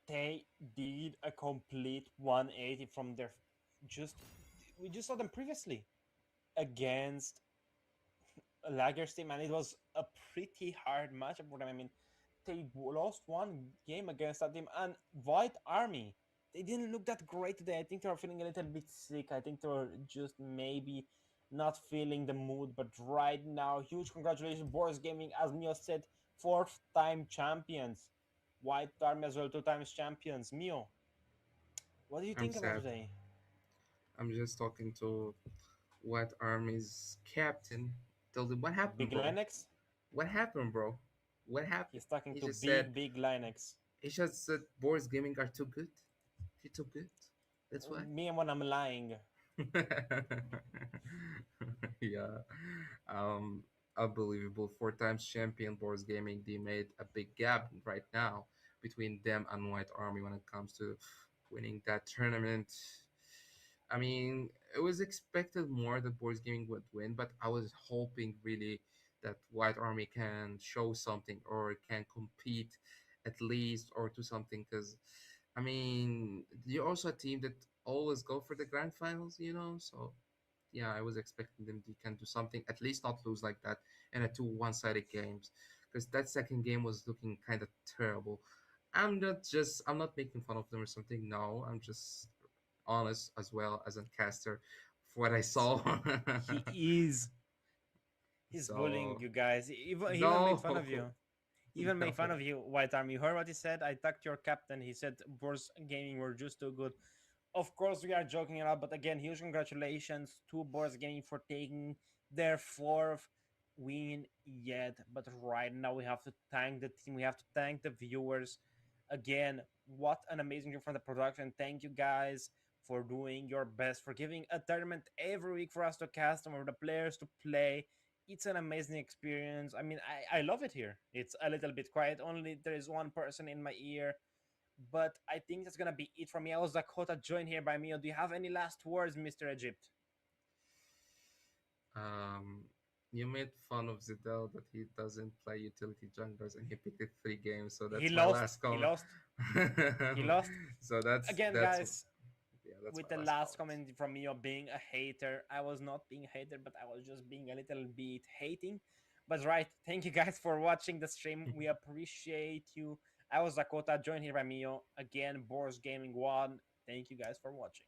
They did a complete 180 from their just. We just saw them previously against Lager's team, and it was a pretty hard matchup for them. I mean, they lost one game against that team, and White Army. They didn't look that great today. I think they were feeling a little bit sick. I think they were just maybe not feeling the mood. But right now, huge congratulations, Boris Gaming, as Mio said, fourth-time champions. White Army as well, 2 times champions. Mio, what do you I'm think about sad. today? I'm just talking to White Army's captain. Told him what happened, Big bro. Linux? What happened, bro? What happened? He's talking He to just said big Linux. he just said Boris Gaming are too good. They're too good. That's why. Me and when I'm lying. Yeah. Um, Unbelievable. 4 times champion Boris Gaming. They made a big gap right now between them and White Army when it comes to winning that tournament. I mean, it was expected more that Boris Gaming would win, but I was hoping really that White Army can show something or can compete at least or do something. Because I mean, you're also a team that always go for the grand finals, you know. So yeah, I was expecting them to can do something, at least not lose like that in a two one-sided games, because that second game was looking kind of terrible. I'm not making fun of them or something. No, I'm just honest as well as a caster for what I saw. He is. He's bullying So you guys. He even made no, fun of you. He even made fun no. of you, White Army. You heard what he said? I talked to your captain. He said Boars Gaming were just too good. Of course, we are joking around, but again, huge congratulations to Boars Gaming for taking their fourth win yet. But right now, we have to thank the team. We have to thank the viewers. Again, what an amazing job from the production. Thank you guys for doing your best, for giving a tournament every week for us to cast and for the players to play. It's an amazing experience. I mean, I love it here. It's a little bit quiet. Only there is one person in my ear, but I think that's gonna be it from me. I was Dakota, joined here by Mio. Do you have any last words, Mr. Egypt? Um, you made fun of Zidel that he doesn't play utility junglers and he picked it 3 games, so He that's my lost. last He comment. lost. He lost. So Again, that's guys, yeah, that's with my the last last comment. comment from Mio being a hater, I was not being a hater, but I was just being a little bit hating. But right, thank you guys for watching the stream. We appreciate you. I was Dakota, joined here by Mio. Again, Boris Gaming 1. Thank you guys for watching.